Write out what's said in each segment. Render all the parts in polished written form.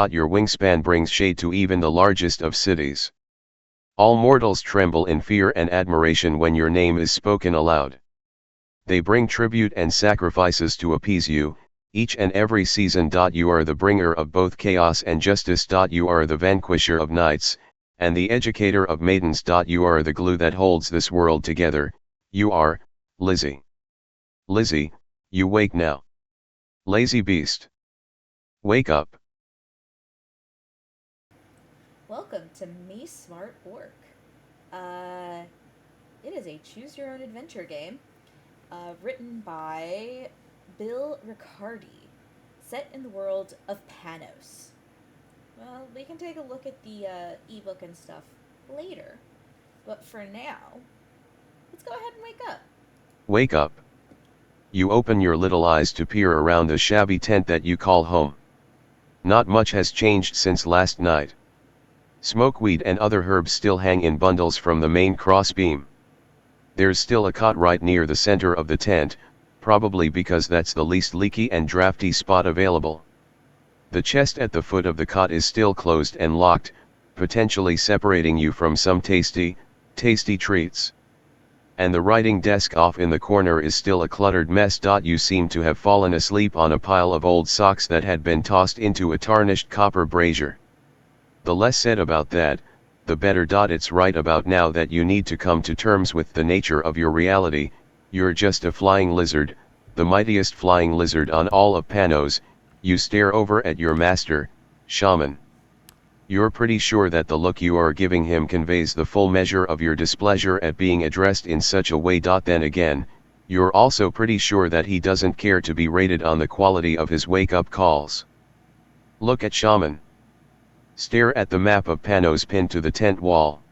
Your wingspan brings shade to even the largest of cities. All mortals tremble in fear and admiration when your name is spoken aloud. They bring tribute and sacrifices to appease you, each and every season. You are the bringer of both chaos and justice. You are the vanquisher of knights, and the educator of maidens. You are the glue that holds this world together. You are, Lizzie. Lizzie, you wake now. Lazy beast. Wake up. Welcome to Me Smart Orc. It is a choose-your-own-adventure game, written by Bill Riccardi, set in the world of Panos. Well, we can take a look at the ebook and stuff later, but for now, let's go ahead and wake up. Wake up. You open your little eyes to peer around the shabby tent that you call home. Not much has changed since last night. Smokeweed and other herbs still hang in bundles from the main crossbeam. There's still a cot right near the center of the tent, probably because that's the least leaky and drafty spot available. The chest at the foot of the cot is still closed and locked, potentially separating you from some tasty treats. And the writing desk off in the corner is still a cluttered mess. You seem to have fallen asleep on a pile of old socks that had been tossed into a tarnished copper brazier. The less said about that, the better. It's right about now that you need to come to terms with the nature of your reality. You're just a flying lizard, the mightiest flying lizard on all of Panos. You stare over at your master, Shaman. You're pretty sure that the look you are giving him conveys the full measure of your displeasure at being addressed in such a way. Then again, you're also pretty sure that he doesn't care to be rated on the quality of his wake-up calls. Look at Shaman. Stare at the map of Panos pinned to the tent wall.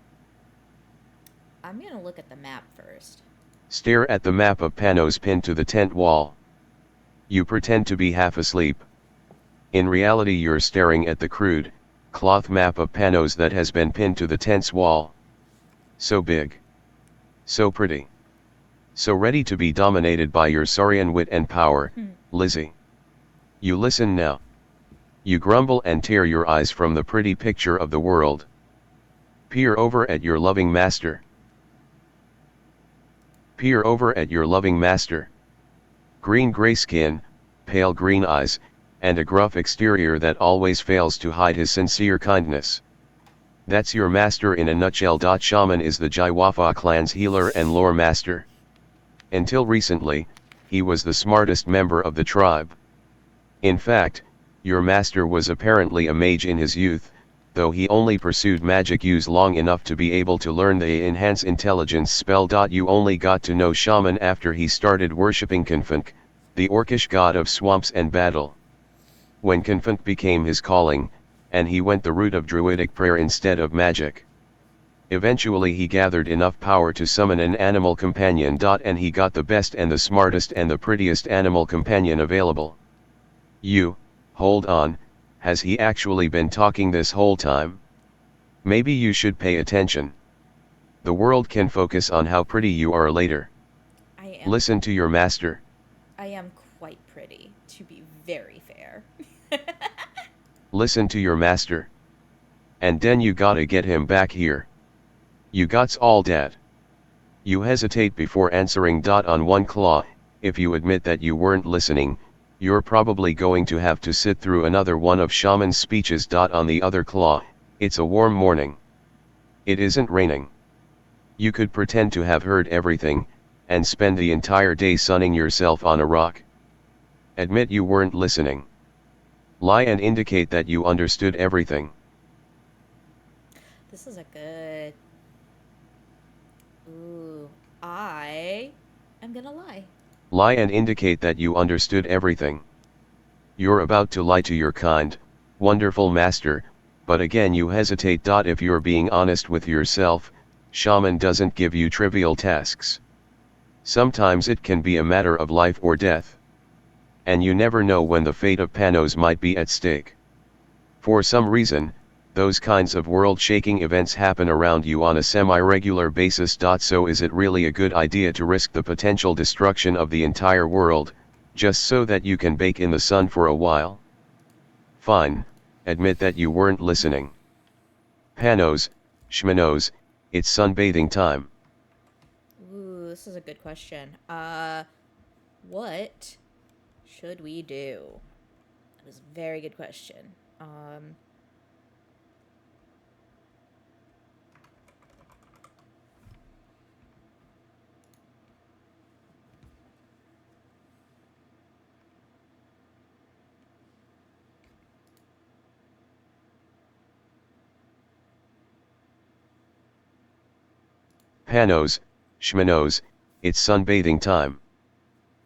I'm gonna look at the map first. Stare at the map of Panos pinned to the tent wall. You pretend to be half asleep. In reality, you're staring at the crude, cloth map of Panos that has been pinned to the tent's wall. So big. So pretty. So ready to be dominated by your saurian wit and power, Lizzie. You listen now. You grumble and tear your eyes from the pretty picture of the world. Peer over at your loving master. Peer over at your loving master. Green-gray skin, pale green eyes, and a gruff exterior that always fails to hide his sincere kindness. That's your master in a nutshell. Shaman is the Jaiwafa clan's healer and lore master. Until recently, he was the smartest member of the tribe. In fact, your master was apparently a mage in his youth, though he only pursued magic use long enough to be able to learn the Enhance Intelligence spell. You only got to know Shaman after he started worshipping Confunk, the orcish god of swamps and battle. When Confunk became his calling, and he went the route of druidic prayer instead of magic. Eventually he gathered enough power to summon an animal companion. And he got the best and the smartest and the prettiest animal companion available. Hold on, has he actually been talking this whole time? Maybe you should pay attention. The world can focus on how pretty you are later. Listen to your master. I am quite pretty, to be very fair. Listen to your master. And then you gotta get him back here. You gots all dat. You hesitate before answering. On one claw, if you admit that you weren't listening, you're probably going to have to sit through another one of Shaman's speeches. On the other claw, it's a warm morning. It isn't raining. You could pretend to have heard everything, and spend the entire day sunning yourself on a rock. Admit you weren't listening. Lie and indicate that you understood everything. This is a good... Ooh, I am gonna lie. Lie and indicate that you understood everything. You're about to lie to your kind, wonderful master, but again you hesitate. If you're being honest with yourself, Shaman doesn't give you trivial tasks. Sometimes it can be a matter of life or death. And you never know when the fate of Panos might be at stake. For some reason, those kinds of world-shaking events happen around you on a semi-regular basis. So is it really a good idea to risk the potential destruction of the entire world, just so that you can bake in the sun for a while? Fine, admit that you weren't listening. Panos, Shmanos, it's sunbathing time. Ooh, this is a good question. What should we do? That is a very good question. Panos, Shmanos, it's sunbathing time.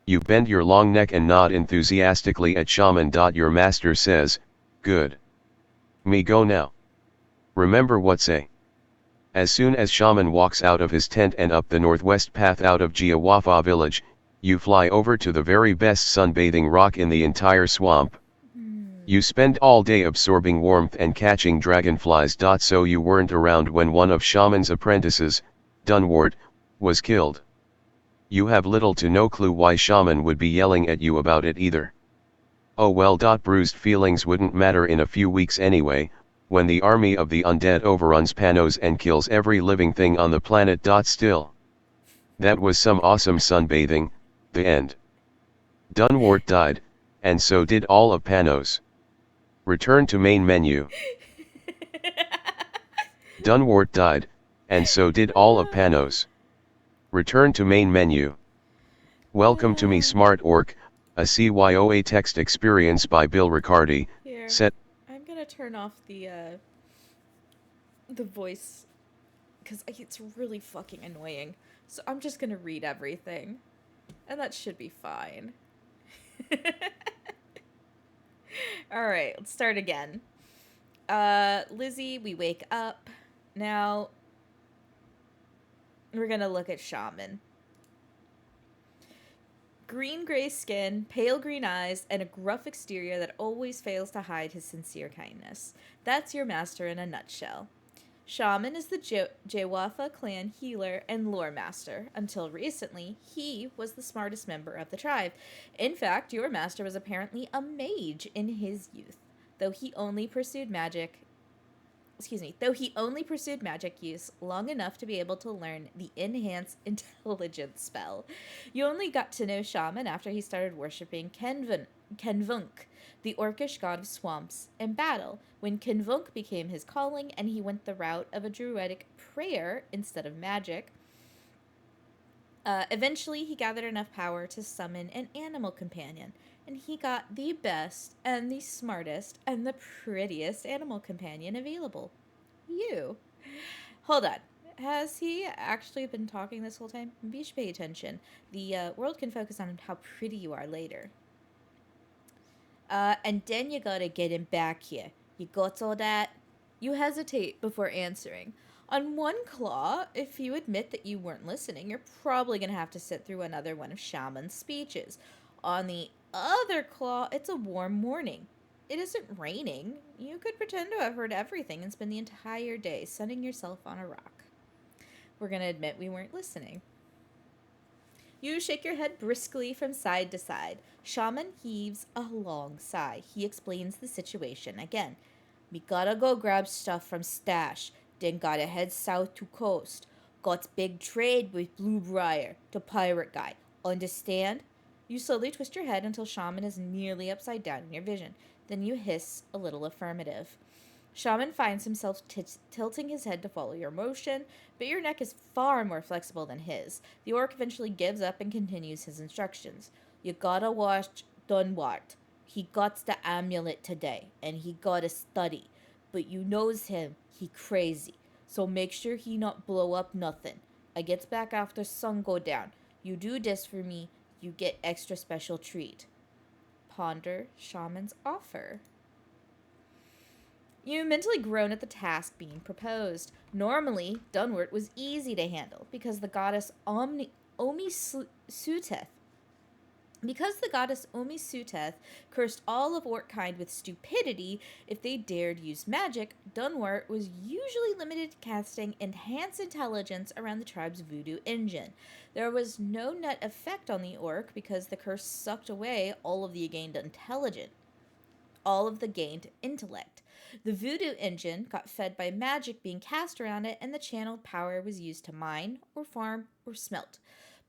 You bend your long neck and nod enthusiastically at shaman. Your master says, good. Me go now. Remember what say. As soon as shaman walks out of his tent and up the northwest path out of Jiawafa village, you fly over to the very best sunbathing rock in the entire swamp. You spend all day absorbing warmth and catching dragonflies. So you weren't around when one of shaman's apprentices, Dunwart, was killed. You have little to no clue why shaman would be yelling at you about it either. Oh well. Bruised feelings wouldn't matter in a few weeks anyway, when the army of the undead overruns Panos and kills every living thing on the planet. Still. That was some awesome sunbathing. The end. Dunwart died, and so did all of Panos. Return to main menu. Dunwart died, and so did all of Panos. Return to main menu. Welcome to me Smart Orc, a CYOA text experience by Bill Riccardi. Here, Set. I'm gonna turn off the voice, because it's really fucking annoying. So I'm just gonna read everything, and that should be fine. Alright, let's start again. Lizzie, we wake up. Now, we're gonna look at shaman. Green-gray skin, pale green eyes, and a gruff exterior that always fails to hide his sincere kindness. That's your master in a nutshell. Shaman is the Jewafa clan healer and lore master. Until recently, he was the smartest member of the tribe. In fact, your master was apparently a mage in his youth, though he only pursued magic use long enough to be able to learn the Enhance Intelligence spell. You only got to know Shaman after he started worshipping Kenvunk, the orcish god of swamps, and battle, when Kenvunk became his calling and he went the route of a druidic prayer instead of magic. Eventually, he gathered enough power to summon an animal companion, and he got the best and the smartest and the prettiest animal companion available. You. Hold on. Has he actually been talking this whole time? Maybe you should pay attention. The world can focus on how pretty you are later. And then you gotta get him back here. You got all that? You hesitate before answering. On one claw, if you admit that you weren't listening, you're probably gonna have to sit through another one of Shaman's speeches. On the other claw, it's a warm morning. It isn't raining. You could pretend to have heard everything and spend the entire day sunning yourself on a rock. We're gonna admit we weren't listening. You shake your head briskly from side to side. Shaman heaves a long sigh. He explains the situation again. Me gotta go grab stuff from stash, then gotta head south to coast. Got big trade with Bluebriar, the pirate guy. Understand? You slowly twist your head until Shaman is nearly upside down in your vision. Then you hiss a little affirmative. Shaman finds himself tilting his head to follow your motion, but your neck is far more flexible than his. The orc eventually gives up and continues his instructions. You gotta watch Dunwart. He got the amulet today, and he gotta study. But you knows him, he crazy. So make sure he not blow up nothing. I gets back after sun go down. You do this for me, you get extra special treat. Ponder Shaman's offer. You mentally groan at the task being proposed. Normally, Dunwart was easy to handle because the goddess Omisuteth cursed all of orckind with stupidity if they dared use magic. Dunwart was usually limited to casting Enhance Intelligence around the tribe's voodoo engine. There was no net effect on the orc because the curse sucked away all of the gained intelligence. all of the gained intellect. The voodoo engine got fed by magic being cast around it, and the channeled power was used to mine, or farm, or smelt.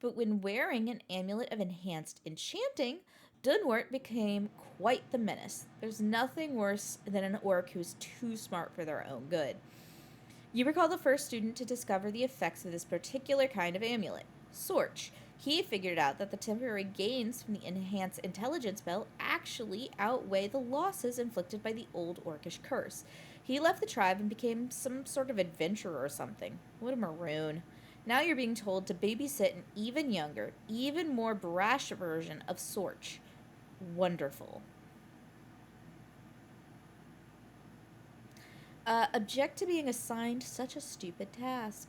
But when wearing an amulet of enhanced enchanting, Dunwart became quite the menace. There's nothing worse than an orc who's too smart for their own good. You recall the first student to discover the effects of this particular kind of amulet, Sorch. He figured out that the temporary gains from the enhanced intelligence spell actually outweigh the losses inflicted by the old orcish curse. He left the tribe and became some sort of adventurer or something. What a maroon. Now you're being told to babysit an even younger, even more brash version of Sorch. Wonderful. Object to being assigned such a stupid task.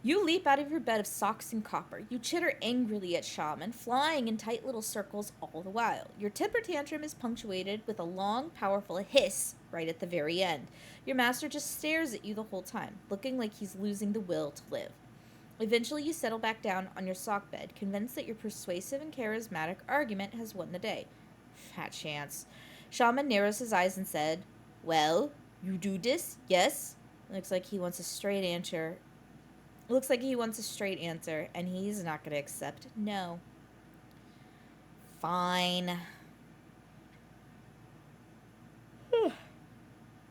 You leap out of your bed of socks and copper. You chitter angrily at Shaman, flying in tight little circles all the while. Your temper tantrum is punctuated with a long, powerful hiss right at the very end. Your master just stares at you the whole time, looking like he's losing the will to live. Eventually, you settle back down on your sock bed, convinced that your persuasive and charismatic argument has won the day. Fat chance. Shaman narrows his eyes and said, "Well, you do this, yes?" Looks like he wants a straight answer. And he's not going to accept no. Fine.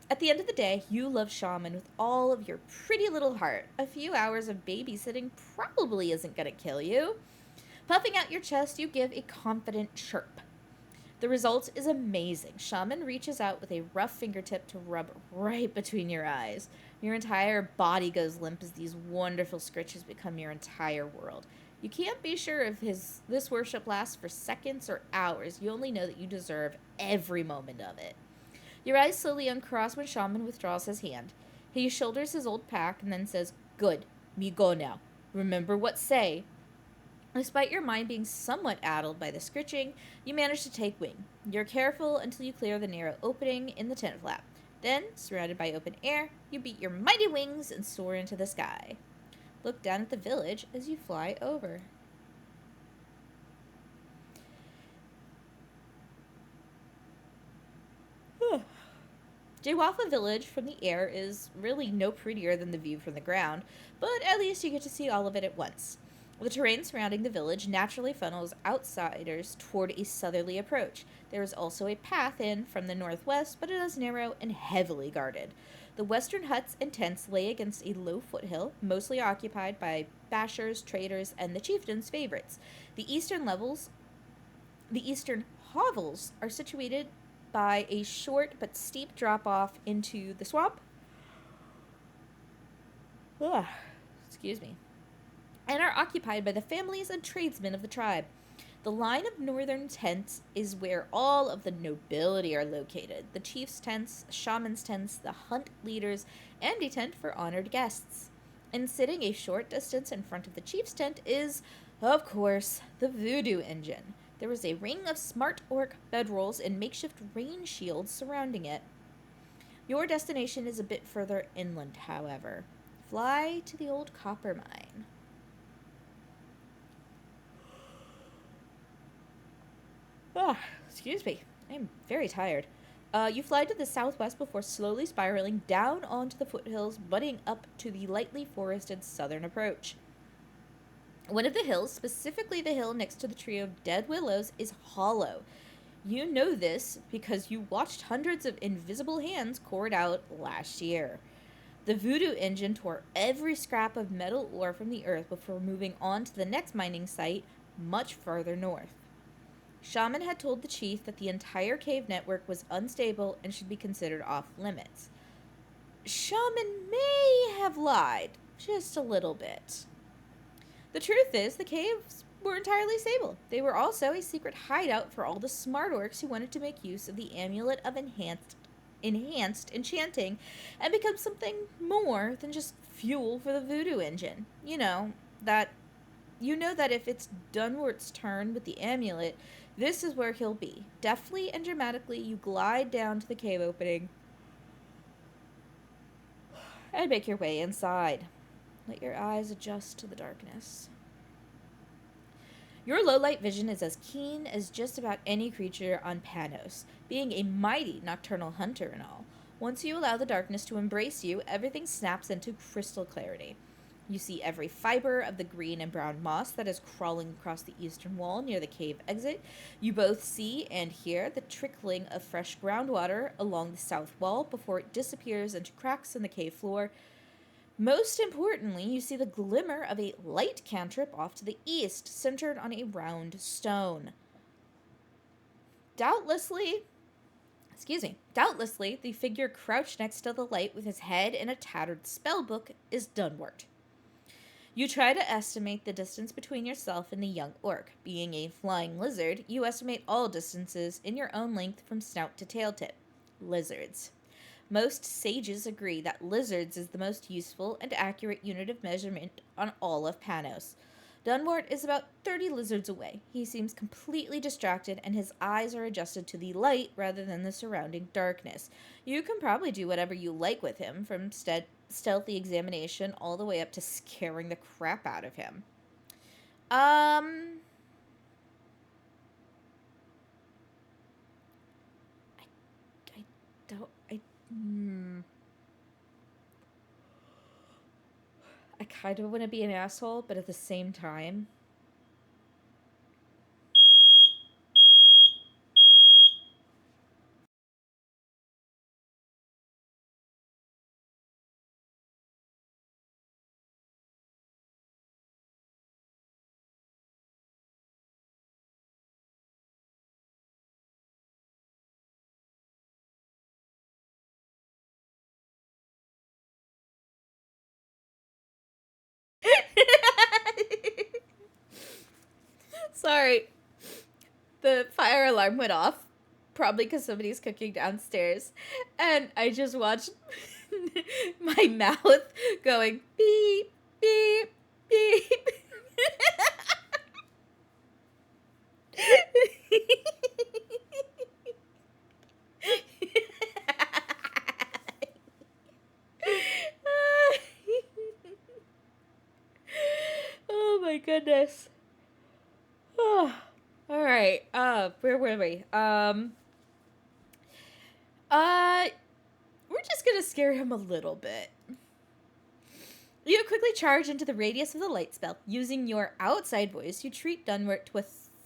At the end of the day, you love Shaman with all of your pretty little heart. A few hours of babysitting probably isn't going to kill you. Puffing out your chest, you give a confident chirp. The result is amazing. Shaman reaches out with a rough fingertip to rub right between your eyes. Your entire body goes limp as these wonderful scritches become your entire world. You can't be sure if this worship lasts for seconds or hours. You only know that you deserve every moment of it. Your eyes slowly uncross when Shaman withdraws his hand. He shoulders his old pack and then says, "Good, me go now. Remember what say." Despite your mind being somewhat addled by the scritching, you manage to take wing. You're careful until you clear the narrow opening in the tent flap. Then, surrounded by open air, you beat your mighty wings and soar into the sky. Look down at the village as you fly over. Jawalfa Village from the air is really no prettier than the view from the ground, but at least you get to see all of it at once. The terrain surrounding the village naturally funnels outsiders toward a southerly approach. There is also a path in from the northwest, but it is narrow and heavily guarded. The western huts and tents lay against a low foothill, mostly occupied by bashers, traders, and the chieftain's favorites. The eastern hovels are situated by a short but steep drop-off into the swamp. Excuse me. And are occupied by the families and tradesmen of the tribe. The line of northern tents is where all of the nobility are located. The chief's tents, shaman's tents, the hunt leaders, and a tent for honored guests. And sitting a short distance in front of the chief's tent is, of course, the voodoo engine. There is a ring of smart orc bedrolls and makeshift rain shields surrounding it. Your destination is a bit further inland, however. Fly to the old copper mine. Excuse me. I'm very tired. You fly to the southwest before slowly spiraling down onto the foothills, butting up to the lightly forested southern approach. One of the hills, specifically the hill next to the tree of dead willows, is hollow. You know this because you watched hundreds of invisible hands core it out last year. The voodoo engine tore every scrap of metal ore from the earth before moving on to the next mining site, much further north. Shaman had told the chief that the entire cave network was unstable and should be considered off limits. Shaman may have lied, just a little bit. The truth is, the caves were entirely stable. They were also a secret hideout for all the smart orcs who wanted to make use of the amulet of enhanced enchanting and become something more than just fuel for the voodoo engine. You know that if it's Dunwart's turn with the amulet, this is where he'll be. Deftly and dramatically, you glide down to the cave opening and make your way inside. Let your eyes adjust to the darkness. Your low-light vision is as keen as just about any creature on Panos, being a mighty nocturnal hunter and all. Once you allow the darkness to embrace you, everything snaps into crystal clarity. You see every fiber of the green and brown moss that is crawling across the eastern wall near the cave exit. You both see and hear the trickling of fresh groundwater along the south wall before it disappears into cracks in the cave floor. Most importantly, you see the glimmer of a light cantrip off to the east, centered on a round stone. Doubtlessly, the figure crouched next to the light with his head in a tattered spellbook is Dunwart. You try to estimate the distance between yourself and the young orc. Being a flying lizard, you estimate all distances in your own length from snout to tail tip. Lizards. Most sages agree that lizards is the most useful and accurate unit of measurement on all of Panos. Dunwart is about 30 lizards away. He seems completely distracted, and his eyes are adjusted to the light rather than the surrounding darkness. You can probably do whatever you like with him, from stealthy examination all the way up to scaring the crap out of him. I kind of want to be an asshole, but at the same time, sorry. The fire alarm went off, probably because somebody's cooking downstairs, and I just watched my mouth going beep, beep, beep. Oh my goodness. Oh, all right. Where were we? We're just gonna scare him a little bit. You quickly charge into the radius of the light spell. Using your outside voice, you treat Dunwart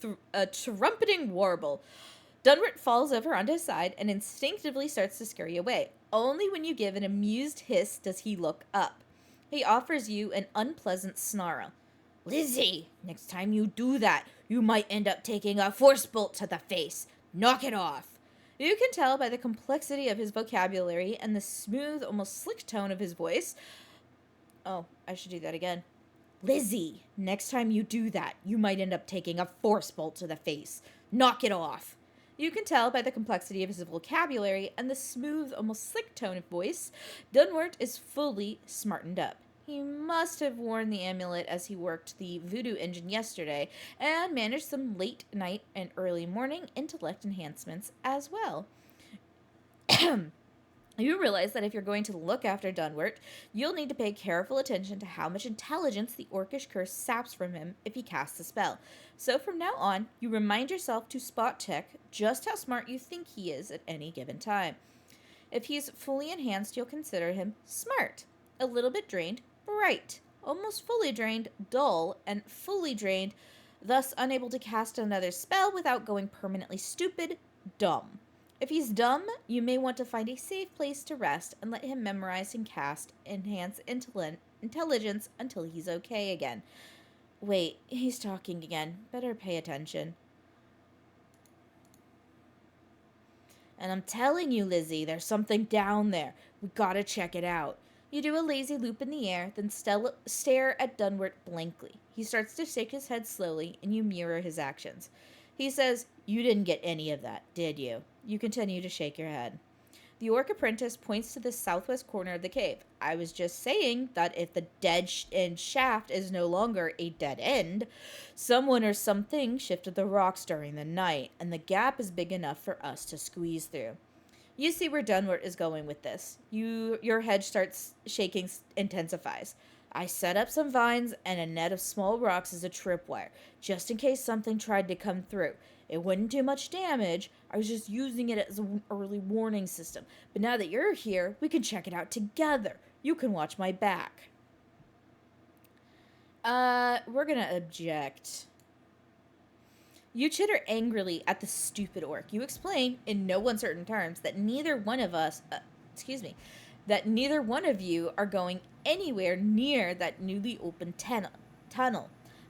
to a trumpeting warble. Dunwart falls over onto his side and instinctively starts to scurry away. Only when you give an amused hiss does he look up. He offers you an unpleasant snarl. Lizzie, next time you do that, you might end up taking a force bolt to the face. Knock it off. You can tell by the complexity of his vocabulary and the smooth, almost slick tone of his voice. Oh, I should do that again. Lizzie, next time you do that, you might end up taking a force bolt to the face. Knock it off. You can tell by the complexity of his vocabulary and the smooth, almost slick tone of voice, Dunwart is fully smartened up. He must have worn the amulet as he worked the voodoo engine yesterday, and managed some late night and early morning intellect enhancements as well. You realize that if you're going to look after Dunwart, you'll need to pay careful attention to how much intelligence the orcish curse saps from him if he casts a spell. So from now on, you remind yourself to spot check just how smart you think he is at any given time. If he's fully enhanced, you'll consider him smart, a little bit drained, bright, almost fully drained, dull, and fully drained, thus unable to cast another spell without going permanently stupid, dumb. If he's dumb, you may want to find a safe place to rest and let him memorize and cast enhance intelligence until he's okay again. Wait, he's talking again. Better pay attention. And I'm telling you, Lizzie, there's something down there. We gotta check it out. You do a lazy loop in the air, then stare at Dunwart blankly. He starts to shake his head slowly, and you mirror his actions. He says, "You didn't get any of that, did you?" You continue to shake your head. The orc apprentice points to the southwest corner of the cave. I was just saying that if the dead end shaft is no longer a dead end, someone or something shifted the rocks during the night, and the gap is big enough for us to squeeze through. You see where Dunwart is going with this. Your head starts shaking, intensifies. I set up some vines and a net of small rocks as a tripwire, just in case something tried to come through. It wouldn't do much damage. I was just using it as an early warning system. But now that you're here, we can check it out together. You can watch my back. We're gonna object. You chitter angrily at the stupid orc. You explain, in no uncertain terms, that neither one of you are going anywhere near that newly opened tunnel.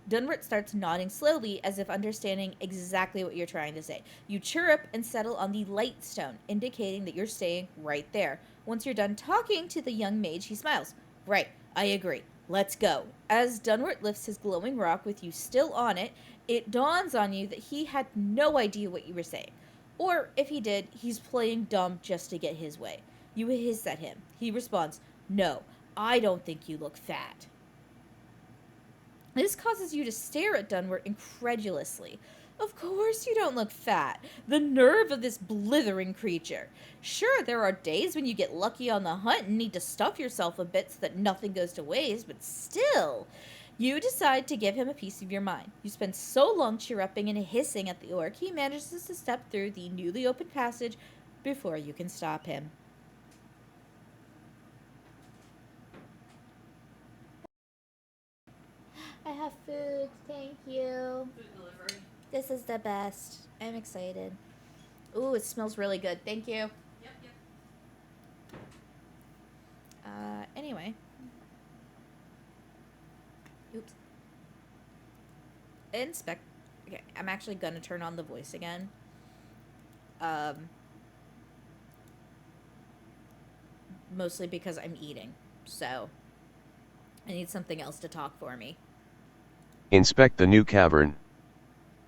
Dunwart starts nodding slowly, as if understanding exactly what you're trying to say. You chirrup and settle on the light stone, indicating that you're staying right there. Once you're done talking to the young mage, he smiles. Right, I agree. Let's go. As Dunwart lifts his glowing rock with you still on it, it dawns on you that he had no idea what you were saying. Or, if he did, he's playing dumb just to get his way. You hiss at him. He responds, No, I don't think you look fat. This causes you to stare at Dunwart incredulously. Of course you don't look fat. The nerve of this blithering creature. Sure, there are days when you get lucky on the hunt and need to stuff yourself a bit so that nothing goes to waste, but still, you decide to give him a piece of your mind. You spend so long chirruping and hissing at the orc, he manages to step through the newly opened passage before you can stop him. I have food, thank you. Food delivery. This is the best. I'm excited. Ooh, it smells really good. Thank you. Yep. Anyway. Oops. Inspect. Okay, I'm actually gonna turn on the voice again. Mostly because I'm eating. So, I need something else to talk for me. Inspect the new cavern.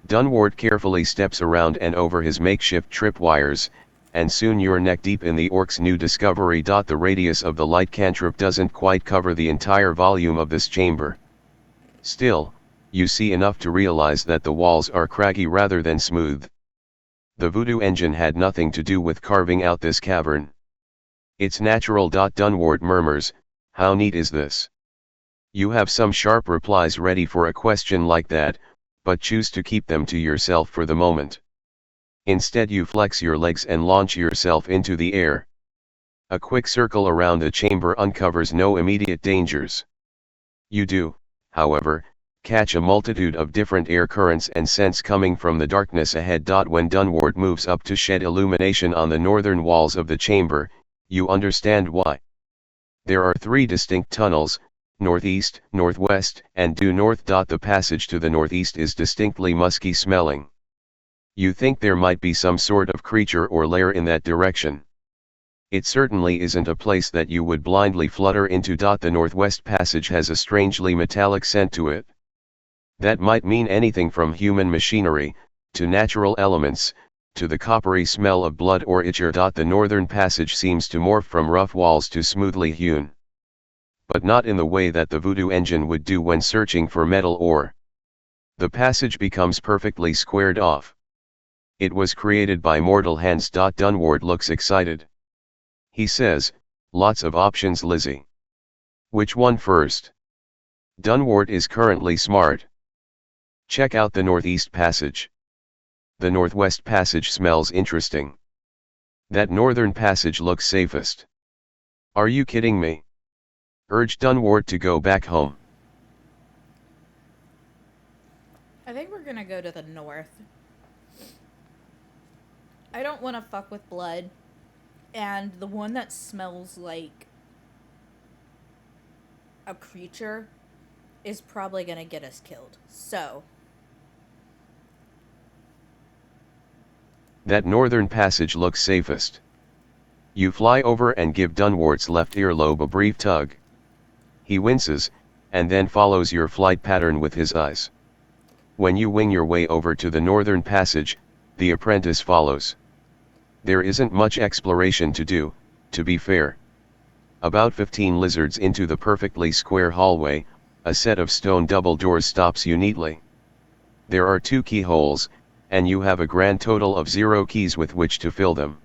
Dunwart carefully steps around and over his makeshift tripwires, and soon you're neck deep in the orc's new discovery. The radius of the light cantrip doesn't quite cover the entire volume of this chamber. Still, you see enough to realize that the walls are craggy rather than smooth. The voodoo engine had nothing to do with carving out this cavern. It's natural. Dunwart murmurs, how neat is this? You have some sharp replies ready for a question like that, but choose to keep them to yourself for the moment. Instead you flex your legs and launch yourself into the air. A quick circle around the chamber uncovers no immediate dangers. You do, however, catch a multitude of different air currents and scents coming from the darkness ahead. When Dunwart moves up to shed illumination on the northern walls of the chamber, you understand why. There are 3 distinct tunnels, northeast, northwest, and due north. The passage to the northeast is distinctly musky smelling. You think there might be some sort of creature or lair in that direction. It certainly isn't a place that you would blindly flutter into. The northwest passage has a strangely metallic scent to it. That might mean anything from human machinery, to natural elements, to the coppery smell of blood or ichor. The northern passage seems to morph from rough walls to smoothly hewn. But not in the way that the voodoo engine would do when searching for metal ore. The passage becomes perfectly squared off. It was created by mortal hands. Dunwart looks excited. He says, lots of options, Lizzie. Which one first? Dunwart is currently smart. Check out the northeast passage. The northwest passage smells interesting. That northern passage looks safest. Are you kidding me? Urge Dunwart to go back home. I think we're gonna go to the north. I don't want to fuck with blood. And the one that smells like a creature is probably gonna get us killed. So. That northern passage looks safest. You fly over and give Dunwart's left earlobe a brief tug. He winces, and then follows your flight pattern with his eyes. When you wing your way over to the northern passage, the apprentice follows. There isn't much exploration to do, to be fair. About 15 lizards into the perfectly square hallway, a set of stone double doors stops you neatly. There are 2 keyholes, and you have a grand total of 0 keys with which to fill them.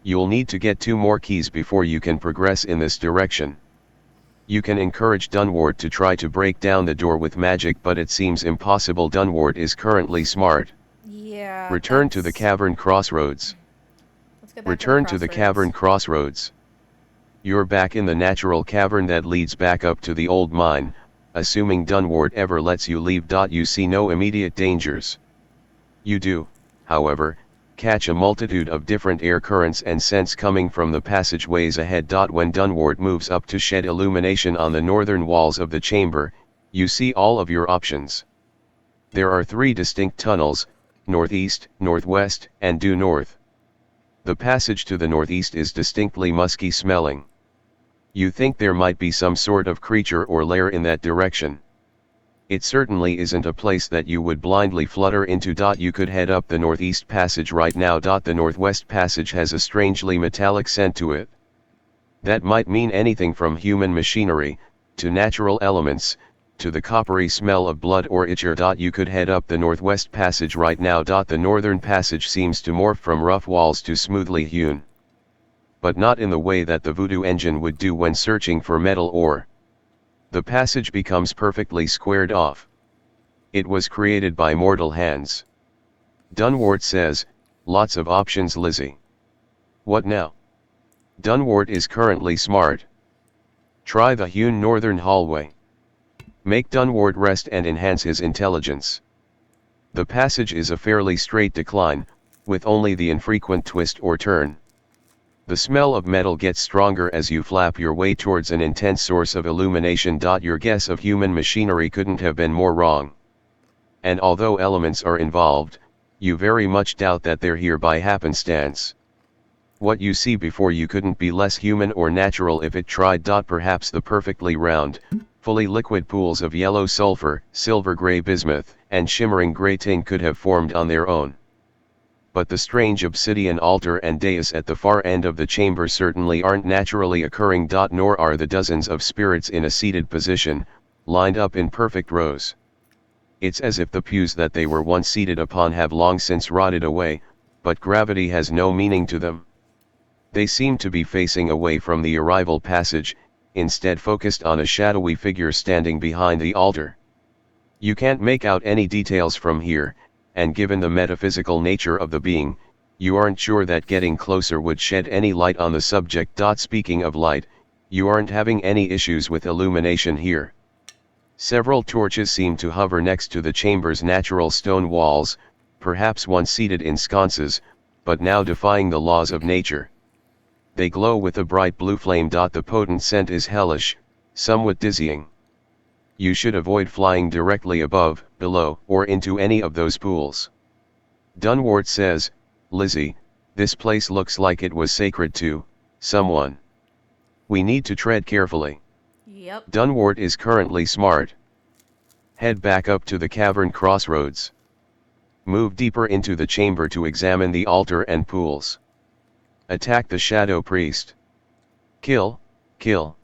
You'll need to get 2 more keys before you can progress in this direction. You can encourage Dunwart to try to break down the door with magic, but it seems impossible. Dunwart is currently smart. Yeah. Return to the cavern crossroads. Let's go back Return to to the cavern crossroads. You're back in the natural cavern that leads back up to the old mine, assuming Dunwart ever lets you leave. You see no immediate dangers. You do, however, catch a multitude of different air currents and scents coming from the passageways ahead. When Dunwart moves up to shed illumination on the northern walls of the chamber, you see all of your options. There are 3 distinct tunnels, northeast, northwest, and due north. The passage to the northeast is distinctly musky smelling. You think there might be some sort of creature or lair in that direction. It certainly isn't a place that you would blindly flutter into. You could head up the northeast passage right now. The northwest passage has a strangely metallic scent to it. That might mean anything from human machinery, to natural elements, to the coppery smell of blood or ichor. You could head up the northwest passage right now. The northern passage seems to morph from rough walls to smoothly hewn. But not in the way that the voodoo engine would do when searching for metal ore. The passage becomes perfectly squared off. It was created by mortal hands. Dunwart says, lots of options, Lizzie. What now? Dunwart is currently smart. Try the hewn northern hallway. Make Dunwart rest and enhance his intelligence. The passage is a fairly straight decline, with only the infrequent twist or turn. The smell of metal gets stronger as you flap your way towards an intense source of illumination. Your guess of human machinery couldn't have been more wrong. And although elements are involved, you very much doubt that they're here by happenstance. What you see before you couldn't be less human or natural if it tried. Perhaps the perfectly round, fully liquid pools of yellow sulfur, silver gray bismuth, and shimmering gray tin could have formed on their own. But the strange obsidian altar and dais at the far end of the chamber certainly aren't naturally occurring. Nor are the dozens of spirits in a seated position, lined up in perfect rows. It's as if the pews that they were once seated upon have long since rotted away, but gravity has no meaning to them. They seem to be facing away from the arrival passage, instead focused on a shadowy figure standing behind the altar. You can't make out any details from here, and given the metaphysical nature of the being, you aren't sure that getting closer would shed any light on the subject. Speaking of light, you aren't having any issues with illumination here. Several torches seem to hover next to the chamber's natural stone walls, perhaps once seated in sconces, but now defying the laws of nature. They glow with a bright blue flame. The potent scent is hellish, somewhat dizzying. You should avoid flying directly above, below, or into any of those pools. Dunwart says, Lizzie, this place looks like it was sacred to someone. We need to tread carefully. Yep. Dunwart is currently smart. Head back up to the cavern crossroads. Move deeper into the chamber to examine the altar and pools. Attack the shadow priest. Kill, kill.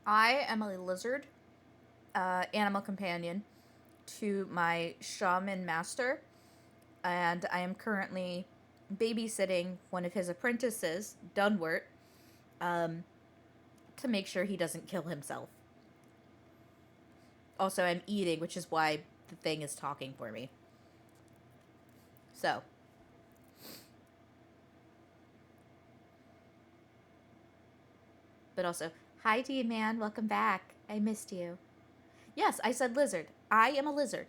I am a lizard, animal companion to my shaman master, and I am currently babysitting one of his apprentices, Dunwart, to make sure he doesn't kill himself. Also, I'm eating, which is why the thing is talking for me. So. But also, hi D-Man, welcome back. I missed you. Yes, I said lizard. I am a lizard.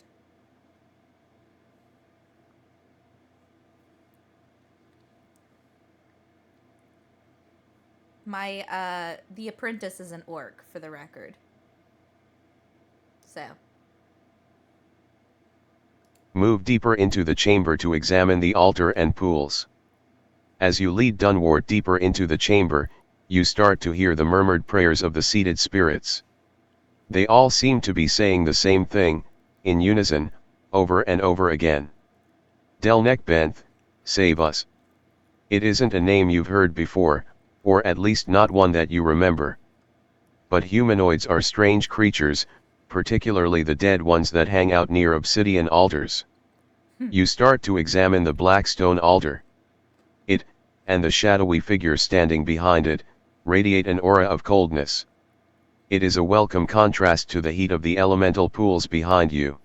The apprentice is an orc, for the record. So. Move deeper into the chamber to examine the altar and pools. As you lead Dunwart deeper into the chamber, you start to hear the murmured prayers of the seated spirits. They all seem to be saying the same thing, in unison, over and over again. Delnekbenth, save us. It isn't a name you've heard before, or at least not one that you remember. But humanoids are strange creatures, particularly the dead ones that hang out near obsidian altars. You start to examine the black stone altar. It, and the shadowy figure standing behind it, radiate an aura of coldness. It is a welcome contrast to the heat of the elemental pools behind you.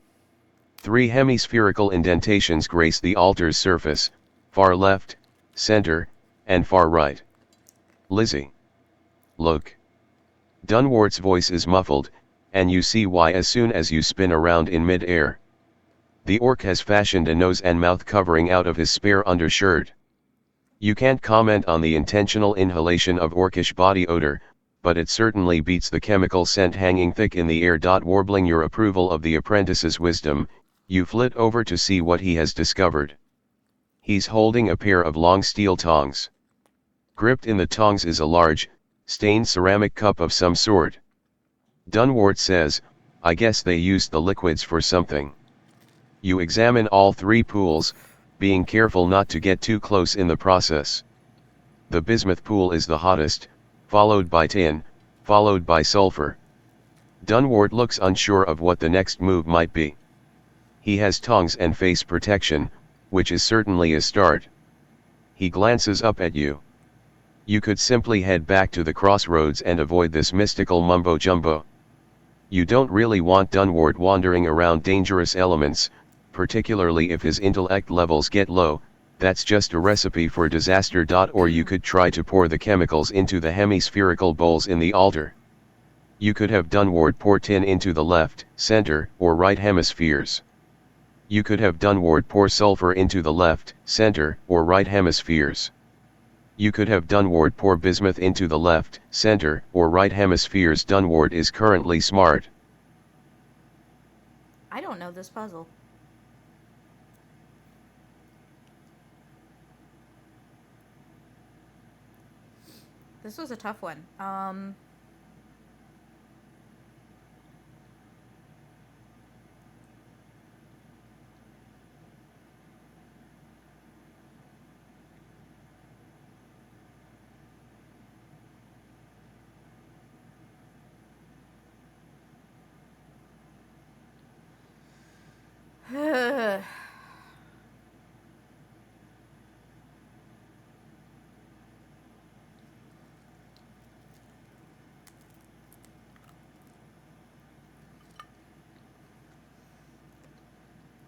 3 hemispherical indentations grace the altar's surface, far left, center, and far right. Lizzie. Look. Dunwart's voice is muffled, and you see why as soon as you spin around in mid-air. The orc has fashioned a nose and mouth covering out of his spare undershirt. You can't comment on the intentional inhalation of orcish body odor, but it certainly beats the chemical scent hanging thick in the air. Warbling your approval of the apprentice's wisdom, you flit over to see what he has discovered. He's holding a pair of long steel tongs. Gripped in the tongs is a large, stained ceramic cup of some sort. Dunwart says, I guess they used the liquids for something. You examine all 3 pools, being careful not to get too close in the process. The bismuth pool is the hottest, followed by tin, followed by sulfur. Dunwart looks unsure of what the next move might be. He has tongs and face protection, which is certainly a start. He glances up at you. You could simply head back to the crossroads and avoid this mystical mumbo-jumbo. You don't really want Dunwart wandering around dangerous elements, particularly if his intellect levels get low. That's just a recipe for disaster. Or you could try to pour the chemicals into the hemispherical bowls in the altar. You could have Dunwart pour tin into the left, center, or right hemispheres. You could have Dunwart pour sulfur into the left, center, or right hemispheres. You could have Dunwart pour bismuth into the left, center, or right hemispheres. Dunwart is currently smart. I don't know this puzzle. This was a tough one.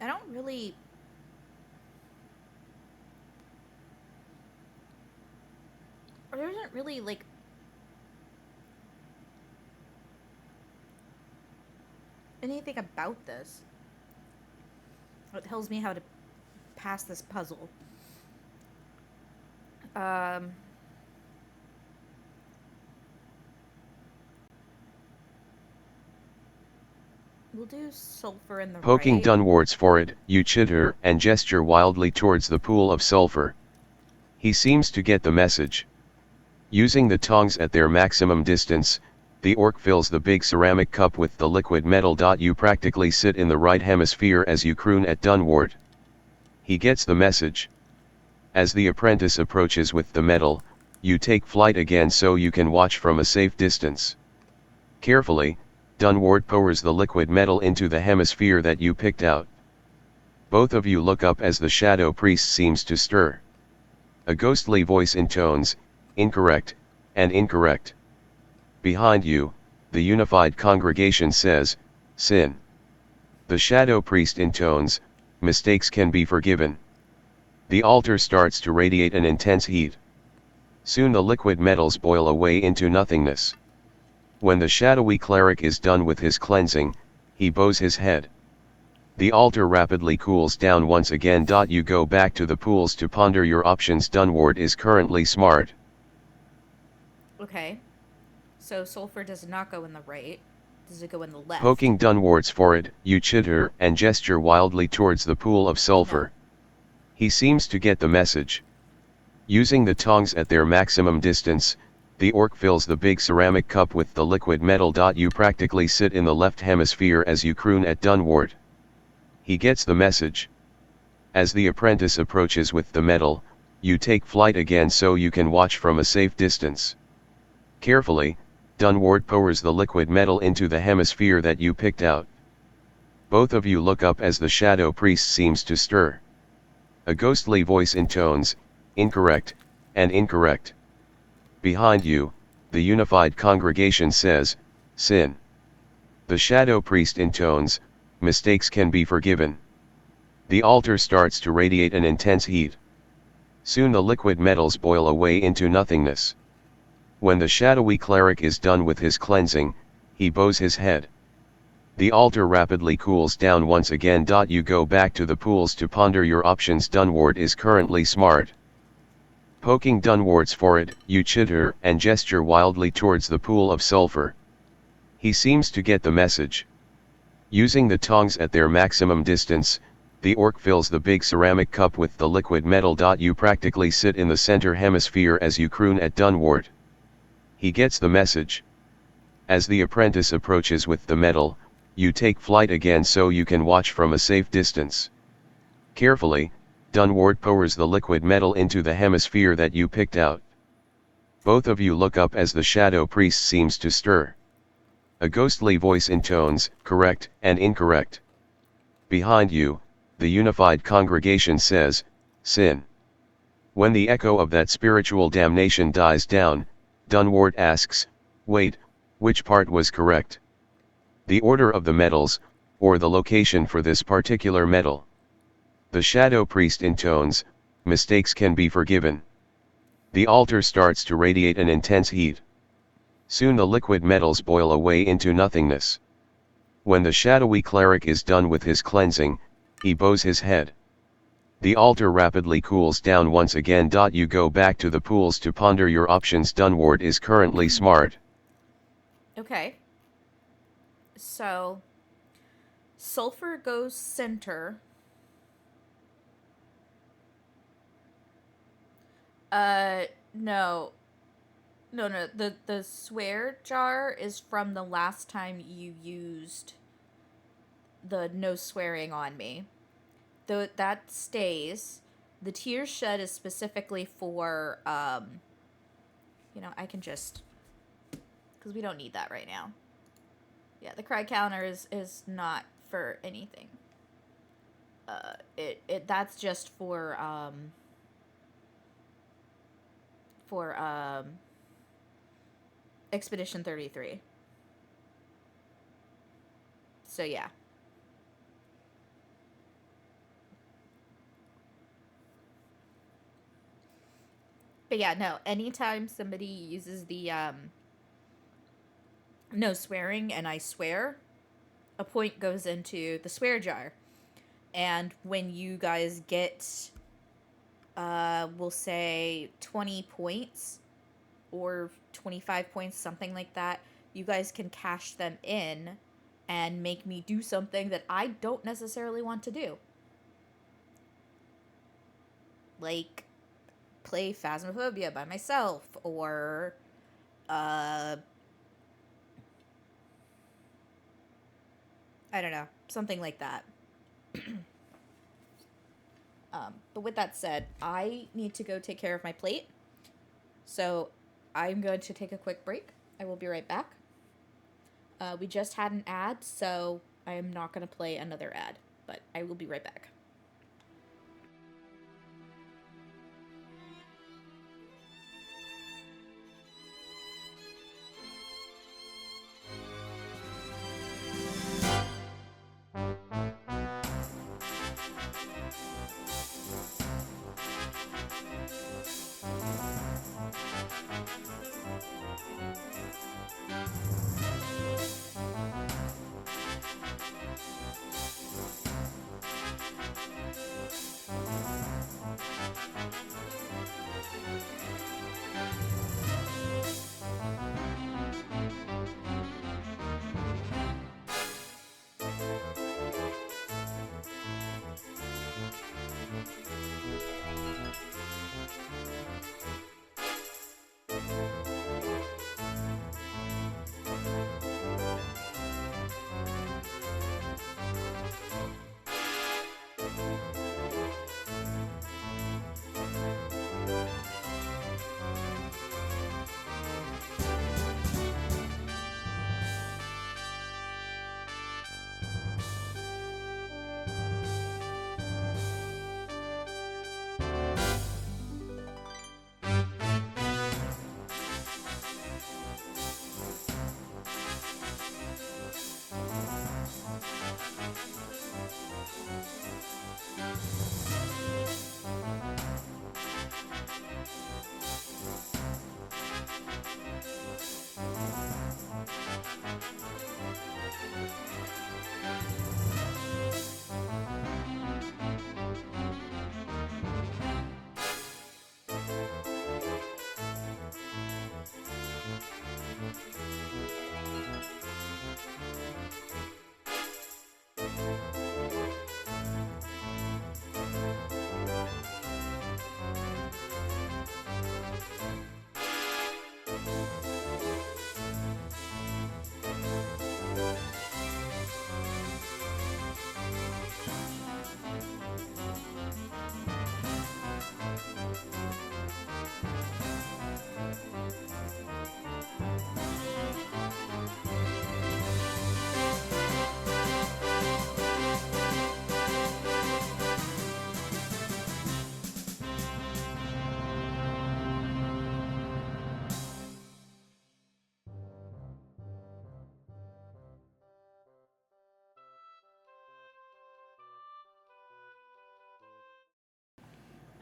I don't really... There isn't really, like... anything about this that tells me how to pass this puzzle. We'll do sulfur in the Poking right. Dunwart's forehead, you chitter and gesture wildly towards the pool of sulfur. He seems to get the message. Using the tongs at their maximum distance, the orc fills the big ceramic cup with the liquid metal. You practically sit in the right hemisphere as you croon at Dunwart. He gets the message. As the apprentice approaches with the metal, you take flight again so you can watch from a safe distance. Carefully, Dunwart pours the liquid metal into the hemisphere that you picked out. Both of you look up as the shadow priest seems to stir. A ghostly voice intones, incorrect, and incorrect. Behind you, the unified congregation says, sin. The shadow priest intones, mistakes can be forgiven. The altar starts to radiate an intense heat. Soon the liquid metals boil away into nothingness. When the shadowy cleric is done with his cleansing, he bows his head. The altar rapidly cools down once again. You go back to the pools to ponder your options. Dunwart is currently smart. Okay. So sulfur does not go in the right. Does it go in the left? Poking Dunwart's forehead, you chitter and gesture wildly towards the pool of sulfur. No. He seems to get the message. Using the tongs at their maximum distance, the orc fills the big ceramic cup with the liquid metal. You practically sit in the left hemisphere as you croon at Dunwart. He gets the message. As the apprentice approaches with the metal, you take flight again so you can watch from a safe distance. Carefully, Dunwart pours the liquid metal into the hemisphere that you picked out. Both of you look up as the shadow priest seems to stir. A ghostly voice intones, incorrect, and incorrect. Behind you, the unified congregation says, sin. The shadow priest intones, mistakes can be forgiven. The altar starts to radiate an intense heat. Soon the liquid metals boil away into nothingness. When the shadowy cleric is done with his cleansing, he bows his head. The altar rapidly cools down once again. You go back to the pools to ponder your options. Dunward is currently smart. Poking Dunwards for it, you chitter and gesture wildly towards the pool of sulfur. He seems to get the message. Using the tongs at their maximum distance, the orc fills the big ceramic cup with the liquid metal. You practically sit in the center hemisphere as you croon at Dunward. He gets the message. As the apprentice approaches with the metal, you take flight again so you can watch from a safe distance. Carefully, Dunward pours the liquid metal into the hemisphere that you picked out. Both of you look up as the shadow priest seems to stir. A ghostly voice intones, correct and incorrect. Behind you, the unified congregation says, sin. When the echo of that spiritual damnation dies down, Dunward asks, wait, which part was correct? The order of the metals, or the location for this particular metal? The shadow priest intones, mistakes can be forgiven. The altar starts to radiate an intense heat. Soon the liquid metals boil away into nothingness. When the shadowy cleric is done with his cleansing, he bows his head. The altar rapidly cools down once again. You go back to the pools to ponder your options. Dunward is currently smart. Okay. So, sulfur goes center. No. No. The swear jar is from the last time you used the no swearing on me. Though that stays. The tears shed is specifically for, I can just, because we don't need that right now. Yeah, the cry counter is not for anything. That's just for Expedition 33. So yeah. But yeah, no, anytime somebody uses the no swearing and I swear, a point goes into the swear jar. And when you guys get we'll say 20 points or 25 points, something like that, you guys can cash them in and make me do something that I don't necessarily want to do. Like play Phasmophobia by myself, or I don't know, something like that. But with that said, I need to go take care of my plate. So I'm going to take a quick break. I will be right back. We just had an ad, so I am not going to play another ad, but I will be right back.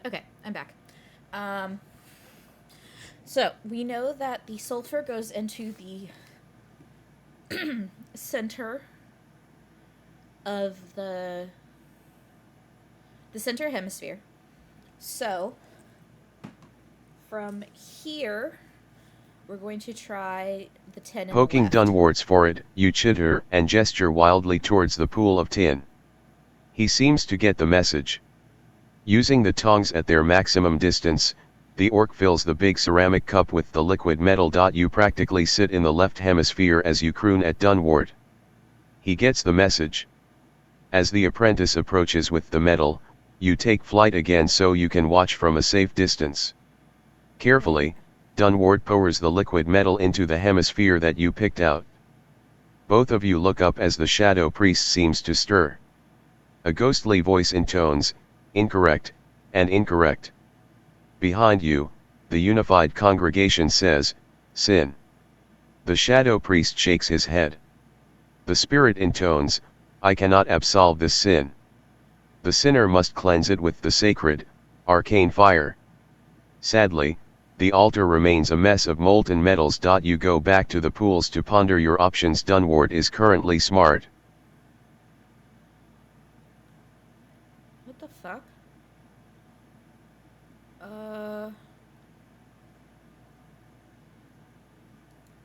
Okay, I'm back. So, we know that the sulfur goes into the center of the center hemisphere. So, from here, we're going to try the 10 in Poking the left. downwards for it, you chitter and gesture wildly towards the pool of tin. He seems to get the message. Using the tongs at their maximum distance, the orc fills the big ceramic cup with the liquid metal. You practically sit in the left hemisphere as you croon at Dunward. He gets the message. As the apprentice approaches with the metal, you take flight again so you can watch from a safe distance. Carefully, Dunward pours the liquid metal into the hemisphere that you picked out. Both of you look up as the shadow priest seems to stir. A ghostly voice intones, "Incorrect, and incorrect." Behind you, the unified congregation says, "Sin." The shadow priest shakes his head. The spirit intones, "I cannot absolve this sin. The sinner must cleanse it with the sacred, arcane fire." Sadly, the altar remains a mess of molten metals. You go back to the pools to ponder your options. Dunward is currently smart. What the fuck?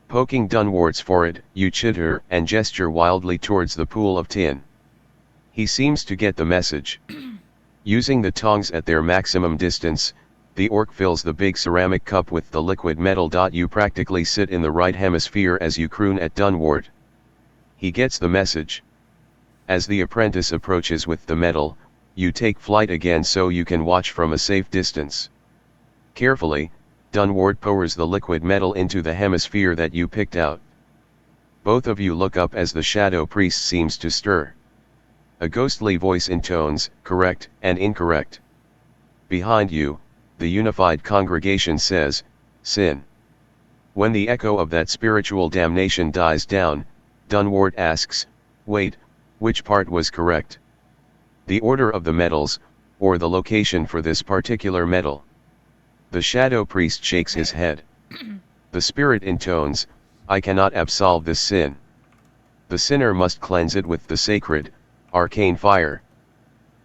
Poking Dunward's forehead, you chitter and gesture wildly towards the pool of tin. He seems to get the message. Using the tongs at their maximum distance, the orc fills the big ceramic cup with the liquid metal. You practically sit in the right hemisphere as you croon at Dunward. He gets the message. As the apprentice approaches with the metal, you take flight again so you can watch from a safe distance. Carefully, Dunward pours the liquid metal into the hemisphere that you picked out. Both of you look up as the shadow priest seems to stir. A ghostly voice intones, "Correct, and incorrect." Behind you, the unified congregation says, "Sin." When the echo of that spiritual damnation dies down, Dunward asks, "Wait, which part was correct? The order of the metals, or the location for this particular metal?" The shadow priest shakes his head. The spirit intones, "I cannot absolve this sin. The sinner must cleanse it with the sacred, arcane fire."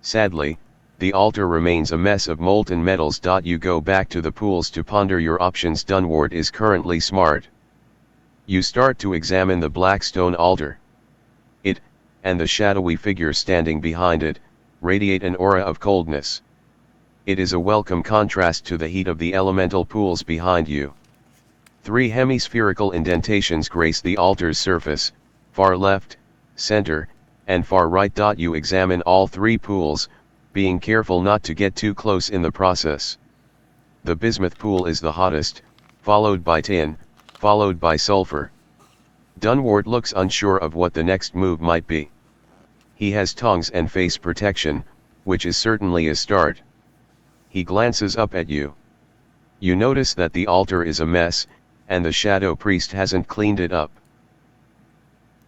Sadly, the altar remains a mess of molten metals. You go back to the pools to ponder your options. Dunward is currently smart. You start to examine the black stone altar. It, and the shadowy figure standing behind it, radiate an aura of coldness. It is a welcome contrast to the heat of the elemental pools behind you. 3 hemispherical indentations grace the altar's surface, far left, center, and far right. You examine all 3 pools, being careful not to get too close in the process. The bismuth pool is the hottest, followed by tin, followed by sulfur. Dunward looks unsure of what the next move might be. He has tongs and face protection, which is certainly a start. He glances up at you. You notice that the altar is a mess, and the shadow priest hasn't cleaned it up.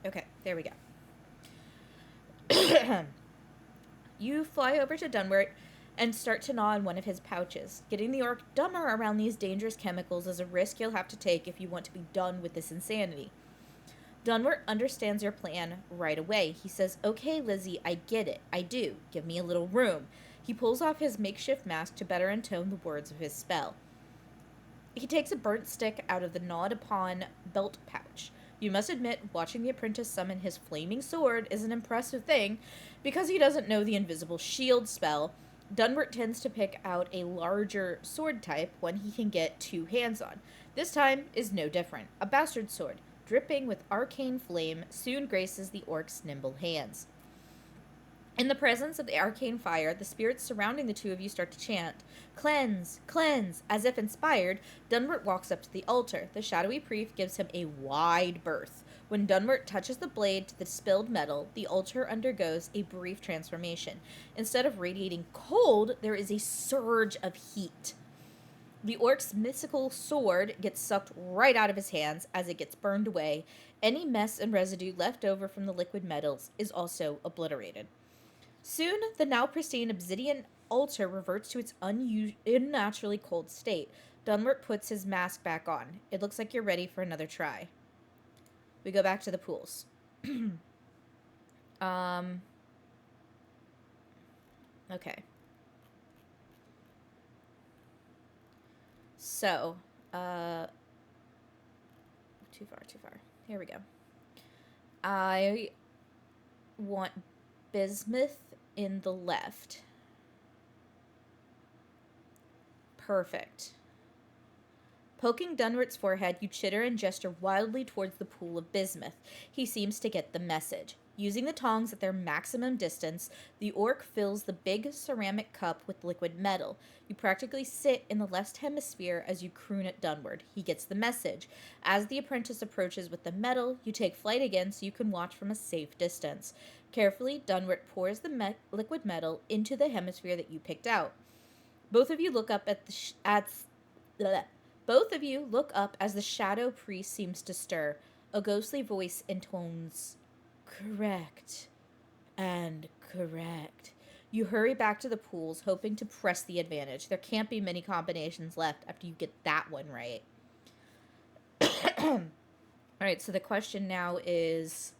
Okay, there we go. You fly over to Dunwert and start to gnaw on one of his pouches. Getting the orc dumber around these dangerous chemicals is a risk you'll have to take if you want to be done with this insanity. Dunwert understands your plan right away. He says, "Okay, Lizzie, I get it. I do. Give me a little room." He pulls off his makeshift mask to better intone the words of his spell. He takes a burnt stick out of the gnawed-upon belt pouch. You must admit, watching the apprentice summon his flaming sword is an impressive thing. Because he doesn't know the invisible shield spell, Dunwert tends to pick out a larger sword type when he can get 2 hands on. This time is no different. A bastard sword, dripping with arcane flame, soon graces the orc's nimble hands. In the presence of the arcane fire, the spirits surrounding the 2 of you start to chant, "Cleanse! Cleanse!" As if inspired, Dunwert walks up to the altar. The shadowy priest gives him a wide berth. When Dunwert touches the blade to the spilled metal, the altar undergoes a brief transformation. Instead of radiating cold, there is a surge of heat. The orc's mystical sword gets sucked right out of his hands as it gets burned away. Any mess and residue left over from the liquid metals is also obliterated. Soon, the now pristine obsidian altar reverts to its unnaturally cold state. Dunwart puts his mask back on. It looks like you're ready for another try. We go back to the pools. Okay. So, too far. Here we go. I want bismuth in the left. Perfect. Poking Dunwart's forehead, you chitter and gesture wildly towards the pool of bismuth. He seems to get the message. Using the tongs at their maximum distance, the orc fills the big ceramic cup with liquid metal. You practically sit in the left hemisphere as you croon at Dunwart. He gets the message. As the apprentice approaches with the metal, you take flight again so you can watch from a safe distance. Carefully, Dunwart pours the liquid metal into the hemisphere that you picked out. Both of you look up Both of you look up as the shadow priest seems to stir. A ghostly voice intones, "Correct and correct." You hurry back to the pools, hoping to press the advantage. There can't be many combinations left after you get that one right. Alright, so the question now is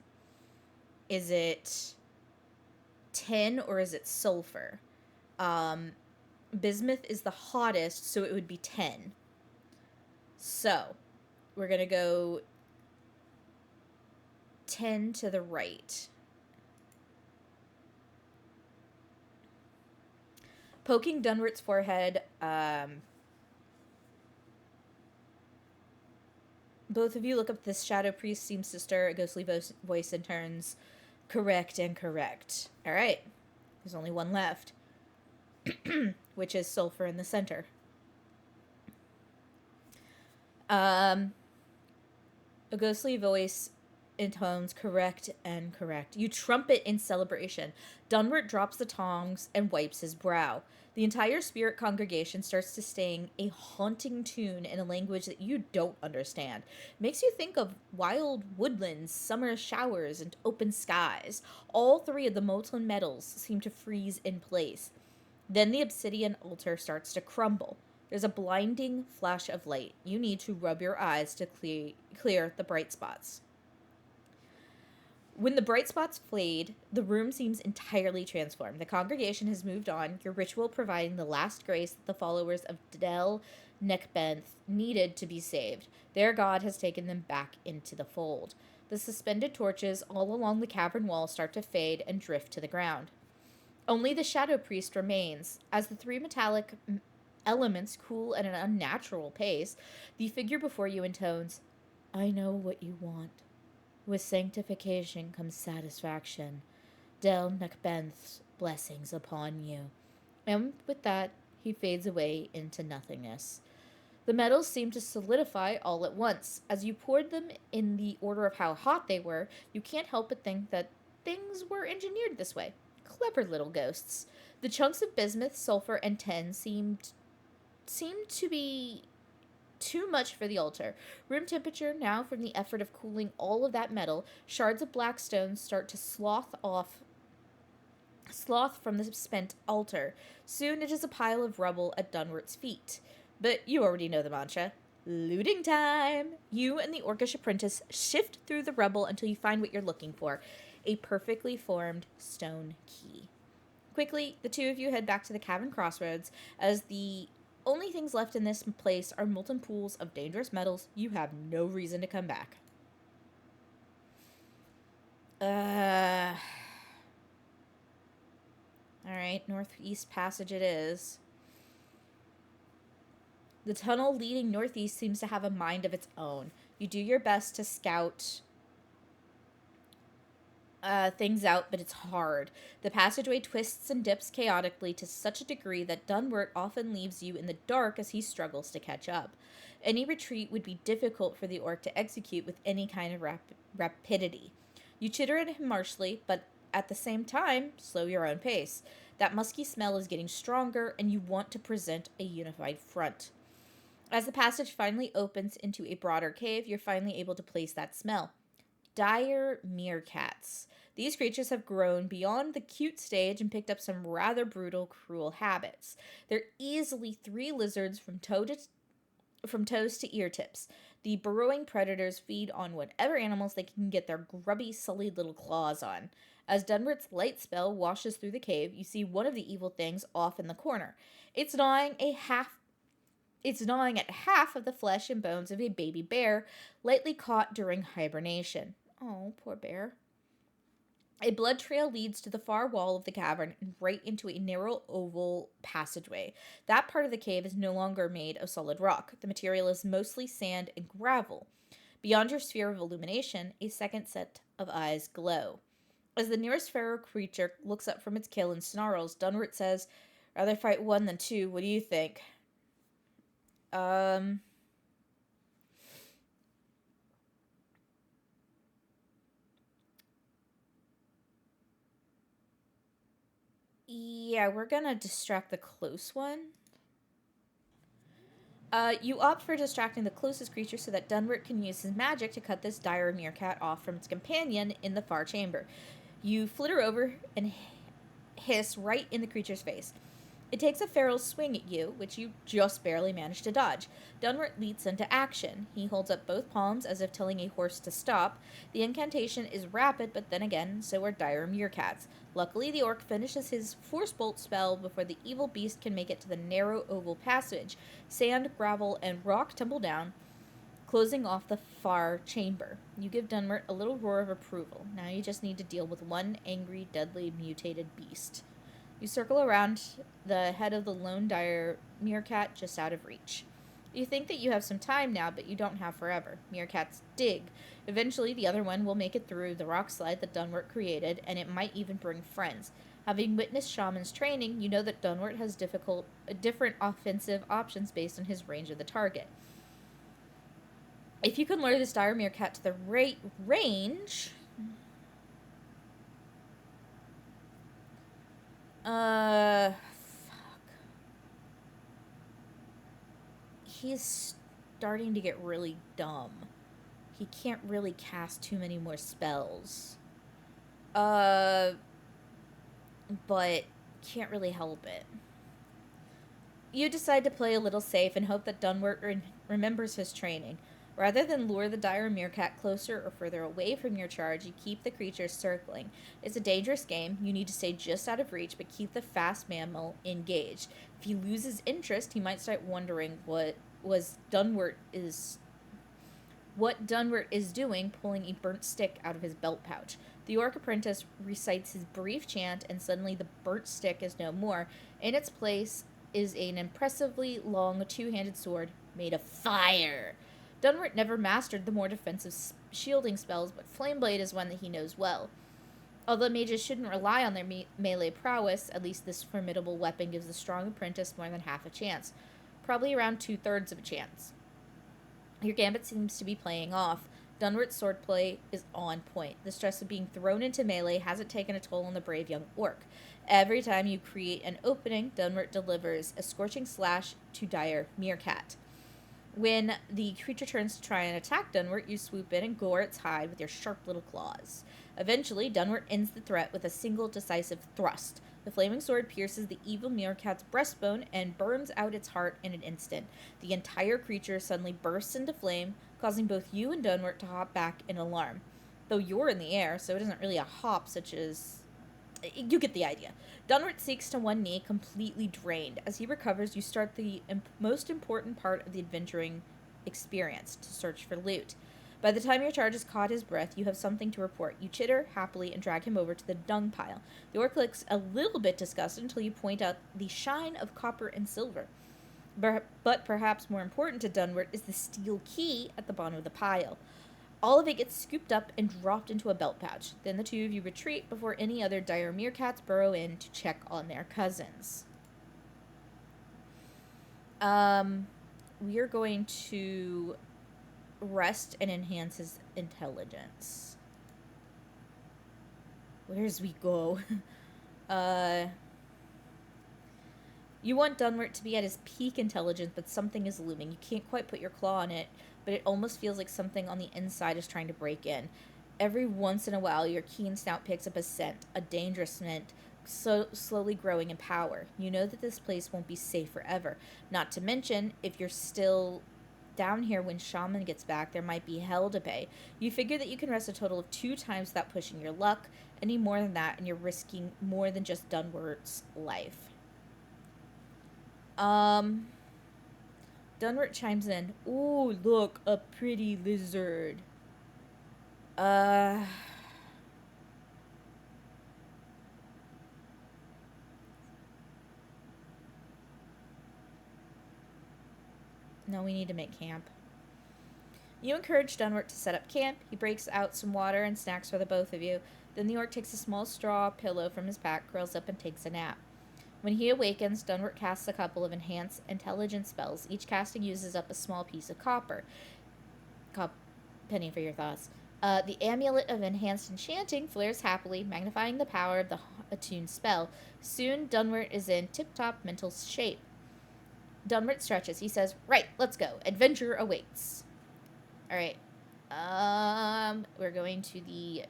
it tin or is it sulfur? Bismuth is the hottest, so it would be 10. So, we're going to go 10 to the right. Poking Dunwart's forehead, both of you look up. This shadow priest seems to stir. A ghostly voice and turns, "Correct and correct." All right. There's only one left, which is sulfur in the center. A ghostly voice intones, "Correct and correct." You trumpet in celebration. Dunwart drops the tongs and wipes his brow. The entire spirit congregation starts to sing a haunting tune in a language that you don't understand. It makes you think of wild woodlands, summer showers, and open skies. All three of the molten metals seem to freeze in place. Then the obsidian altar starts to crumble. There's a blinding flash of light. You need to rub your eyes to clear the bright spots. When the bright spots fade, the room seems entirely transformed. The congregation has moved on, your ritual providing the last grace that the followers of Del Nekbenth needed to be saved. Their god has taken them back into the fold. The suspended torches all along the cavern wall start to fade and drift to the ground. Only the shadow priest remains. As the three metallic elements cool at an unnatural pace, the figure before you intones, "I know what you want. With sanctification comes satisfaction. Del Nekbenth's blessings upon you." And with that, he fades away into nothingness. The metals seem to solidify all at once. As you poured them in the order of how hot they were, you can't help but think that things were engineered this way. Clever little ghosts. The chunks of bismuth, sulfur, and tin seemed to be too much for the altar. Room temperature now from the effort of cooling all of that metal. Shards of black stone start to sloth from the spent altar. Soon it is a pile of rubble at Dunwart's feet. But you already know the mantra. Looting time! You and the orcish apprentice shift through the rubble until you find what you're looking for. A perfectly formed stone key. Quickly, the two of you head back to the cavern crossroads. As the only things left in this place are molten pools of dangerous metals, you have no reason to come back. Alright, northeast passage it is. The tunnel leading northeast seems to have a mind of its own. You do your best to scout things out, but it's hard. The passageway twists and dips chaotically to such a degree that Dunwart often leaves you in the dark as he struggles to catch up. Any retreat would be difficult for the orc to execute with any kind of rapidity. You chitter at him harshly, but at the same time, slow your own pace. That musky smell is getting stronger, and you want to present a unified front. As the passage finally opens into a broader cave, you're finally able to place that smell. dire meerkats. These creatures have grown beyond the cute stage and picked up some rather brutal, cruel habits. They're easily 3 lizards from toes to ear tips. The burrowing predators feed on whatever animals they can get their grubby, sullied little claws on. As Dunwart's light spell washes through the cave, you see one of the evil things off in the corner. It's gnawing at half of the flesh and bones of a baby bear, lightly caught during hibernation. Oh, poor bear. A blood trail leads to the far wall of the cavern and right into a narrow oval passageway. That part of the cave is no longer made of solid rock. The material is mostly sand and gravel. Beyond your sphere of illumination, a second set of eyes glow. As the nearest feral creature looks up from its kill and snarls, Dunwart says, "Rather fight 1 than 2, what do you think?" Yeah, we're gonna distract the close one. You opt for distracting the closest creature so that Dunwart can use his magic to cut this dire meerkat off from its companion in the far chamber. You flitter over and hiss right in the creature's face. It takes a feral swing at you, which you just barely manage to dodge. Dunwart leaps into action. He holds up both palms as if telling a horse to stop. The incantation is rapid, but then again, so are dire meerkats. Luckily, the orc finishes his force bolt spell before the evil beast can make it to the narrow oval passage. Sand, gravel, and rock tumble down, closing off the far chamber. You give Dunwart a little roar of approval. Now you just need to deal with one angry, deadly, mutated beast. You circle around the head of the lone dire meerkat just out of reach. You think that you have some time now, but you don't have forever. Meerkats dig. Eventually, the other one will make it through the rock slide that Dunwart created, and it might even bring friends. Having witnessed Shaman's training, you know that Dunwart has different offensive options based on his range of the target. If you can lure this dire meerkat to the right range... fuck. He's starting to get really dumb. He can't really cast too many more spells. But can't really help it. You decide to play a little safe and hope that Dunwart remembers his training. Rather than lure the dire meerkat closer or further away from your charge, you keep the creature circling. It's a dangerous game. You need to stay just out of reach, but keep the fast mammal engaged. If he loses interest, he might start wondering what Dunwart is doing, pulling a burnt stick out of his belt pouch. The orc apprentice recites his brief chant, and suddenly the burnt stick is no more. In its place is an impressively long two-handed sword made of fire. Dunwart never mastered the more defensive shielding spells, but Flameblade is one that he knows well. Although mages shouldn't rely on their melee prowess, at least this formidable weapon gives the strong apprentice more than half a chance. Probably around 2/3 of a chance. Your gambit seems to be playing off. Dunwart's swordplay is on point. The stress of being thrown into melee hasn't taken a toll on the brave young orc. Every time you create an opening, Dunwart delivers a scorching slash to dire meerkat. When the creature turns to try and attack Dunwart, you swoop in and gore its hide with your sharp little claws. Eventually, Dunwart ends the threat with a single decisive thrust. The flaming sword pierces the evil meerkat's breastbone and burns out its heart in an instant. The entire creature suddenly bursts into flame, causing both you and Dunwart to hop back in alarm. Though you're in the air, so it isn't really a hop such as... You get the idea. Dunwart sinks to one knee, completely drained. As he recovers, you start the most important part of the adventuring experience, to search for loot. By the time your charge has caught his breath, you have something to report. You chitter happily and drag him over to the dung pile. The orc looks a little bit disgusted until you point out the shine of copper and silver. But perhaps more important to Dunwart is the steel key at the bottom of the pile. All of it gets scooped up and dropped into a belt pouch. Then the two of you retreat before any other dire meerkats burrow in to check on their cousins. We are going to rest and enhance his intelligence. Where's we go? You want Dunwart to be at his peak intelligence, but something is looming. You can't quite put your claw on it, but it almost feels like something on the inside is trying to break in. Every once in a while, your keen snout picks up a scent, a dangerous scent, so slowly growing in power. You know that this place won't be safe forever. Not to mention, if you're still down here when Shaman gets back, there might be hell to pay. You figure that you can rest a total of 2 times without pushing your luck. Any more than that, and you're risking more than just Dunwart's life. Dunwart chimes in. Ooh, look, a pretty lizard. No, we need to make camp. You encourage Dunwart to set up camp. He breaks out some water and snacks for the both of you. Then the orc takes a small straw pillow from his pack, curls up, and takes a nap. When he awakens, Dunwart casts a couple of enhanced intelligence spells. Each casting uses up a small piece of copper. Penny for your thoughts. The amulet of enhanced enchanting flares happily, magnifying the power of the attuned spell. Soon, Dunwart is in tip-top mental shape. Dunwart stretches. He says, "Right, let's go. Adventure awaits." Alright. We're going to the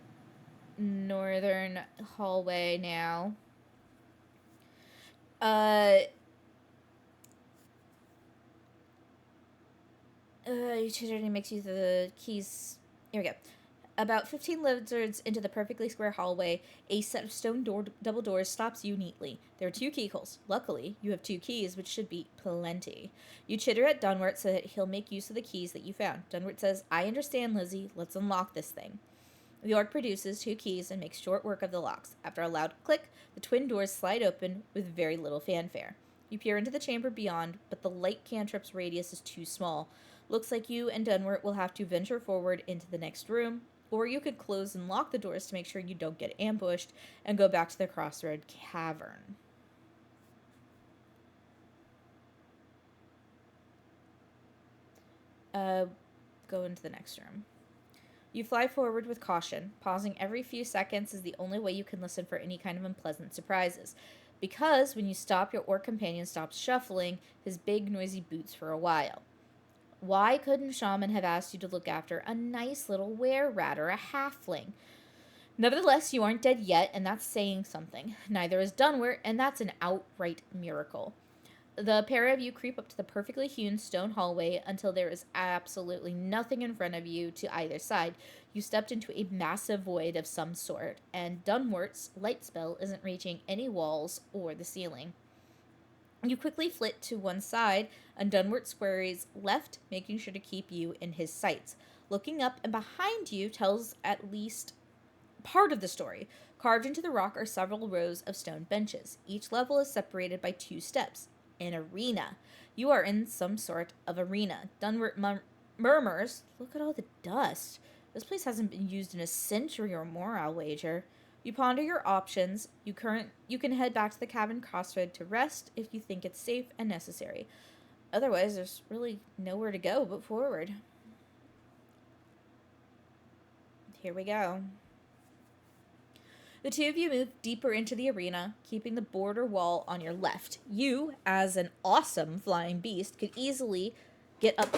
northern hallway now. Each journey makes use of the keys. Here we go. About 15 lizards into the perfectly square hallway, a set of stone double doors stops you neatly. There are 2 keyholes. Luckily, you have 2 keys, which should be plenty. You chitter at Dunwart so that he'll make use of the keys that you found. Dunwart says, "I understand, Lizzie. Let's unlock this thing." The orc produces 2 keys and makes short work of the locks. After a loud click, the twin doors slide open with very little fanfare. You peer into the chamber beyond, but the light cantrip's radius is too small. Looks like you and Dunwart will have to venture forward into the next room, or you could close and lock the doors to make sure you don't get ambushed and go back to the crossroad cavern. Go into the next room. You fly forward with caution. Pausing every few seconds is the only way you can listen for any kind of unpleasant surprises. Because when you stop, your orc companion stops shuffling his big, noisy boots for a while. Why couldn't Shaman have asked you to look after a nice little were-rat or a halfling? Nevertheless, you aren't dead yet, and that's saying something. Neither is Dunwart, and that's an outright miracle. The pair of you creep up to the perfectly hewn stone hallway until there is absolutely nothing in front of you to either side. You stepped into a massive void of some sort, and Dunwart's light spell isn't reaching any walls or the ceiling. You quickly flit to one side, and Dunwart squares left, making sure to keep you in his sights. Looking up and behind you tells at least part of the story. Carved into the rock are several rows of stone benches. Each level is separated by 2 steps. An arena. You are in some sort of arena. Dunwart murmurs, "Look at all the dust. This place hasn't been used in a century or more, I'll wager." You ponder your options. You can head back to the cabin crossroad to rest if you think it's safe and necessary. Otherwise, there's really nowhere to go but forward. Here we go. The 2 of you move deeper into the arena, keeping the border wall on your left. You, as an awesome flying beast, could easily get up...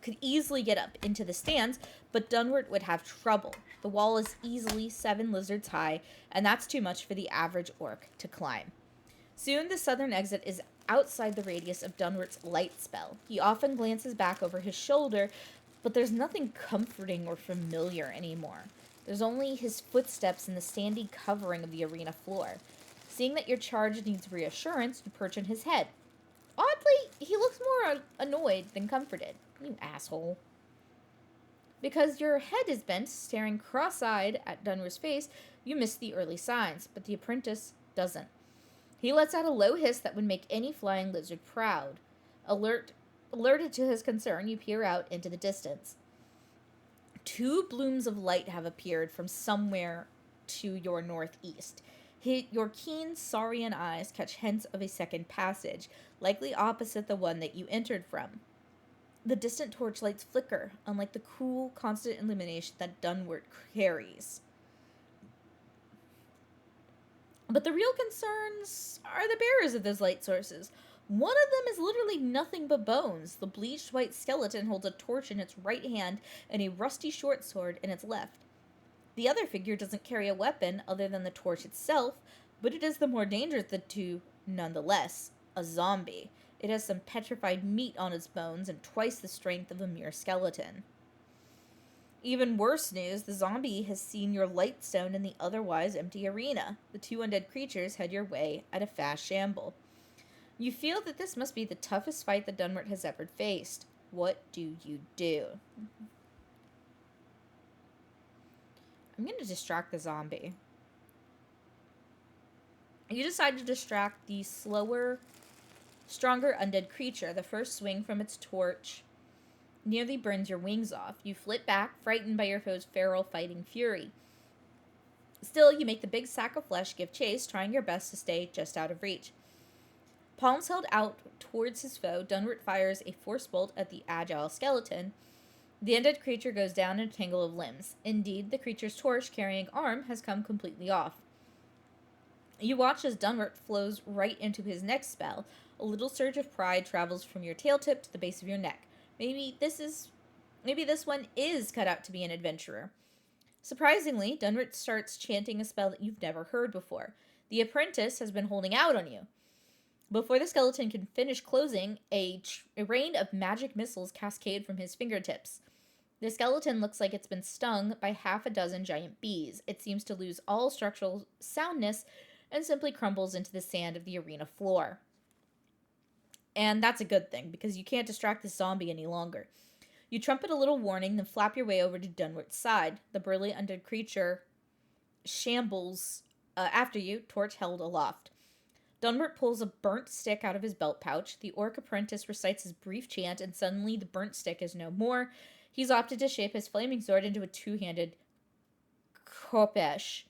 could easily get up into the stands, but Dunwart would have trouble. The wall is easily 7 lizards high, and that's too much for the average orc to climb. Soon, the southern exit is outside the radius of Dunwart's light spell. He often glances back over his shoulder, but there's nothing comforting or familiar anymore. There's only his footsteps in the sandy covering of the arena floor. Seeing that your charge needs reassurance, you perch on his head. Oddly, he looks more annoyed than comforted. "You asshole." Because your head is bent, staring cross-eyed at Dunwart's face, you miss the early signs, but the apprentice doesn't. He lets out a low hiss that would make any flying lizard proud. Alerted to his concern, you peer out into the distance. 2 blooms of light have appeared from somewhere to your northeast. Your keen, saurian eyes catch hints of a second passage, likely opposite the one that you entered from. The distant torchlights flicker, unlike the cool, constant illumination that Dunwart carries. But the real concerns are the bearers of those light sources. One of them is literally nothing but bones. The bleached white skeleton holds a torch in its right hand and a rusty short sword in its left. The other figure doesn't carry a weapon other than the torch itself, but it is the more dangerous of the two nonetheless. A zombie. It has some petrified meat on its bones and twice the strength of a mere skeleton. Even worse news, the zombie has seen your lightstone in the otherwise empty arena. The two undead creatures head your way at a fast shamble. You feel that this must be the toughest fight that Dunwart has ever faced. What do you do? I'm going to distract the zombie. You decide to distract the slower, stronger undead creature. The first swing from its torch nearly burns your wings off. You flit back, frightened by your foe's feral fighting fury. Still, you make the big sack of flesh give chase, trying your best to stay just out of reach. Palms held out towards his foe, Dunwart fires a force bolt at the agile skeleton. The undead creature goes down in a tangle of limbs. Indeed, the creature's torch-carrying arm has come completely off. You watch as Dunwart flows right into his next spell. A little surge of pride travels from your tail tip to the base of your neck. Maybe this one is cut out to be an adventurer. Surprisingly, Dunwart starts chanting a spell that you've never heard before. The apprentice has been holding out on you. Before the skeleton can finish closing, a rain of magic missiles cascade from his fingertips. The skeleton looks like it's been stung by half a dozen giant bees. It seems to lose all structural soundness and simply crumbles into the sand of the arena floor. And that's a good thing, because you can't distract the zombie any longer. You trumpet a little warning, then flap your way over to Dunwart's side. The burly undead creature shambles after you, torch held aloft. Dunwart pulls a burnt stick out of his belt pouch. The orc apprentice recites his brief chant, and suddenly the burnt stick is no more. He's opted to shape his flaming sword into a two-handed khopesh.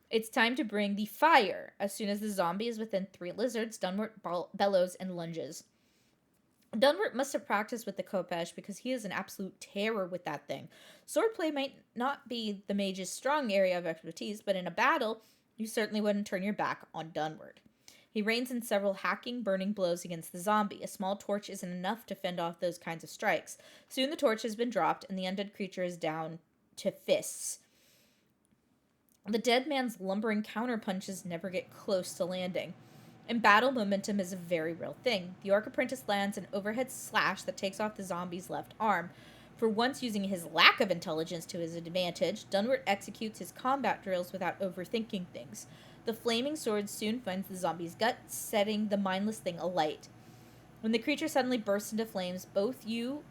It's time to bring the fire. As soon as the zombie is within 3 lizards, Dunwart bellows and lunges. Dunwart must have practiced with the khopesh because he is an absolute terror with that thing. Swordplay might not be the mage's strong area of expertise, but in a battle, you certainly wouldn't turn your back on Dunwart. He rains in several hacking, burning blows against the zombie. A small torch isn't enough to fend off those kinds of strikes. Soon the torch has been dropped, and the undead creature is down to fists. The dead man's lumbering counterpunches never get close to landing. In battle, momentum is a very real thing. The orc apprentice lands an overhead slash that takes off the zombie's left arm. For once using his lack of intelligence to his advantage, Dunwart executes his combat drills without overthinking things. The flaming sword soon finds the zombie's gut, setting the mindless thing alight. When the creature suddenly bursts into flames, both you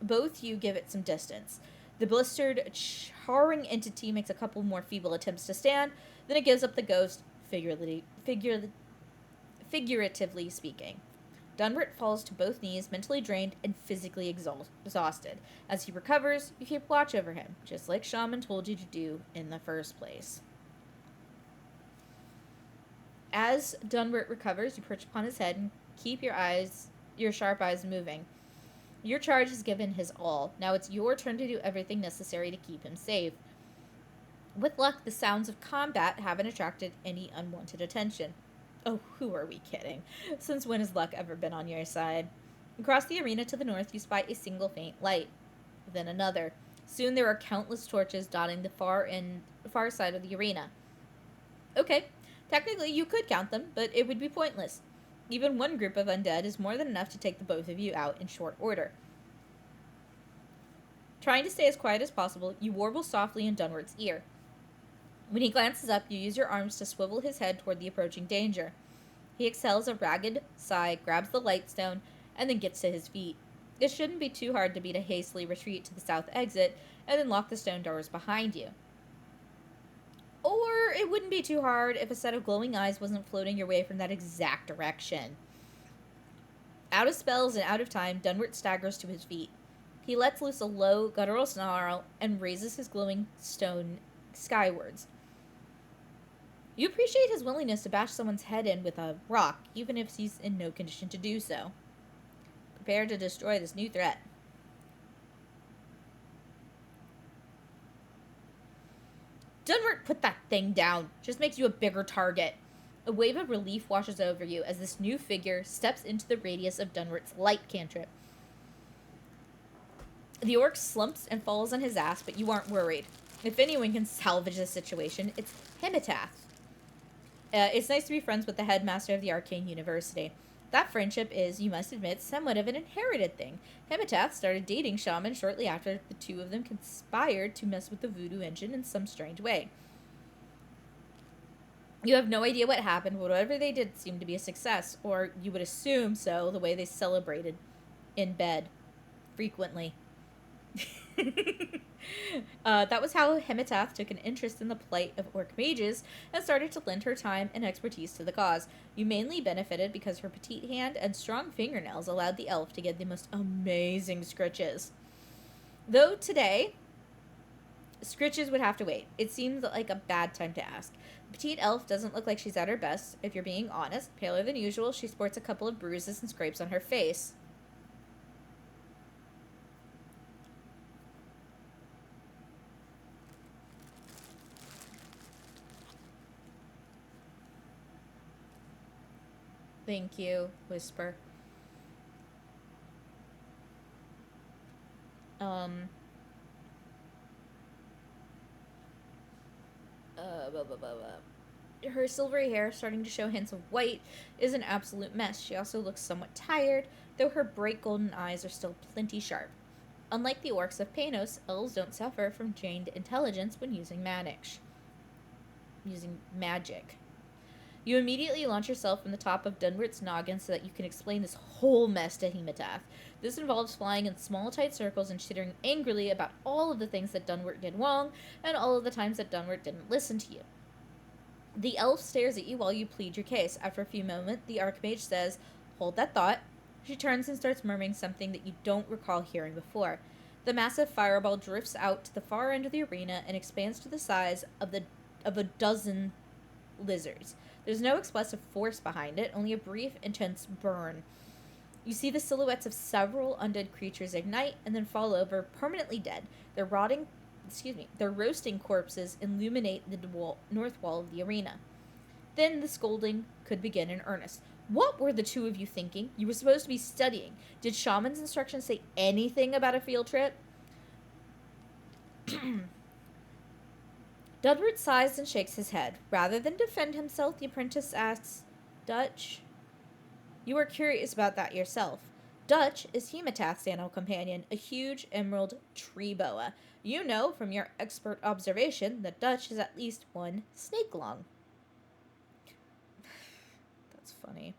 give it some distance. The blistered, charring entity makes a couple more feeble attempts to stand, then it gives up the ghost, figuratively speaking. Dunwart falls to both knees, mentally drained and physically exhausted. As he recovers, you keep watch over him, just like Shaman told you to do in the first place. As Dunwart recovers, you perch upon his head and keep your sharp eyes moving. Your charge has given his all. Now it's your turn to do everything necessary to keep him safe. With luck, the sounds of combat haven't attracted any unwanted attention. Oh, who are we kidding? Since when has luck ever been on your side? Across the arena to the north, you spy a single faint light. Then another. Soon there are countless torches dotting the far side of the arena. Okay, technically you could count them, but it would be pointless. Even one group of undead is more than enough to take the both of you out in short order. Trying to stay as quiet as possible, you warble softly in Dunwart's ear. When he glances up, you use your arms to swivel his head toward the approaching danger. He exhales a ragged sigh, grabs the lightstone, and then gets to his feet. It shouldn't be too hard to beat a hastily retreat to the south exit, and then lock the stone doors behind you. Or it wouldn't be too hard if a set of glowing eyes wasn't floating your way from that exact direction. Out of spells and out of time, Dunwart staggers to his feet. He lets loose a low, guttural snarl and raises his glowing stone skywards. You appreciate his willingness to bash someone's head in with a rock, even if he's in no condition to do so. Prepare to destroy this new threat. Dunwart, put that thing down. Just makes you a bigger target. A wave of relief washes over you as this new figure steps into the radius of Dunwart's light cantrip. The orc slumps and falls on his ass, but you aren't worried. If anyone can salvage the situation, it's Himatath. It's nice to be friends with the headmaster of the Arcane University. That friendship is, you must admit, somewhat of an inherited thing. Himatath started dating Shaman shortly after the two of them conspired to mess with the voodoo engine in some strange way. You have no idea what happened, but whatever they did seemed to be a success, or you would assume so, the way they celebrated in bed. Frequently. That was how Himatath took an interest in the plight of orc mages and started to lend her time and expertise to the cause. You mainly benefited because her petite hand and strong fingernails allowed the elf to get the most amazing scritches. Though today, scritches would have to wait. It seems like a bad time to ask. The petite elf doesn't look like she's at her best. If you're being honest, paler than usual, she sports a couple of bruises and scrapes on her face. Thank you, Whisper. Her silvery hair, starting to show hints of white, is an absolute mess. She also looks somewhat tired, though her bright golden eyes are still plenty sharp. Unlike the orcs of Panos, elves don't suffer from drained intelligence when using magic. You immediately launch yourself from the top of Dunwart's noggin so that you can explain this whole mess to Himatath. This involves flying in small, tight circles and chittering angrily about all of the things that Dunwart did wrong and all of the times that Dunwart didn't listen to you. The elf stares at you while you plead your case. After a few moments, the Archmage says, "Hold that thought." She turns and starts murmuring something that you don't recall hearing before. The massive fireball drifts out to the far end of the arena and expands to the size of a dozen lizards. There's no explosive force behind it, only a brief, intense burn. You see the silhouettes of several undead creatures ignite and then fall over, permanently dead. Their roasting corpses illuminate the north wall of the arena. Then the scolding could begin in earnest. What were the two of you thinking? You were supposed to be studying. Did Shaman's instructions say anything about a field trip? Dunwart sighs and shakes his head. Rather than defend himself, the apprentice asks, "Dutch? You are curious about that yourself. Dutch is Himatath's animal companion, a huge emerald tree boa. You know from your expert observation that Dutch is at least 1 snake long." That's funny.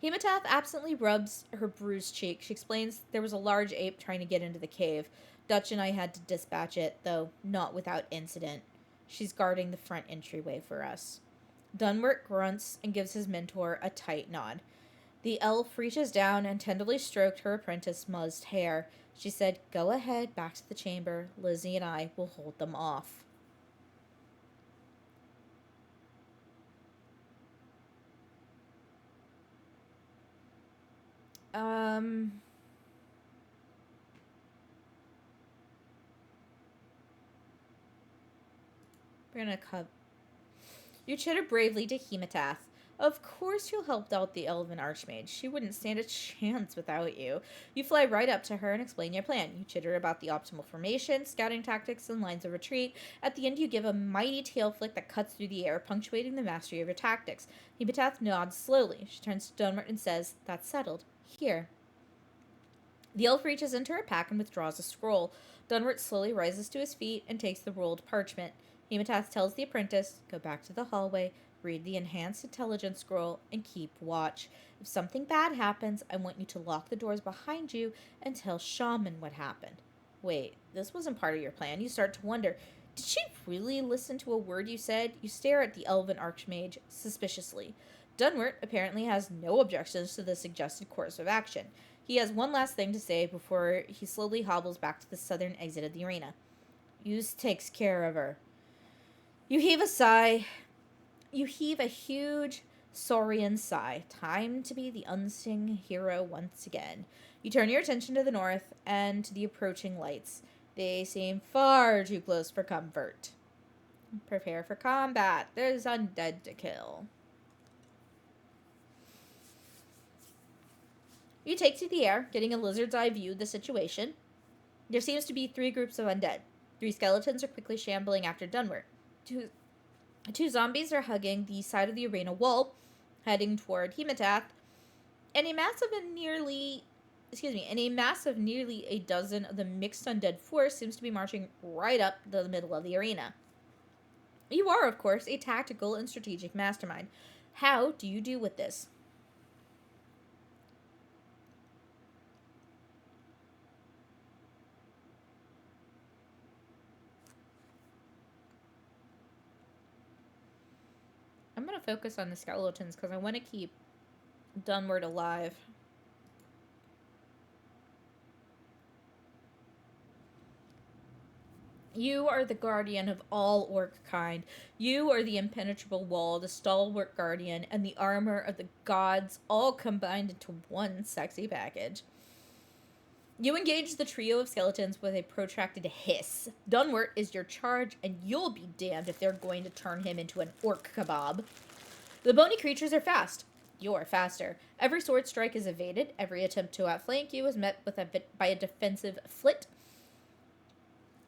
Himatath absently rubs her bruised cheek. She explains there was a large ape trying to get into the cave. Dutch and I had to dispatch it, though not without incident. She's guarding the front entryway for us. Dunwart grunts and gives his mentor a tight nod. The elf reaches down and tenderly stroked her apprentice's muzzed hair. She said, "Go ahead, back to the chamber. Lizzie and I will hold them off." We're gonna cut. You chitter bravely to Himatath. Of course you'll help out the elven archmage. She wouldn't stand a chance without you. You fly right up to her and explain your plan. You chitter about the optimal formation, scouting tactics, and lines of retreat. At the end, you give a mighty tail flick that cuts through the air, punctuating the mastery of your tactics. Himatath nods slowly. She turns to Dunwart and says, "That's settled. Here." The elf reaches into her pack and withdraws a scroll. Dunwart slowly rises to his feet and takes the rolled parchment. Himatath tells the apprentice, "Go back to the hallway, read the enhanced intelligence scroll, and keep watch. If something bad happens, I want you to lock the doors behind you and tell Shaman what happened." Wait, this wasn't part of your plan. You start to wonder, did she really listen to a word you said? You stare at the elven archmage suspiciously. Dunwart apparently has no objections to the suggested course of action. He has one last thing to say before he slowly hobbles back to the southern exit of the arena. "Use takes care of her." You heave a sigh. You heave a huge saurian sigh. Time to be the unsung hero once again. You turn your attention to the north and to the approaching lights. They seem far too close for comfort. Prepare for combat. There's undead to kill. You take to the air, getting a lizard's eye view of the situation. There seems to be 3 groups of undead. 3 skeletons are quickly shambling after Dunwart. Two zombies are hugging the side of the arena wall, heading toward Hematath, and a mass of nearly a dozen of the mixed undead force seems to be marching right up the middle of the arena. You are, of course, a tactical and strategic mastermind. How do you deal with this? I'm going to focus on the skeletons because I want to keep Dunwart alive. You are the guardian of all orc kind. You are the impenetrable wall, the stalwart guardian, and the armor of the gods, all combined into one sexy package. You engage the trio of skeletons with a protracted hiss. Dunwart is your charge, and you'll be damned if they're going to turn him into an orc kebab. The bony creatures are fast. You're faster. Every sword strike is evaded. Every attempt to outflank you is met by a defensive flit.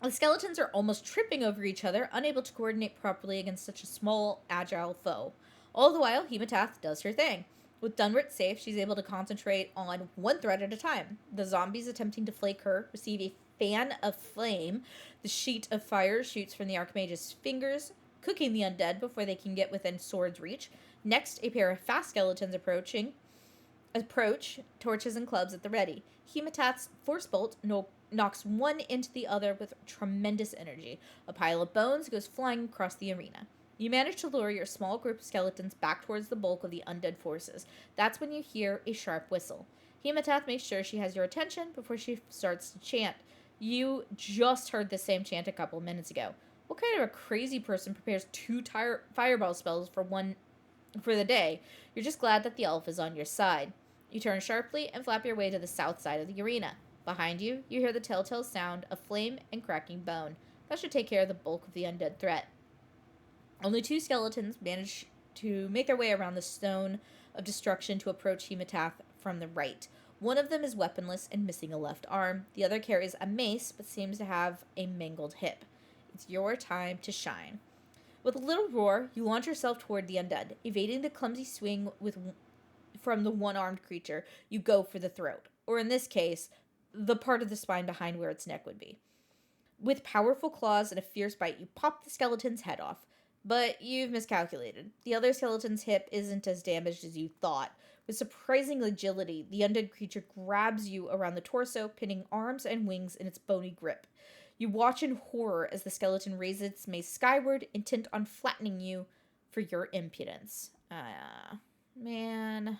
The skeletons are almost tripping over each other, unable to coordinate properly against such a small, agile foe. All the while, Hematath does her thing. With Dunwart safe, she's able to concentrate on one threat at a time. The zombies attempting to flake her receive a fan of flame. The sheet of fire shoots from the Archmage's fingers, cooking the undead before they can get within sword's reach. Next, a pair of fast skeletons approach, torches and clubs at the ready. Hematath's force bolt knocks one into the other with tremendous energy. A pile of bones goes flying across the arena. You manage to lure your small group of skeletons back towards the bulk of the undead forces. That's when you hear a sharp whistle. Hematath makes sure she has your attention before she starts to chant. You just heard the same chant a couple minutes ago. What kind of a crazy person prepares 2 fireball spells for the day? You're just glad that the elf is on your side. You turn sharply and flap your way to the south side of the arena. Behind you, you hear the telltale sound of flame and cracking bone. That should take care of the bulk of the undead threat. Only 2 skeletons manage to make their way around the stone of destruction to approach Hematath from the right. One of them is weaponless and missing a left arm. The other carries a mace but seems to have a mangled hip. It's your time to shine. With a little roar, you launch yourself toward the undead. Evading the clumsy swing from the one-armed creature, you go for the throat. Or in this case, the part of the spine behind where its neck would be. With powerful claws and a fierce bite, you pop the skeleton's head off. But you've miscalculated. The other skeleton's hip isn't as damaged as you thought. With surprising agility, the undead creature grabs you around the torso, pinning arms and wings in its bony grip. You watch in horror as the skeleton raises its mace skyward, intent on flattening you for your impudence. Man.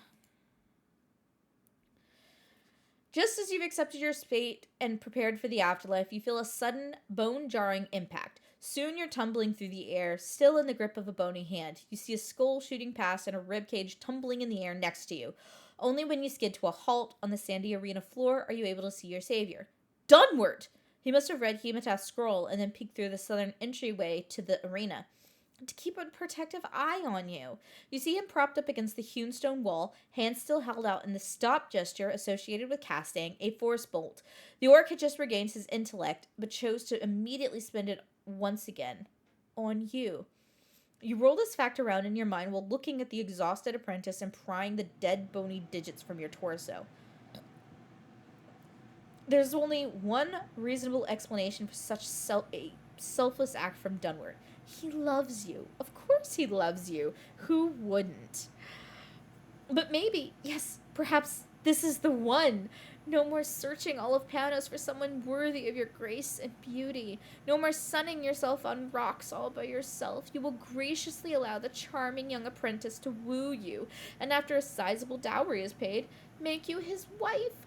Just as you've accepted your fate and prepared for the afterlife, you feel a sudden, bone-jarring impact. Soon you're tumbling through the air, still in the grip of a bony hand. You see a skull shooting past and a ribcage tumbling in the air next to you. Only when you skid to a halt on the sandy arena floor are you able to see your savior. Dunwart! He must have read Hematath's scroll and then peeked through the southern entryway to the arena to keep a protective eye on you. You see him propped up against the hewn stone wall, hands still held out in the stop gesture associated with casting a force bolt. The orc had just regained his intellect, but chose to immediately spend it once again on you. You roll this fact around in your mind while looking at the exhausted apprentice and prying the dead bony digits from your torso. There's only one reasonable explanation for such a selfless act from Dunwart. He loves you. Of course he loves you. Who wouldn't? But maybe, yes, perhaps this is the one. No more searching all of Panos for someone worthy of your grace and beauty. No more sunning yourself on rocks all by yourself. You will graciously allow the charming young apprentice to woo you, and after a sizable dowry is paid, make you his wife.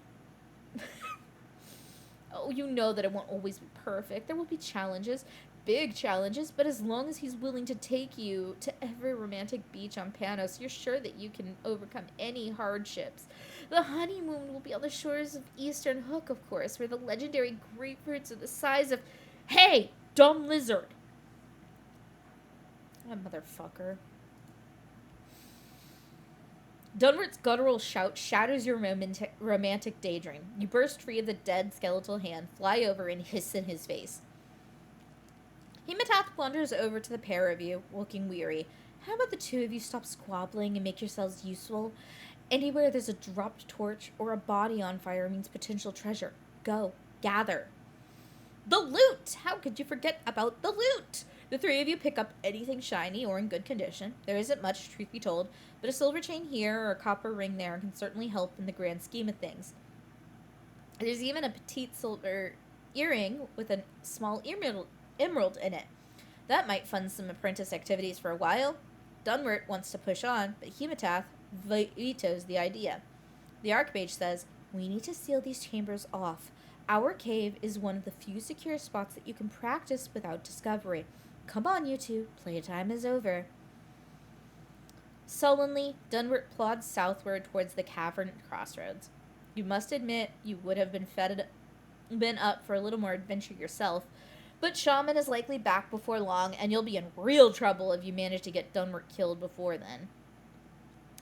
Oh, you know that it won't always be perfect. There will be challenges, big challenges, but as long as he's willing to take you to every romantic beach on Panos, you're sure that you can overcome any hardships. The honeymoon will be on the shores of Eastern Hook, of course, where the legendary grapefruits are the size of... Hey, dumb lizard! That motherfucker. Dunwart's guttural shout shatters your romantic daydream. You burst free of the dead skeletal hand, fly over, and hiss in his face. Hematath wanders over to the pair of you, looking weary. How about the two of you stop squabbling and make yourselves useful? Anywhere there's a dropped torch or a body on fire means potential treasure. Go. Gather. The loot! How could you forget about the loot? The three of you pick up anything shiny or in good condition. There isn't much, truth be told, but a silver chain here or a copper ring there can certainly help in the grand scheme of things. There's even a petite silver earring with a small emerald in it. That might fund some apprentice activities for a while. Dunwart wants to push on, but Hematath vetoes the idea. The Archmage says, we need to seal these chambers off. Our cave is one of the few secure spots that you can practice without discovery. Come on, you two. Playtime is over. Sullenly, Dunwart plods southward towards the cavern crossroads. You must admit you would have been up for a little more adventure yourself, but Shaman is likely back before long, and you'll be in real trouble if you manage to get Dunwart killed before then.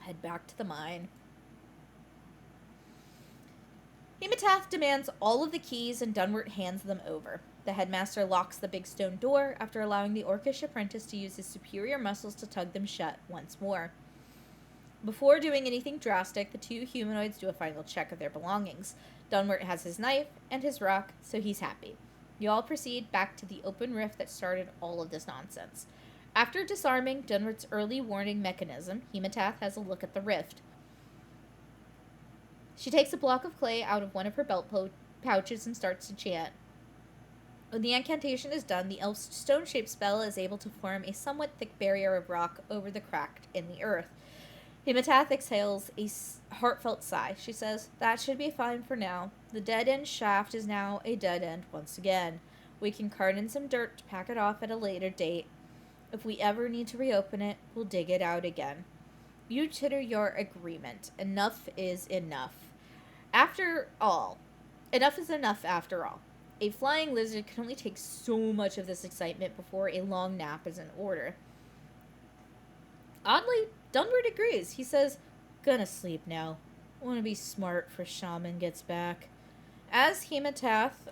Head back to the mine. Hematath demands all of the keys, and Dunwart hands them over. The headmaster locks the big stone door after allowing the orcish apprentice to use his superior muscles to tug them shut once more. Before doing anything drastic, the two humanoids do a final check of their belongings. Dunwart has his knife and his rock, so he's happy. You all proceed back to the open rift that started all of this nonsense. After disarming Dunwart's early warning mechanism, Hematath has a look at the rift. She takes a block of clay out of one of her belt pouches and starts to chant. When the incantation is done, the elf's stone-shaped spell is able to form a somewhat thick barrier of rock over the crack in the earth. Hematath exhales a heartfelt sigh. She says, that should be fine for now. The dead-end shaft is now a dead end once again. We can cart in some dirt to pack it off at a later date. If we ever need to reopen it, we'll dig it out again. You titter your agreement. Enough is enough. After all, enough is enough after all. A flying lizard can only take so much of this excitement before a long nap is in order. Oddly, Dunwart agrees. He says, gonna sleep now. Wanna be smart for Shaman gets back. As Hematath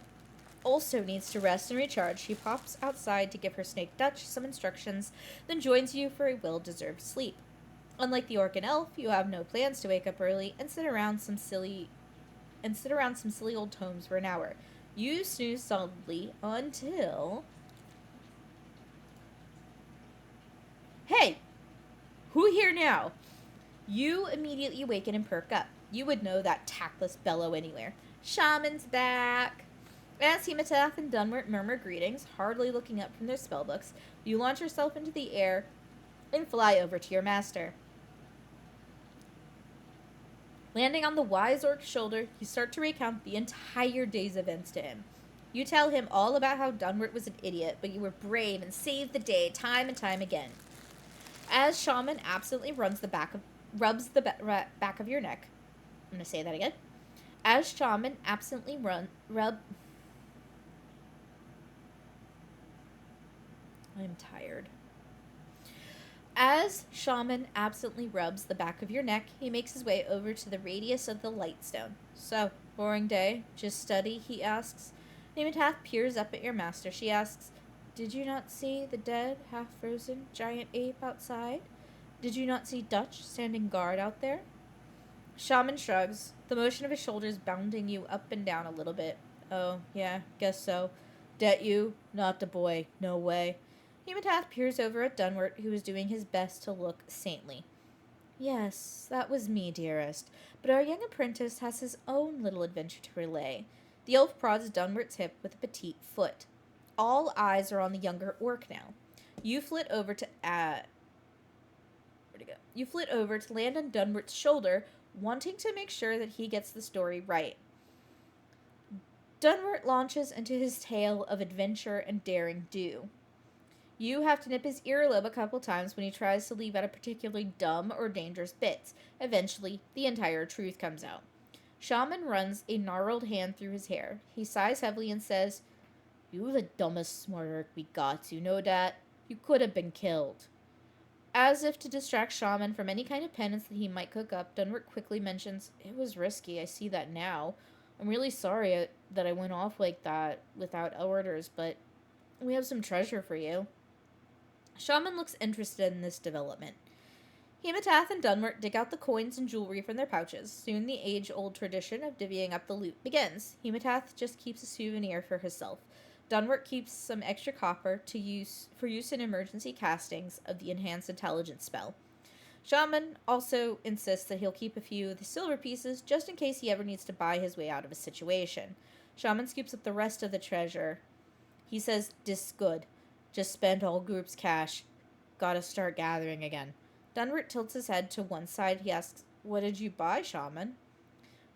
also needs to rest and recharge, she pops outside to give her snake Dutch some instructions, then joins you for a well-deserved sleep. Unlike the orc and elf, you have no plans to wake up early and sit around some silly old tomes for an hour. You snooze solidly until... Hey! Who here now? You immediately waken and perk up. You would know that tactless bellow anywhere. Shaman's back! As Hematath and Dunwart murmur greetings, hardly looking up from their spellbooks, you launch yourself into the air and fly over to your master. Landing on the wise orc's shoulder, you start to recount the entire day's events to him. You tell him all about how Dunwart was an idiot, but you were brave and saved the day time and time again. As Shaman absently rubs the back of your neck. I'm going to say that again. As Shaman absently I'm tired. As Shaman absently rubs the back of your neck, he makes his way over to the radius of the lightstone. So, boring day? Just study? He asks. Hematath peers up at your master. She asks, did you not see the dead, half-frozen giant ape outside? Did you not see Dutch standing guard out there? Shaman shrugs, the motion of his shoulders bounding you up and down a little bit. Oh, yeah, guess so. Det you? Not the boy. No way. Hematath peers over at Dunwart, who is doing his best to look saintly. Yes, that was me, dearest, but our young apprentice has his own little adventure to relay. The elf prods Dunwart's hip with a petite foot. All eyes are on the younger orc now. You flit over to You flit over to land on Dunwart's shoulder, wanting to make sure that he gets the story right. Dunwart launches into his tale of adventure and daring do. You have to nip his earlobe a couple times when he tries to leave out a particularly dumb or dangerous bits. Eventually, the entire truth comes out. Shaman runs a gnarled hand through his hair. He sighs heavily and says, you the dumbest smart orc we got, you know that? You could have been killed. As if to distract Shaman from any kind of penance that he might cook up, Dunwart quickly mentions, "It was risky, I see that now. I'm really sorry that I went off like that without orders, but we have some treasure for you." Shaman looks interested in this development. Hematath and Dunwart dig out the coins and jewelry from their pouches. Soon the age-old tradition of divvying up the loot begins. Hematath just keeps a souvenir for herself. Dunwart keeps some extra copper for use in emergency castings of the enhanced intelligence spell. Shaman also insists that he'll keep a few of the silver pieces just in case he ever needs to buy his way out of a situation. Shaman scoops up the rest of the treasure. He says, "Dis good. Just spent all group's cash. Gotta start gathering again." Dunwart tilts his head to one side. He asks, "What did you buy, Shaman?"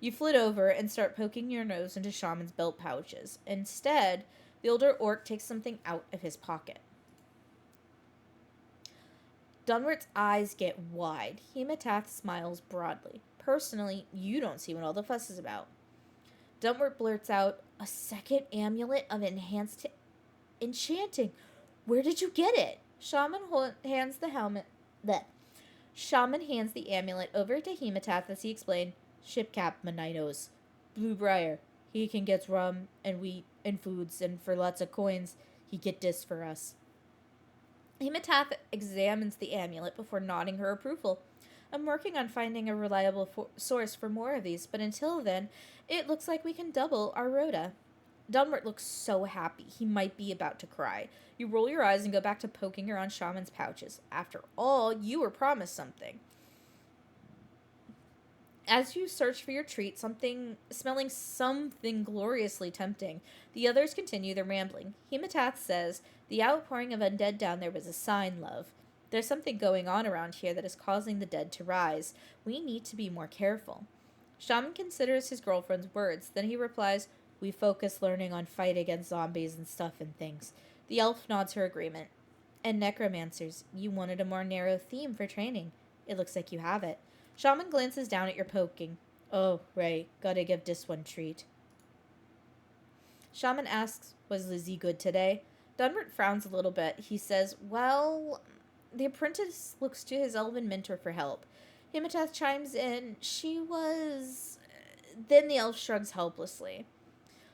You flit over and start poking your nose into Shaman's belt pouches. Instead, the older orc takes something out of his pocket. Dunwart's eyes get wide. Hematath smiles broadly. "Personally, you don't see what all the fuss is about." Dunwart blurts out, "A second amulet of enhanced enchanting. Where did you get it?" Shaman hands the amulet over to Hematath as he explained, "Shipcap Monitos. Bluebriar. He can get rum and wheat and foods, and for lots of coins, he get this for us." Hematath examines the amulet before nodding her approval. "I'm working on finding a reliable source for more of these, but until then, it looks like we can double our rota." Dunwart looks so happy, he might be about to cry. You roll your eyes and go back to poking around Shaman's pouches. After all, you were promised something. As you search for your treat, smelling something gloriously tempting, the others continue their rambling. Hematath says, "The outpouring of undead down there was a sign, love. There's something going on around here that is causing the dead to rise. We need to be more careful." Shaman considers his girlfriend's words, then he replies, "We focus learning on fight against zombies and stuff and things." The elf nods her agreement. "And necromancers, you wanted a more narrow theme for training. It looks like you have it." Shaman glances down at your poking. "Oh, right, gotta give this one treat." Shaman asks, "Was Lizzie good today?" Dunwart frowns a little bit. He says, "Well..." The apprentice looks to his elven mentor for help. Hematath chimes in, "She was..." Then the elf shrugs helplessly.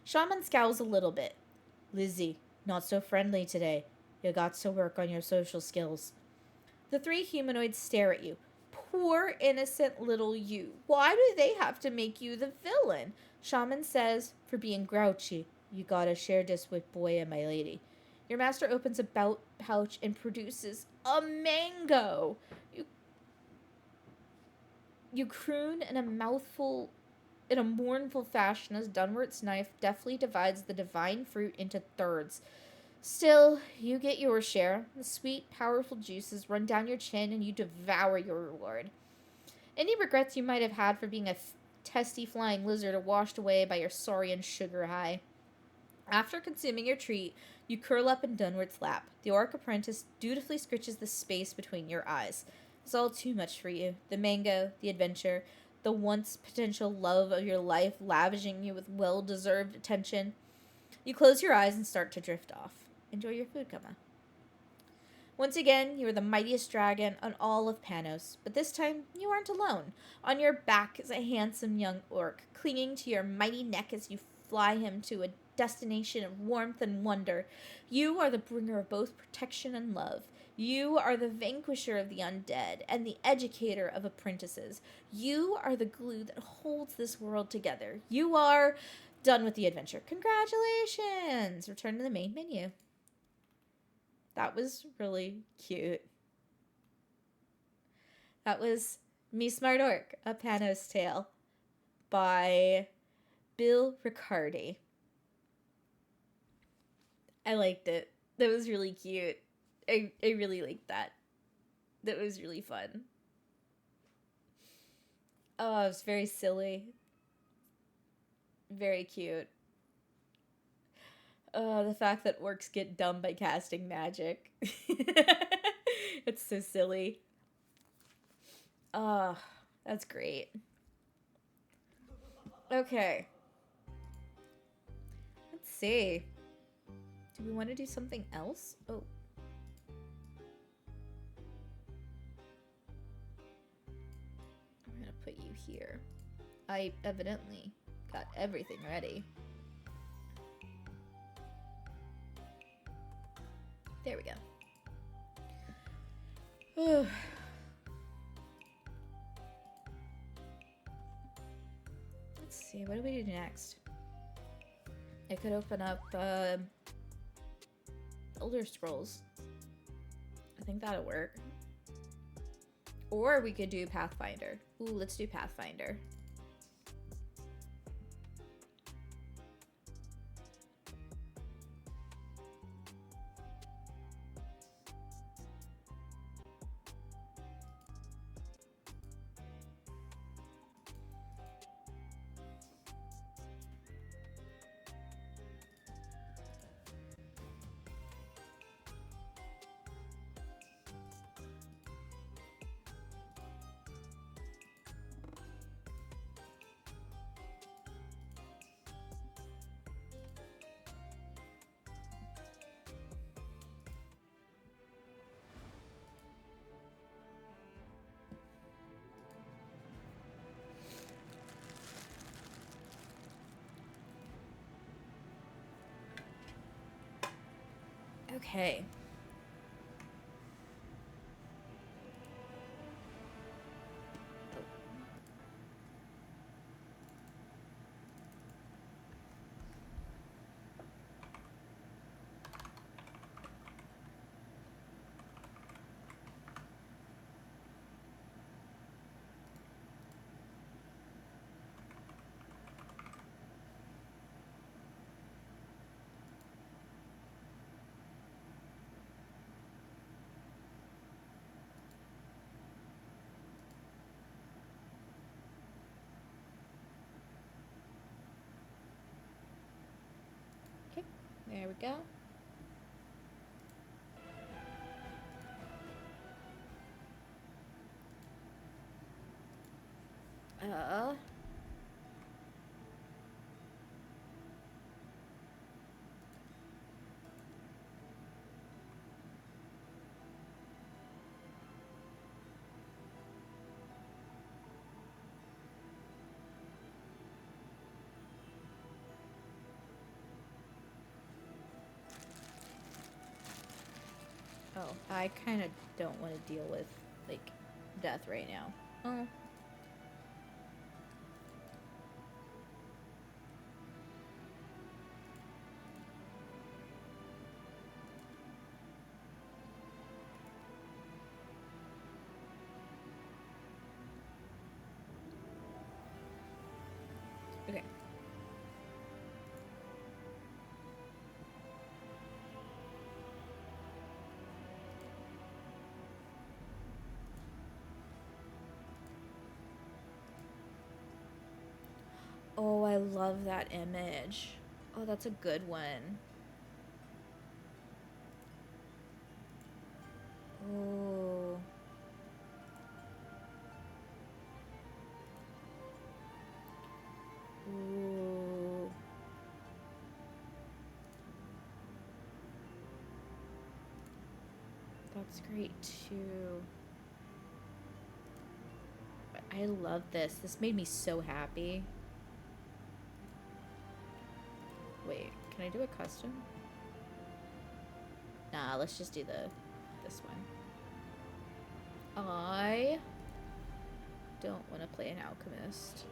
Shaman scowls a little bit. "Lizzie, not so friendly today. You got to work on your social skills." The three humanoids stare at you. Poor innocent little you. Why do they have to make you the villain? Shaman says, "For being grouchy, you gotta share this with boy and my lady." Your master opens a belt pouch and produces a mango. You croon in a mournful fashion as Dunwart's knife deftly divides the divine fruit into thirds. Still, you get your share. The sweet, powerful juices run down your chin and you devour your reward. Any regrets you might have had for being a testy flying lizard are washed away by your saurian sugar high. After consuming your treat, you curl up in Dunwart's lap. The orc apprentice dutifully scritches the space between your eyes. It's all too much for you. The mango, the adventure, the once potential love of your life lavishing you with well-deserved attention. You close your eyes and start to drift off. Enjoy your food, Kama. Once again, you are the mightiest dragon on all of Panos, but this time you aren't alone. On your back is a handsome young orc, clinging to your mighty neck as you fly him to a destination of warmth and wonder. You are the bringer of both protection and love. You are the vanquisher of the undead and the educator of apprentices. You are the glue that holds this world together. You are done with the adventure. Congratulations! Return to the main menu. That was really cute. That was Me Smart Orc, A Panos Tale by Bill Riccardi. I liked it. That was really cute. I really liked that. That was really fun. Oh, it was very silly. Very cute. The fact that orcs get dumb by casting magic. It's so silly. Oh, that's great. Okay. Let's see. Do we want to do something else? Oh. here? I evidently got everything ready. There we go. Let's see, what do we do next? I could open up Elder Scrolls. I think that'll work. Or we could do Pathfinder. Ooh, let's do Pathfinder. Okay. There we go. Oh, I kind of don't want to deal with, like, death right now. Oh. Okay. Oh, I love that image. Oh, that's a good one. Oh. Ooh. That's great too. I love this. This made me so happy. Wait, can I do a custom? Nah, let's just do this one. I don't want to play an alchemist.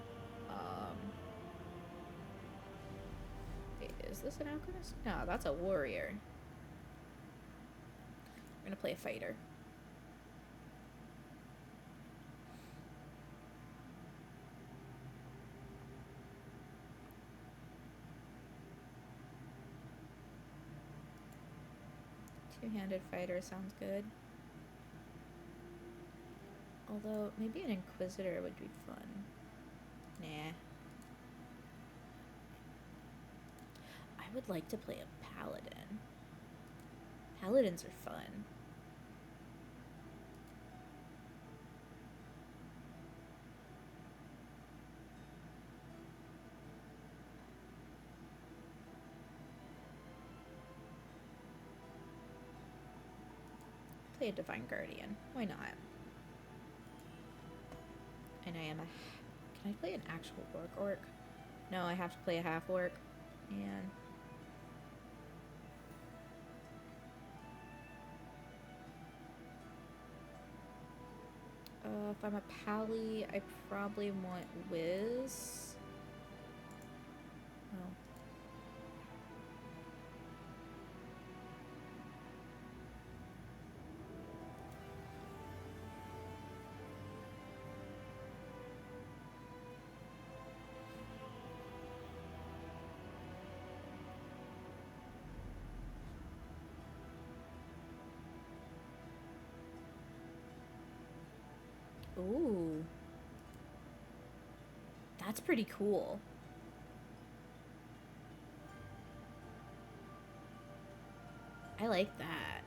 Wait, is this an alchemist? No, that's a warrior. I'm gonna play a fighter. Two-handed fighter sounds good. Although, maybe an inquisitor would be fun. Nah. I would like to play a paladin. Paladins are fun. Play a divine guardian. Why not? And I am a Can I play an actual orc? No, I have to play a half orc. Man. If I'm a pally, I probably want Wiz. Oh. Ooh. That's pretty cool. I like that.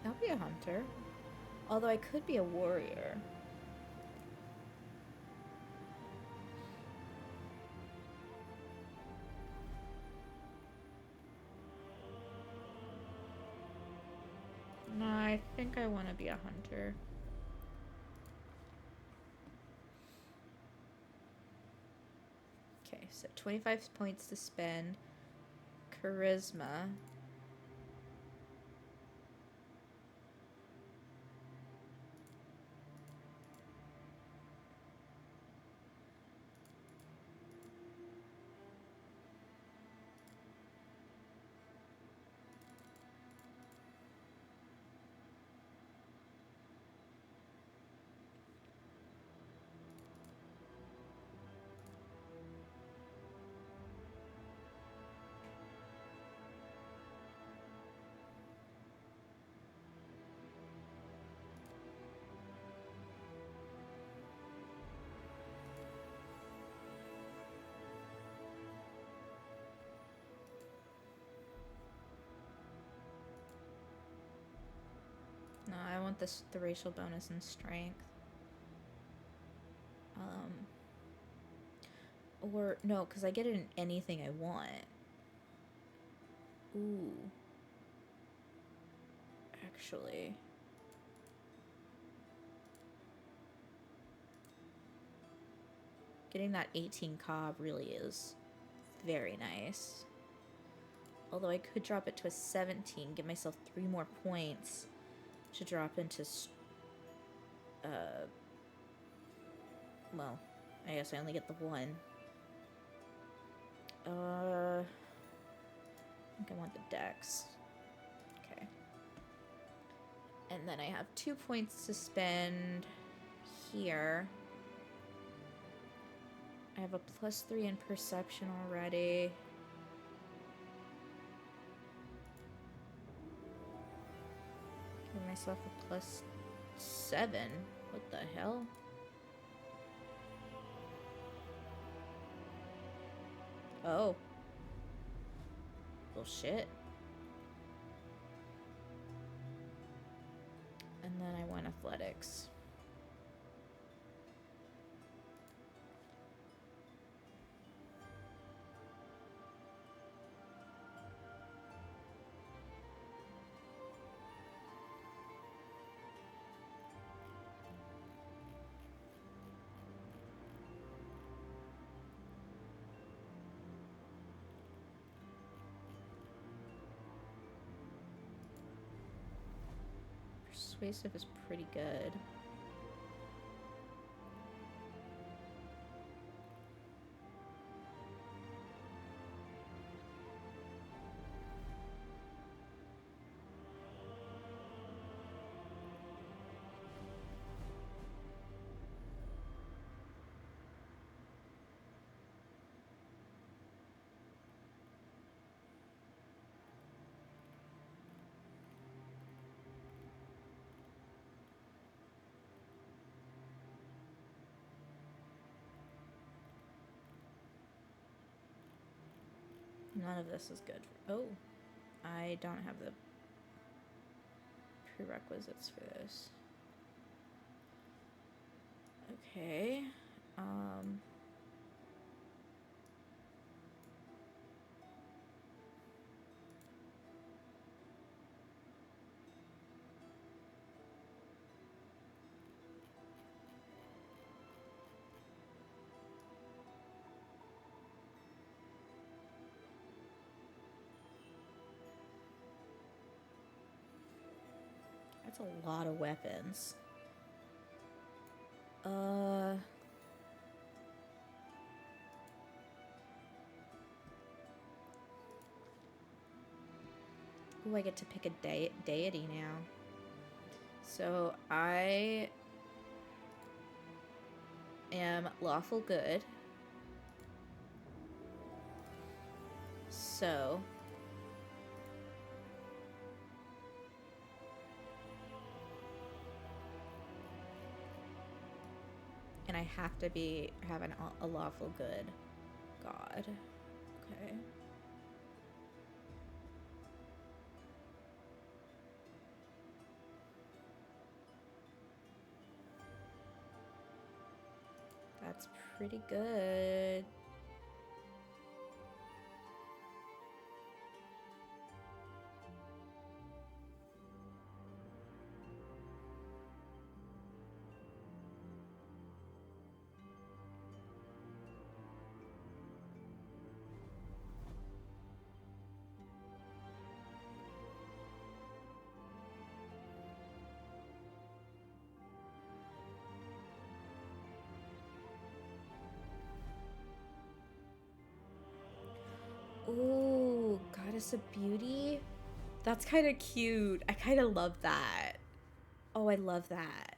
I'll be a hunter. Although I could be a warrior. No, I think I want to be a hunter. Okay, so 25 points to spend. Charisma. No, I want the racial bonus and strength. Or, no, because I get it in anything I want. Ooh. Actually. Getting that 18 cob really is very nice. Although I could drop it to a 17, give myself 3 more points to drop into, well, I guess I only get the 1. I think I want the dex. Okay. And then I have 2 points to spend here. I have a +3 in perception already. Give myself a +7. What the hell? Oh. Well, shit. And then I want athletics. Persuasive is pretty good. None of this is good. Oh, I don't have the prerequisites for this. Okay. That's a lot of weapons. Ooh, I get to pick a deity now. So I am lawful good. So and I have to have a lawful good god. Okay. That's pretty good. Ooh, Goddess of Beauty? That's kind of cute. I kind of love that. Oh, I love that.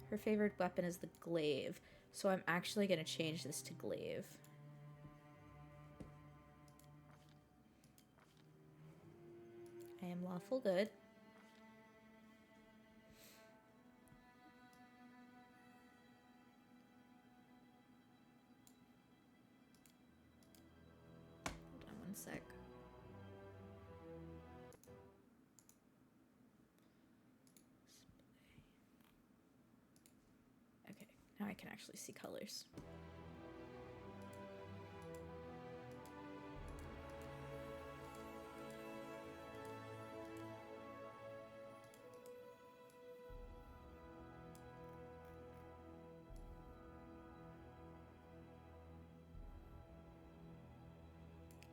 Her favorite weapon is the glaive, so I'm actually going to change this to glaive. I am lawful good. Hold on one sec. Okay, now I can actually see colors.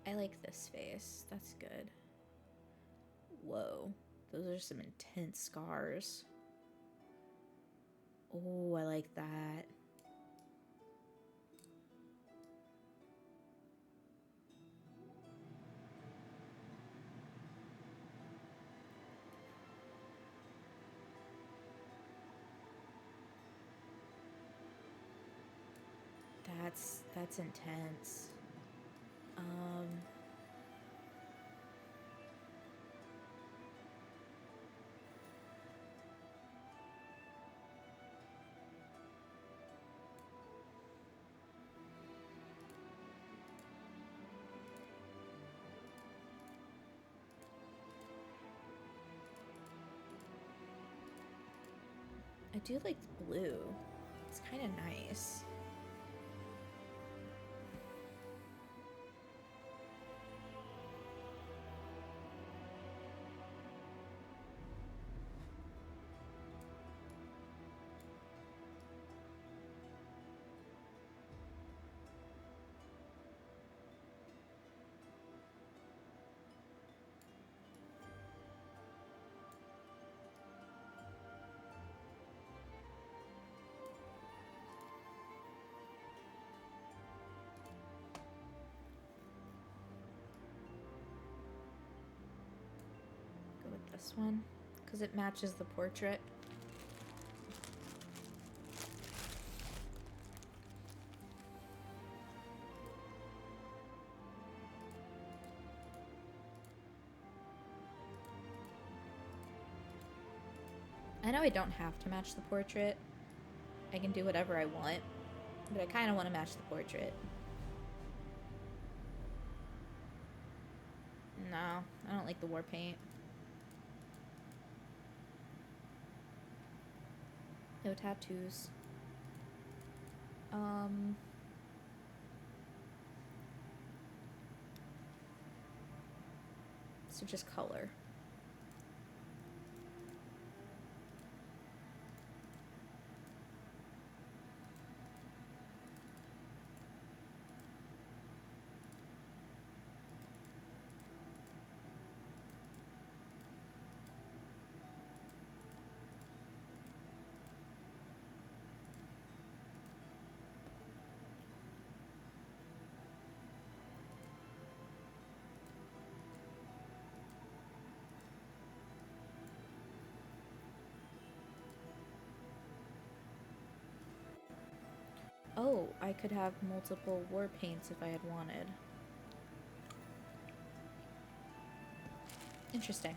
I like this face. That's good. Whoa. Those are some intense scars. Oh, I like that. That's intense. I do like the blue. It's kind of nice. This one, because it matches the portrait. I know I don't have to match the portrait. I can do whatever I want, but I kind of want to match the portrait. No, I don't like the war paint. No tattoos. So just color. Oh, I could have multiple war paints if I had wanted. Interesting.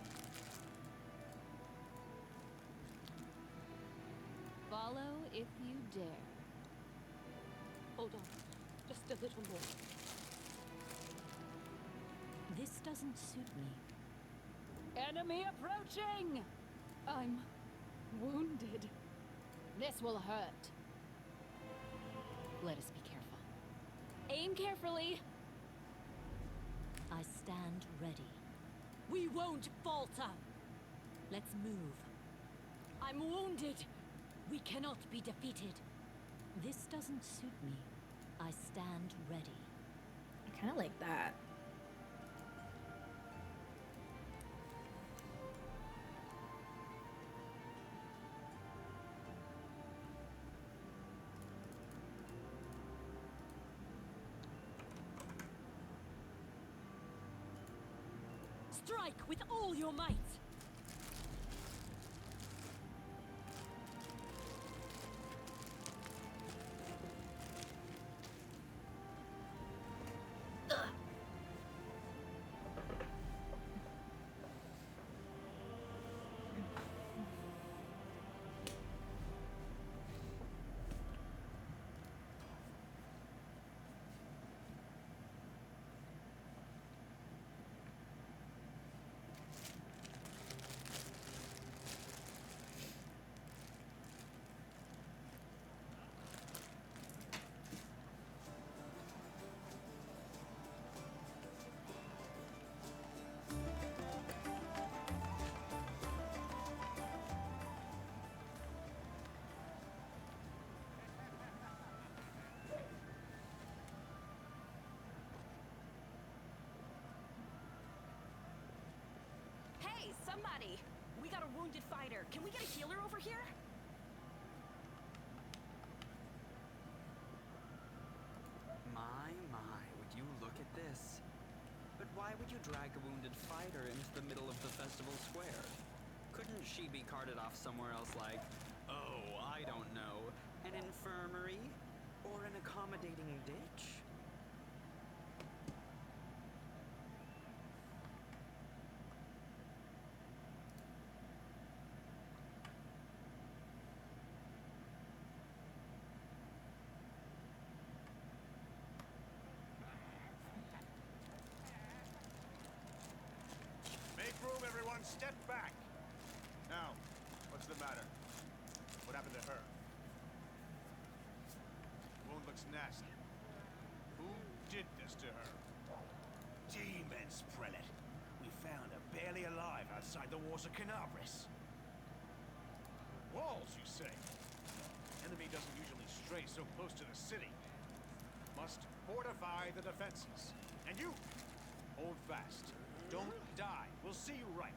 Follow if you dare. Hold on. Just a little more. This doesn't suit me. Enemy approaching! I'm wounded. This will hurt. Let us be careful. Aim carefully. I stand ready. We won't falter. Let's move. I'm wounded. We cannot be defeated. This doesn't suit me. I stand ready. I kind of like that. Strike with all your might. Hey, somebody! We got a wounded fighter. Can we get a healer over here? My, would you look at this? But why would you drag a wounded fighter into the middle of the festival square? Couldn't she be carted off somewhere else like, oh, I don't know, an infirmary? Or an accommodating ditch? Make room, everyone. Step back. Now, what's the matter? What happened to her? Wound looks nasty. Who did this to her? Demons, Prelate. We found her barely alive outside the walls of Canabris. Walls, you say? Enemy doesn't usually stray so close to the city. Must fortify the defenses. And you, hold fast. Don't die. We'll see you right.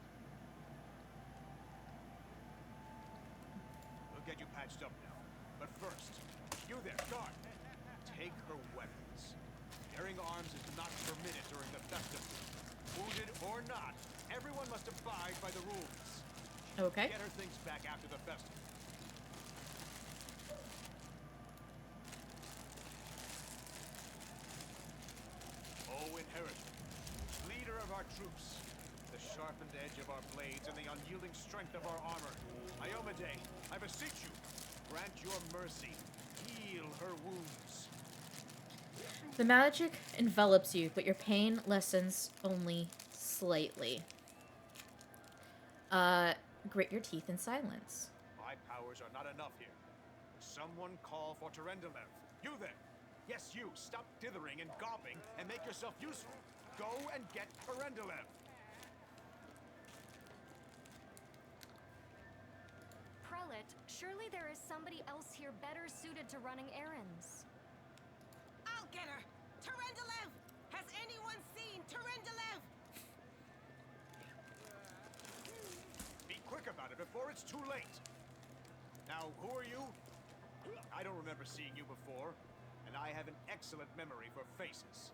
We'll get you patched up now. But first, you there, guard. Take her weapons. Bearing arms is not permitted during the festival. Wounded or not, everyone must abide by the rules. Okay. Get her things back after the festival. Owen Harrison, leader of our troops, the sharpened edge of our blades and the unyielding strength of our armor. Iomade, I beseech you, grant your mercy. Heal her wounds. The magic envelops you, but your pain lessens only slightly. Grit your teeth in silence. My powers are not enough here. Someone call for Terendelev. You there! Yes, you! Stop dithering and gawping and make yourself useful! Go and get Terendelev! Prelate, surely there is somebody else here better suited to running errands. I'll get her! Terendelev! Has anyone seen Terendelev? Be quick about it before it's too late! Now, who are you? I don't remember seeing you before, and I have an excellent memory for faces.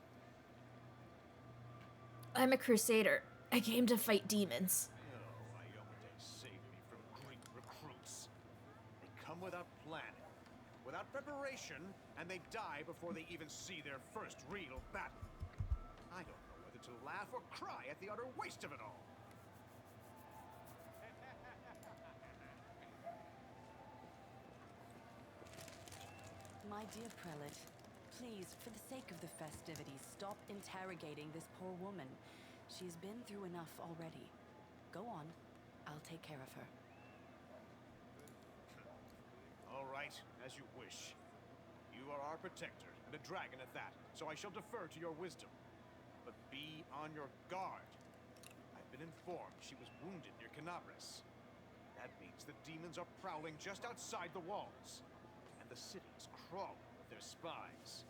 I'm a crusader. I came to fight demons. Oh, Iomade saved me from Greek recruits. They come without planning, without preparation, and they die before they even see their first real battle. I don't know whether to laugh or cry at the utter waste of it all. My dear prelate, please, for the sake of the festivities, stop interrogating this poor woman. She's been through enough already. Go on. I'll take care of her. All right, as you wish. You are our protector, and a dragon at that, so I shall defer to your wisdom. But be on your guard. I've been informed she was wounded near Canabris. That means the demons are prowling just outside the walls. And the city's crawling with their spies.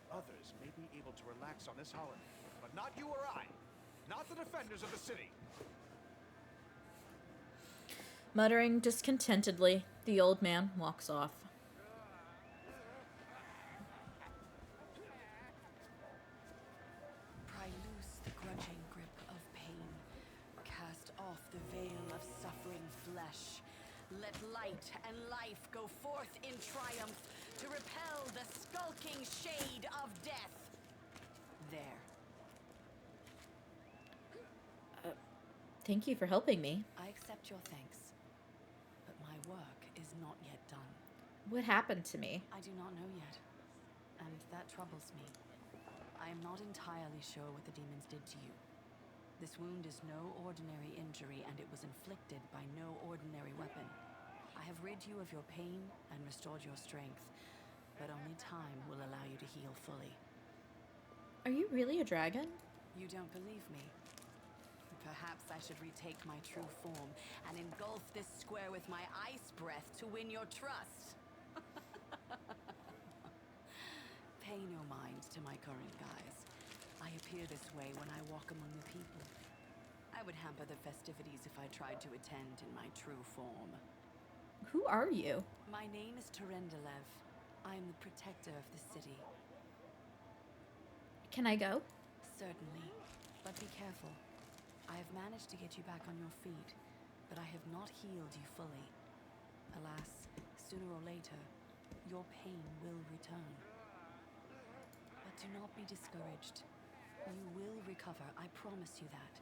Others may be able to relax on this holiday, but not you or I. Not the defenders of the city. Muttering discontentedly, the old man walks off. Pry loose the grudging grip of pain. Cast off the veil of suffering flesh. Let light and life go forth in triumph to repel the skulking shade of death. There. Thank you for helping me. I accept your thanks. But my work is not yet done. What happened to me? I do not know yet. And that troubles me. I am not entirely sure what the demons did to you. This wound is no ordinary injury, and it was inflicted by no ordinary weapon. I have rid you of your pain and restored your strength, but only time will allow you to heal fully. Are you really a dragon? You don't believe me? Perhaps I should retake my true form and engulf this square with my ice breath to win your trust. Pay no mind to my current guise. I appear this way when I walk among the people. I would hamper the festivities if I tried to attend in my true form. Who are you? My name is Terendelev. I am the protector of the city. Can I go? Certainly, but be careful. I have managed to get you back on your feet, but I have not healed you fully. Alas, sooner or later, your pain will return. But do not be discouraged. You will recover, I promise you that.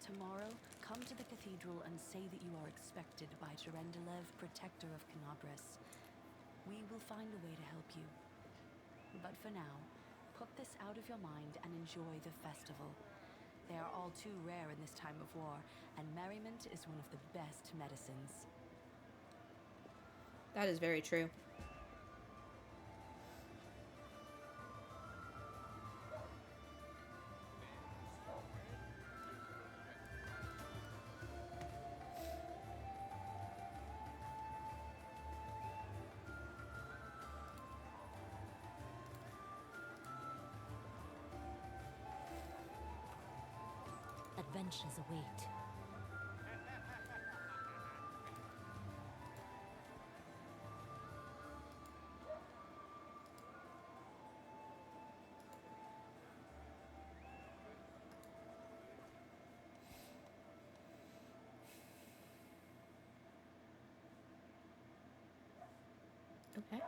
Tomorrow, come to the cathedral and say that you are expected by Terendelev, protector of Canabris. We will find a way to help you. But for now, put this out of your mind and enjoy the festival. They are all too rare in this time of war, and merriment is one of the best medicines. That is very true. Adventures await. Okay.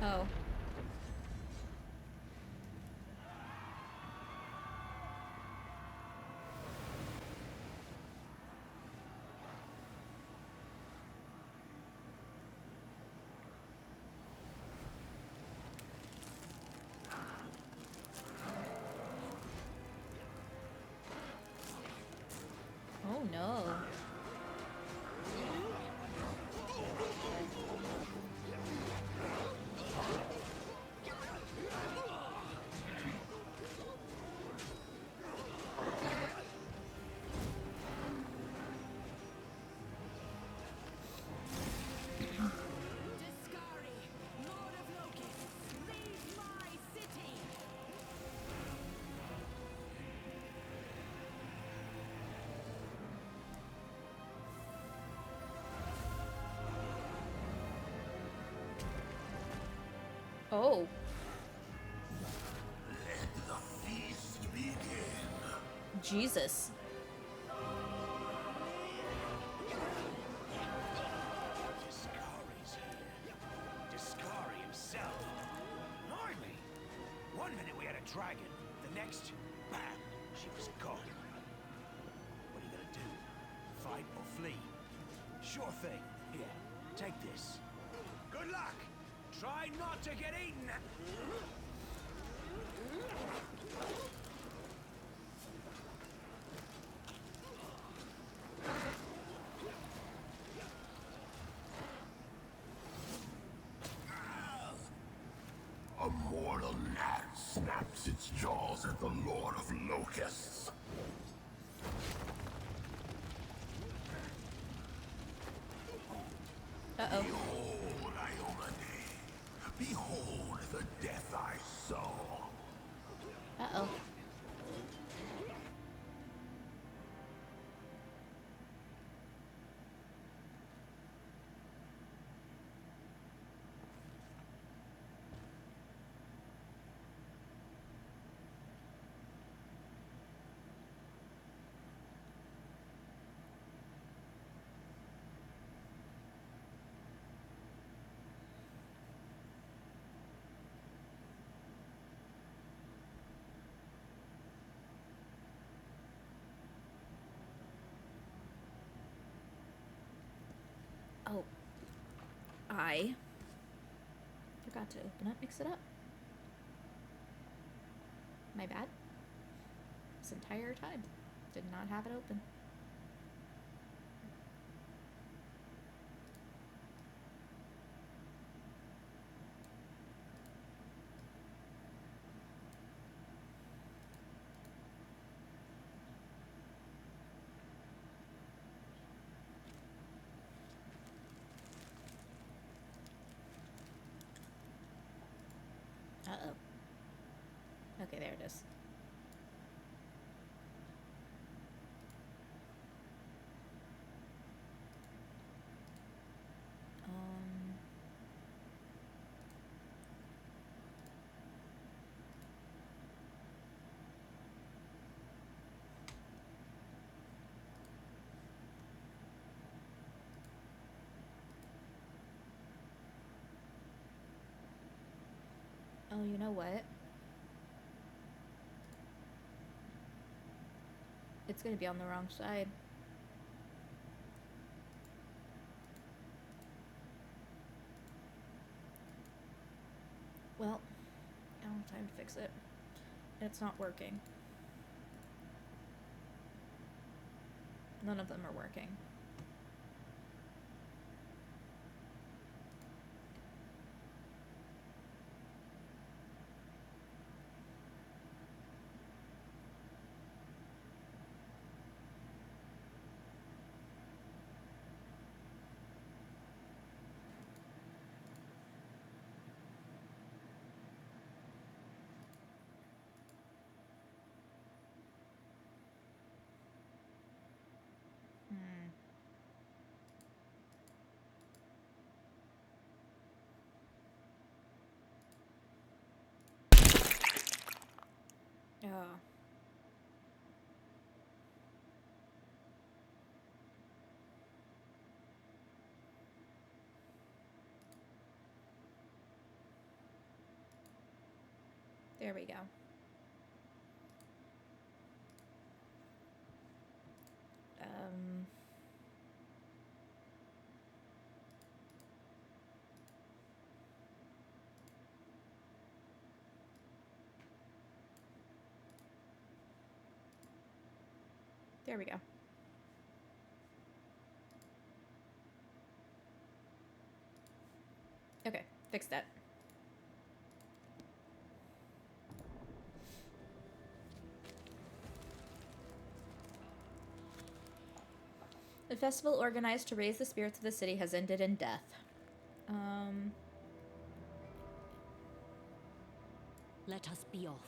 Oh. Oh no. Oh. Let the feast begin. Jesus. Discari's here. Discari himself. Blimey! One minute we had a dragon, the next, bam, she was gone. What are you gonna do? Fight or flee? Sure thing. Here, take this. Good luck! Try not to get eaten! A mortal gnat snaps its jaws at the Lord of Locusts. Uh-oh. Behold, Iomade. Behold the death I saw. Uh-oh. Oh. I forgot to open up, mix it up. My bad. This entire time. Did not have it open. Uh-oh. Okay, there it is. Oh, you know what? It's gonna be on the wrong side. Well, I don't have time to fix it. It's not working. None of them are working. Oh. There we go. There we go. Okay, fix that. The festival organized to raise the spirits of the city has ended in death. Let us be off.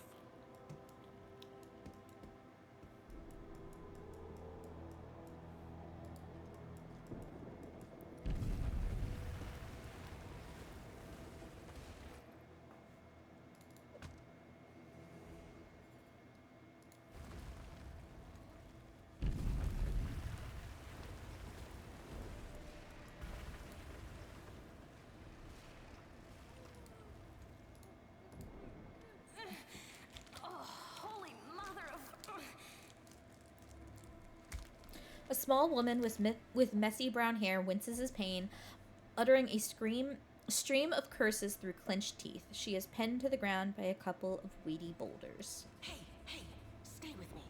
A small woman with messy brown hair winces his pain, uttering a stream of curses through clenched teeth. She is pinned to the ground by a couple of weedy boulders. Hey, stay with me.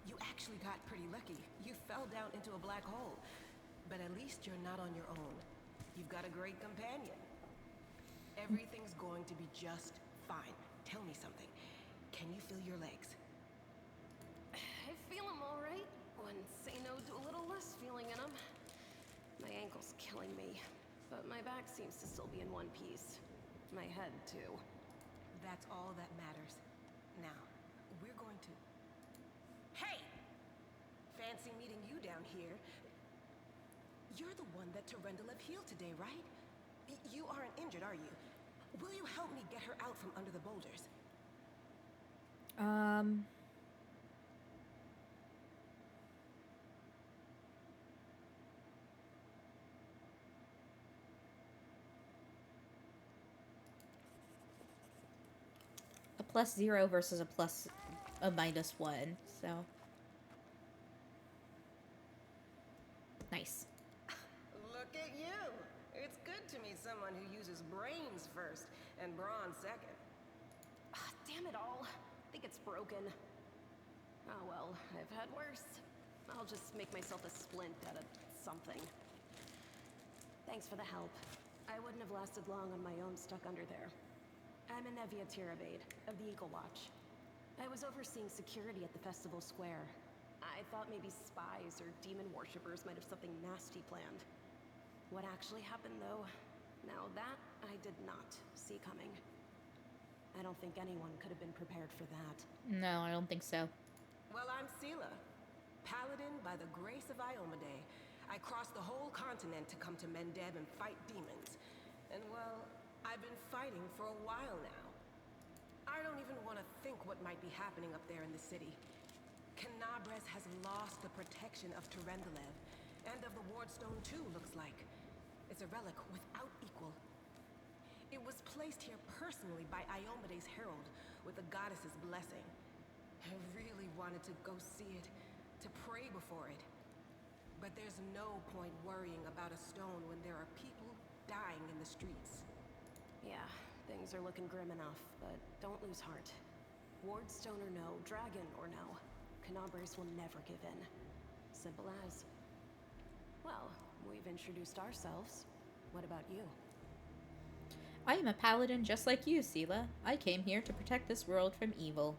You actually got pretty lucky. You fell down into a black hole. But at least you're not on your own. You've got a great companion. Everything's going to be just fine. Tell me something. Can you feel your legs? I feel them all right. When say no to a little less feeling in them. My ankle's killing me, but my back seems to still be in one piece. My head, too. That's all that matters. Now, we're going to... Hey! Fancy meeting you down here. You're the one that Turendelev healed today, right? You aren't injured, are you? Will you help me get her out from under the boulders? A +0 versus a -1, so... Nice. Look at you! It's good to meet someone who uses brains first and brawn second. Damn it all. I think it's broken. Oh well, I've had worse. I'll just make myself a splint out of something. Thanks for the help. I wouldn't have lasted long on my own stuck under there. I'm Anevia Tirabade, of the Eagle Watch. I was overseeing security at the festival square. I thought maybe spies or demon worshippers might have something nasty planned. What actually happened, though, now that I did not see coming. I don't think anyone could have been prepared for that. No, I don't think so. Well, I'm Sela, paladin by the grace of Iomade. I crossed the whole continent to come to Mendev and fight demons. And well, I've been fighting for a while now. I don't even want to think what might be happening up there in the city. Canabres has lost the protection of Turendelev, and of the Wardstone too, looks like. It's a relic without equal. It was placed here personally by Iomade's herald, with the goddess's blessing. I really wanted to go see it, to pray before it. But there's no point worrying about a stone when there are people dying in the streets. Yeah, things are looking grim enough, but don't lose heart. Wardstone or no, dragon or no, Canabres will never give in. Simple as. Well, we've introduced ourselves. What about you? I am a paladin just like you, Sela. I came here to protect this world from evil.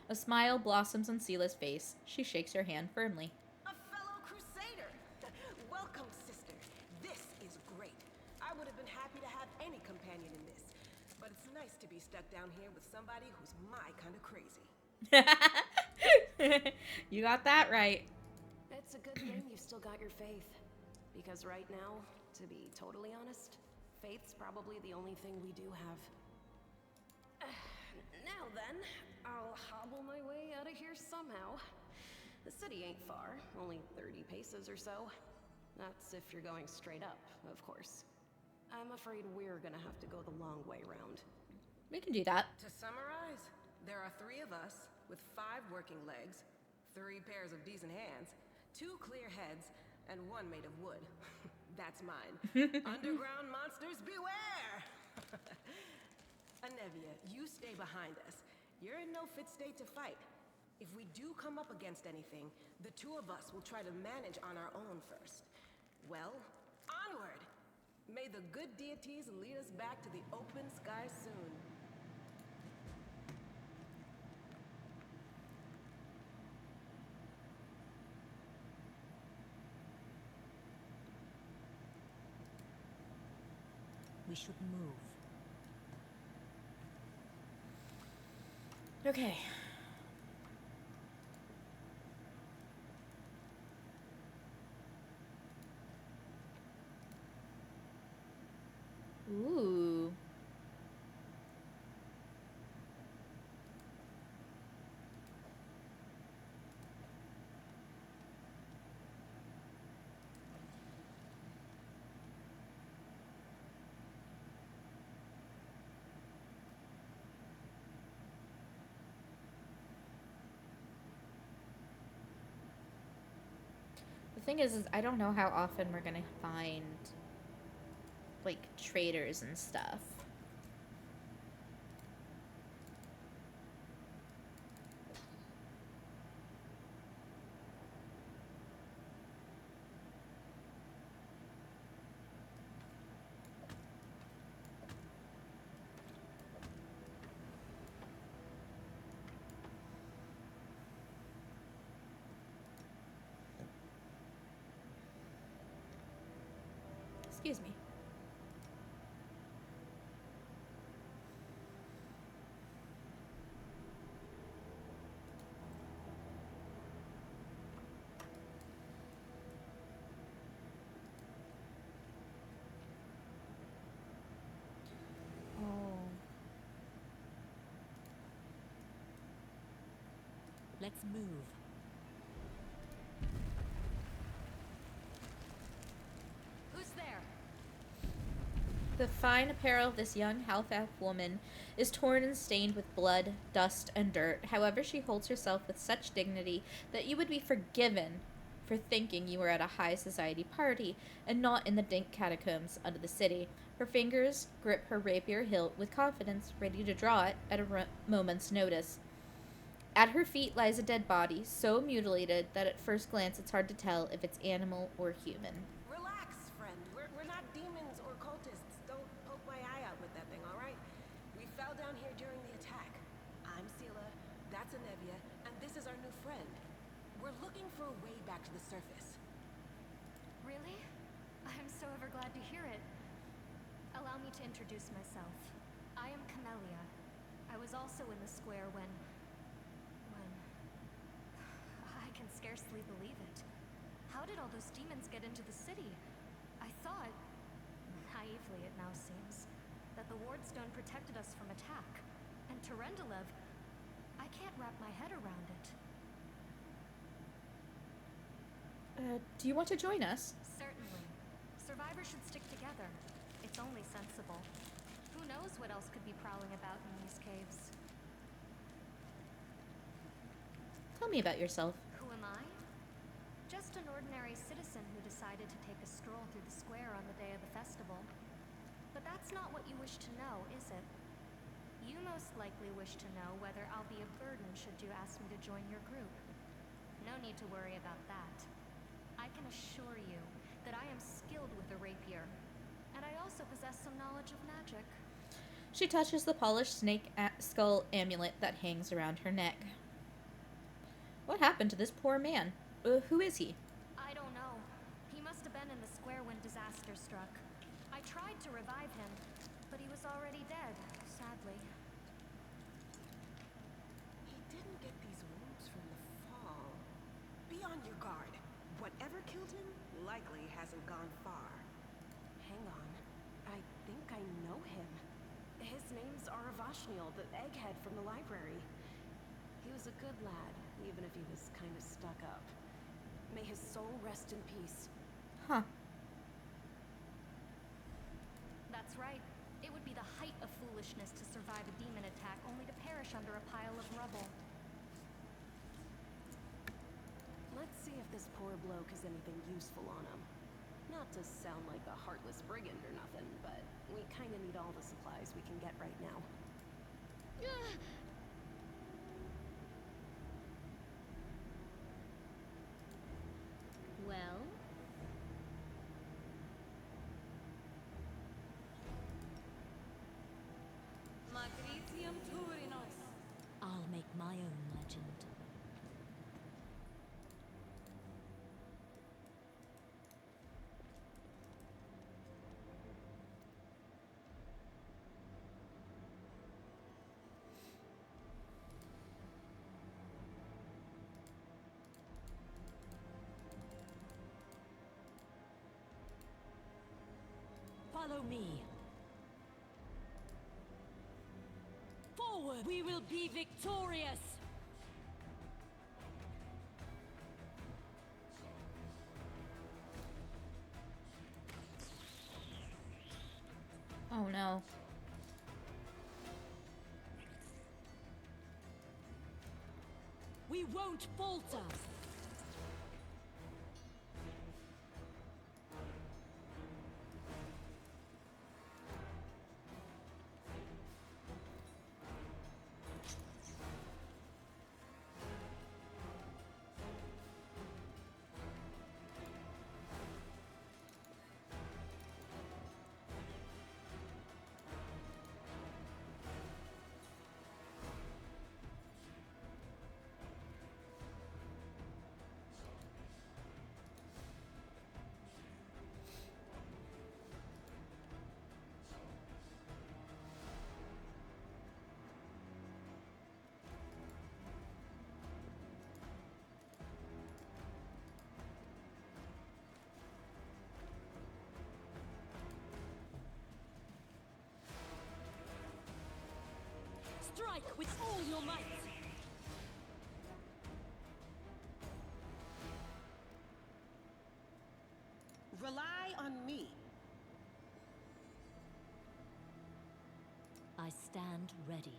A smile blossoms on Sela's face. She shakes her hand firmly. A fellow crusader! Welcome, sister. This is great. I would have been happy to have any companion in this. But it's nice to be stuck down here with somebody who's my kind of crazy. You got that right. It's a good thing you've still got your faith. Because right now, to be totally honest, faith's probably the only thing we do have. Now then, I'll hobble my way out of here somehow. The city ain't far, only 30 paces or so. That's if you're going straight up, of course. I'm afraid we're gonna have to go the long way round. We can do that. To summarize, there are 3 of us with 5 working legs, 3 pairs of decent hands, 2 clear heads, and 1 made of wood. That's mine. Underground monsters beware! Anevia, you stay behind us. You're in no fit state to fight. If we do come up against anything, the 2 of us will try to manage on our own first. Well, onward! May the good deities lead us back to the open sky soon. We should move. Okay. Ooh. The thing is I don't know how often we're gonna find, like, traders and stuff. Excuse me. Oh. Let's move. Who's there? The fine apparel of this young half-elf woman is torn and stained with blood, dust, and dirt. However, she holds herself with such dignity that you would be forgiven for thinking you were at a high society party and not in the dank catacombs under the city. Her fingers grip her rapier hilt with confidence, ready to draw it at a moment's notice. At her feet lies a dead body, so mutilated that at first glance it's hard to tell if it's animal or human. Relax, friend. We're not demons or cultists. Don't poke my eye out with that thing, all right? We fell down here during the attack. I'm Sela, that's Anevia, and this is our new friend. We're looking for a way back to the surface. Really? I'm so ever glad to hear it. Allow me to introduce myself. I am Camellia. I was also in the square when... I can scarcely believe it. How did all those demons get into the city? I thought, naively it now seems, that the Wardstone protected us from attack. And Terendelev, I can't wrap my head around it. Do you want to join us? Certainly. Survivors should stick together. It's only sensible. Who knows what else could be prowling about in these caves? Tell me about yourself. Who am I? Just an ordinary citizen who decided to take a stroll through the square on the day of the festival. But that's not what you wish to know, is it? You most likely wish to know whether I'll be a burden should you ask me to join your group. No need to worry about that. I can assure you that I am skilled with a rapier, and I also possess some knowledge of magic. She touches the polished snake skull amulet that hangs around her neck. What happened to this poor man? Who is he? I don't know. He must have been in the square when disaster struck. I tried to revive him, but he was already dead, sadly. He didn't get these wounds from the fall. Be on your guard. Whatever killed him likely hasn't gone far. Hang on. I think I know him. His name's Aravashniel, the egghead from the library. He was a good lad, even if he was kind of stuck up. May his soul rest in peace. Huh. That's right. It would be the the height of foolishness to survive a demon attack only to perish under a pile of rubble. Let's see if this poor bloke has anything useful on him. Not to sound like a heartless brigand or nothing, but we kinda need all the supplies we can get right now. Well? Magritium Turinos. I'll make my own legend. Follow me. Forward! We will be victorious! Oh no. We won't falter! Strike with all your might! Rely on me. I stand ready.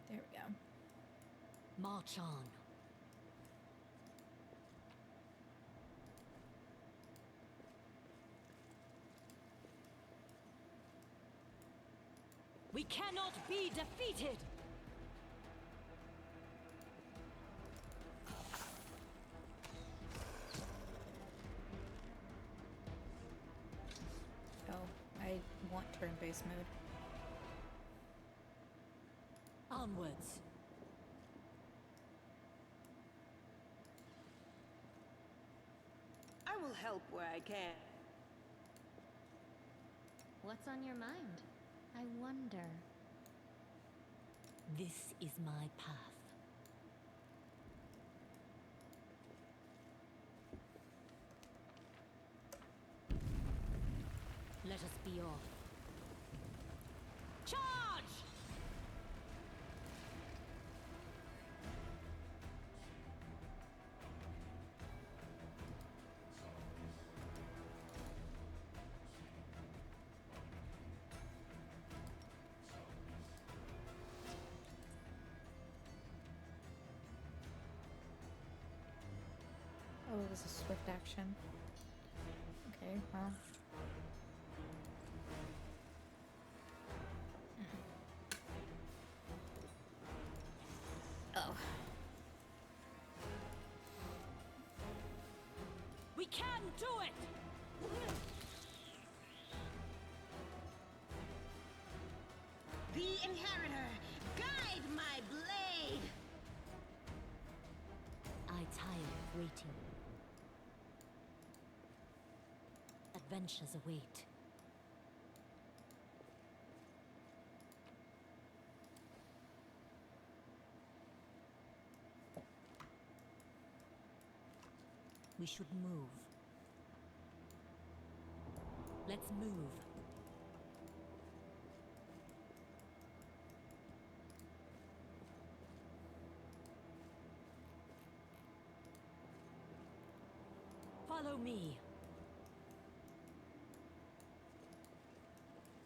There we go. March on. We cannot be defeated! Oh, I want turn-based mode. Onwards. I will help where I can. What's on your mind? I wonder. This is my path. Let us be off. Charge! Oh, it was a swift action. Okay, well. Oh. We can do it! The Inheritor, guide my blade! I tire of waiting. Adventures await. We should move. Let's move. Follow me.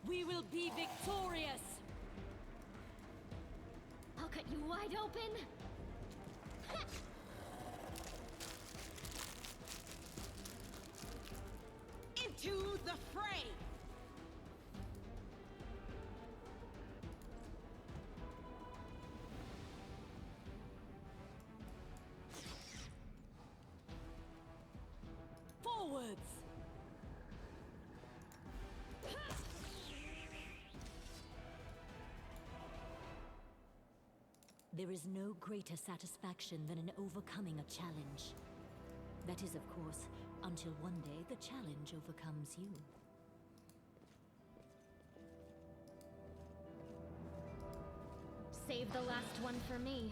We will be victorious! I'll cut you wide open. Into the fray! Forwards! There is no greater satisfaction than in overcoming a challenge. That is, of course, until one day the challenge overcomes you. Save the last one for me.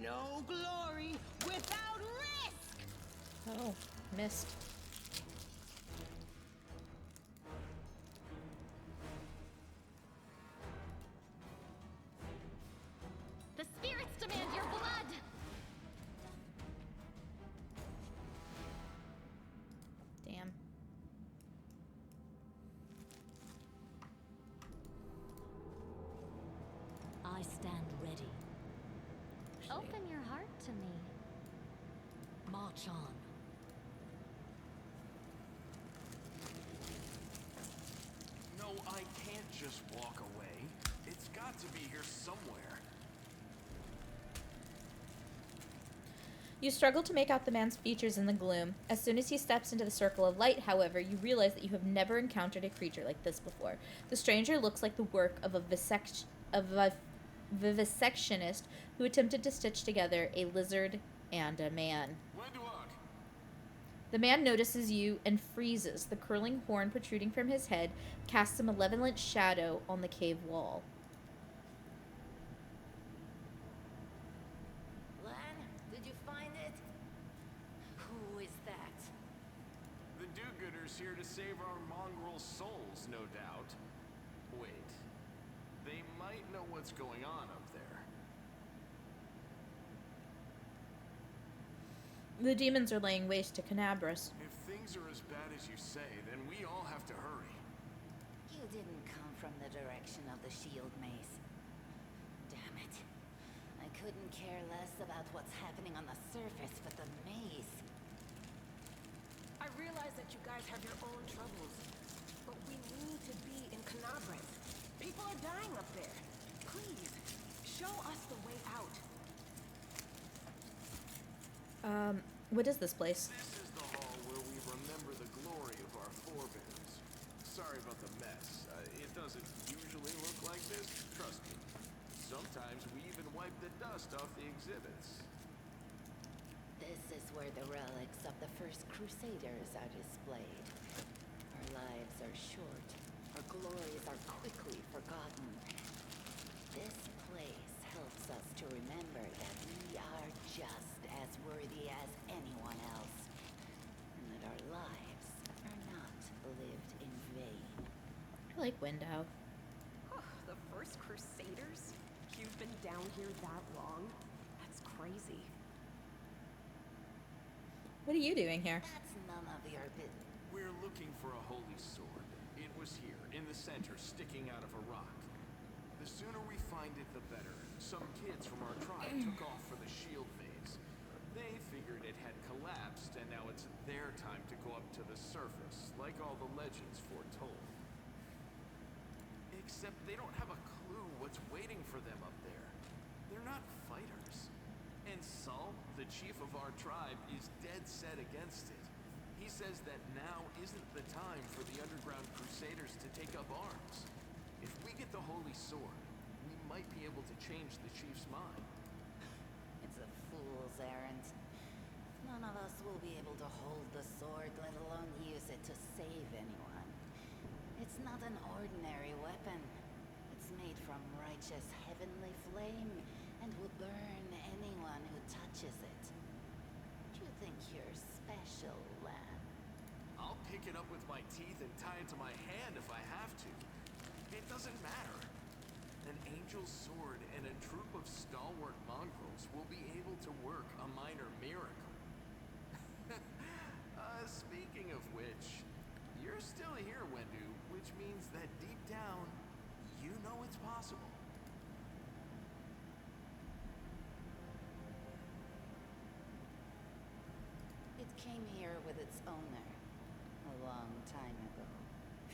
No glory without risk! Oh, missed. The spirits demand your blood! Damn. I stand ready. Open your heart to me. March on. No, I can't just walk away. It's got to be here somewhere. You struggle to make out the man's features in the gloom. As soon as he steps into the circle of light, however, you realize that you have never encountered a creature like this before. The stranger looks like the work of a vivisectionist who attempted to stitch together a lizard and a man. The man notices you and freezes. The curling horn protruding from his head casts a malevolent shadow on the cave wall. Lan, did you find it? Who is that? The do-gooders here to save our mongrel souls, no doubt. Wait. They might know what's going on up there. The demons are laying waste to Canabras. If things are as bad as you say, then we all have to hurry. You didn't come from the direction of the shield maze. Damn it. I couldn't care less about what's happening on the surface, but the maze. I realize that you guys have your own troubles, but we need to be in Canabras. People are dying up there. Please, show us the way out. What is this place? This is the hall where we remember the glory of our forebears. Sorry about the mess. It doesn't usually look like this, trust me. Sometimes we even wipe the dust off the exhibits. This is where the relics of the first Crusaders are displayed. Our lives are short. Our glories are quickly forgotten. This place helps us to remember that we are just as worthy as anyone else. And that our lives are not lived in vain. I like Window. The first Crusaders? You've been down here that long? That's crazy. What are you doing here? That's none of your business. We're looking for a holy sword. It was here, in the center, sticking out of a rock. The sooner we find it, the better. Some kids from our tribe took off for the shield maze. They figured it had collapsed, and now it's their time to go up to the surface, like all the legends foretold. Except they don't have a clue what's waiting for them up there. They're not fighters. And Saul, the chief of our tribe, is dead set against it. He says that now isn't the time for the underground crusaders to take up arms. If we get the holy sword, we might be able to change the chief's mind. It's a fool's errand. None of us will be able to hold the sword, let alone use it to save anyone. It's not an ordinary weapon. It's made from righteous heavenly flame and will burn anyone who touches it. Do you think you're special, lad? I'll pick it up with my teeth and tie it to my hand if I have to. It doesn't matter. An angel's sword and a troop of stalwart mongrels will be able to work a minor miracle. Speaking of which, you're still here, Wendu, which means that deep down, you know it's possible. It came here with its owner a long time ago.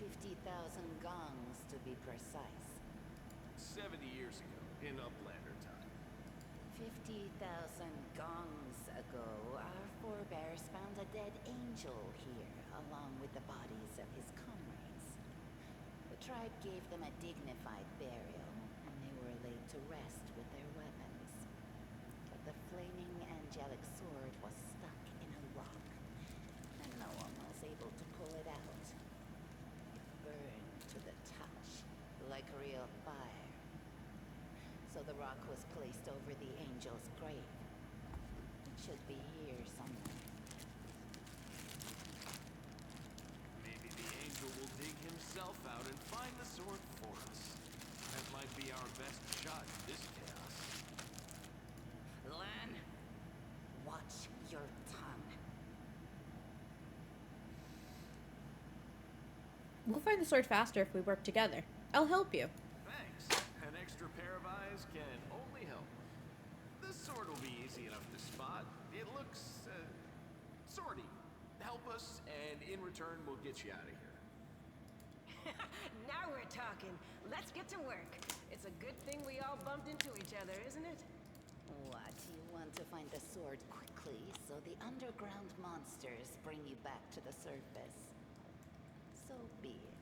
50,000 gongs, to be precise. 70 years ago, in Uplander time. 50,000 gongs ago, our forebears found a dead angel here, along with the bodies of his comrades. The tribe gave them a dignified burial, and they were laid to rest with their weapons. But the flaming angelic sword was stuck in a rock, and no one was able to pull it out. It burned to the touch, like real fire. So the rock was placed over the angel's grave. It should be here somewhere. Maybe the angel will dig himself out and find the sword for us. That might be our best shot in this chaos. Lan, watch your tongue. We'll find the sword faster if we work together. I'll help you. Thanks. An extra pair of eyes can only help. This sword will be easy enough to spot. It looks, swordy. Help us, and in return, we'll get you out of here. Now we're talking. Let's get to work. It's a good thing we all bumped into each other, isn't it? What? You want to find the sword quickly, so the underground monsters bring you back to the surface. So be it.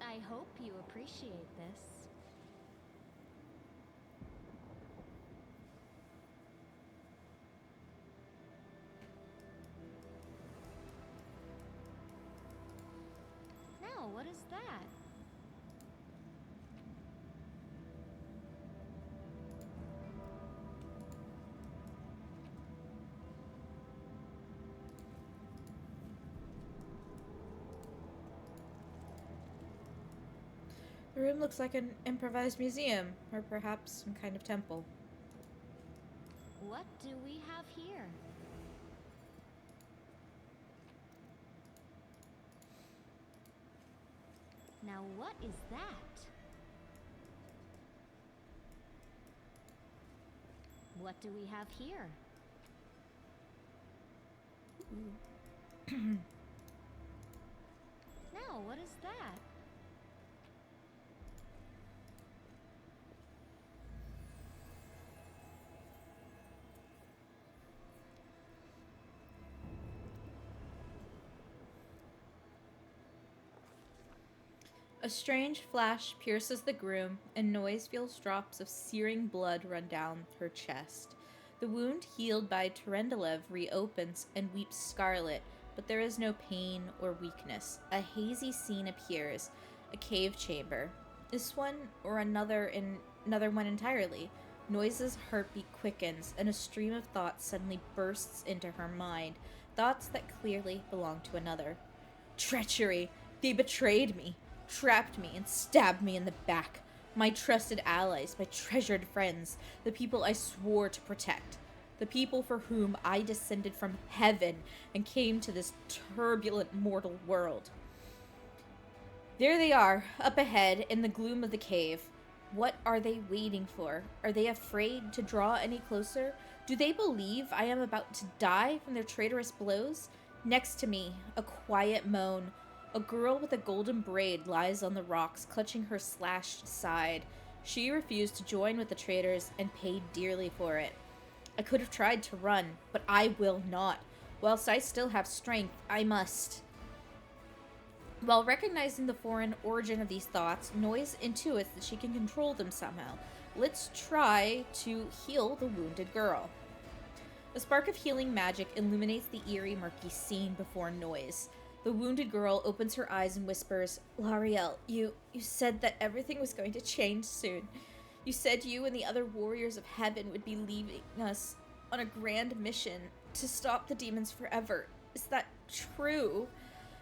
I hope you appreciate this. Now, what is that? The room looks like an improvised museum, or perhaps some kind of temple. What do we have here? Now what is that? What do we have here? Now what is that? A strange flash pierces the groom, and Noise feels drops of searing blood run down her chest. The wound healed by Terendelev reopens and weeps scarlet, but there is no pain or weakness. A hazy scene appears, a cave chamber. This one or another one entirely. Noise's heartbeat quickens, and a stream of thoughts suddenly bursts into her mind, thoughts that clearly belong to another. Treachery! They betrayed me! Trapped me and stabbed me in the back. My trusted allies, my treasured friends, the people I swore to protect, the people for whom I descended from heaven and came to this turbulent mortal world. There they are, up ahead in the gloom of the cave. What are they waiting for? Are they afraid to draw any closer? Do they believe I am about to die from their traitorous blows? Next to me, a quiet moan. A girl with a golden braid lies on the rocks, clutching her slashed side. She refused to join with the traitors and paid dearly for it. I could have tried to run, but I will not. Whilst I still have strength, I must. While recognizing the foreign origin of these thoughts, Noise intuits that she can control them somehow. Let's try to heal the wounded girl. A spark of healing magic illuminates the eerie, murky scene before Noise. The wounded girl opens her eyes and whispers, L'Ariel, you said that everything was going to change soon. You said you and the other warriors of heaven would be leaving us on a grand mission to stop the demons forever. Is that true?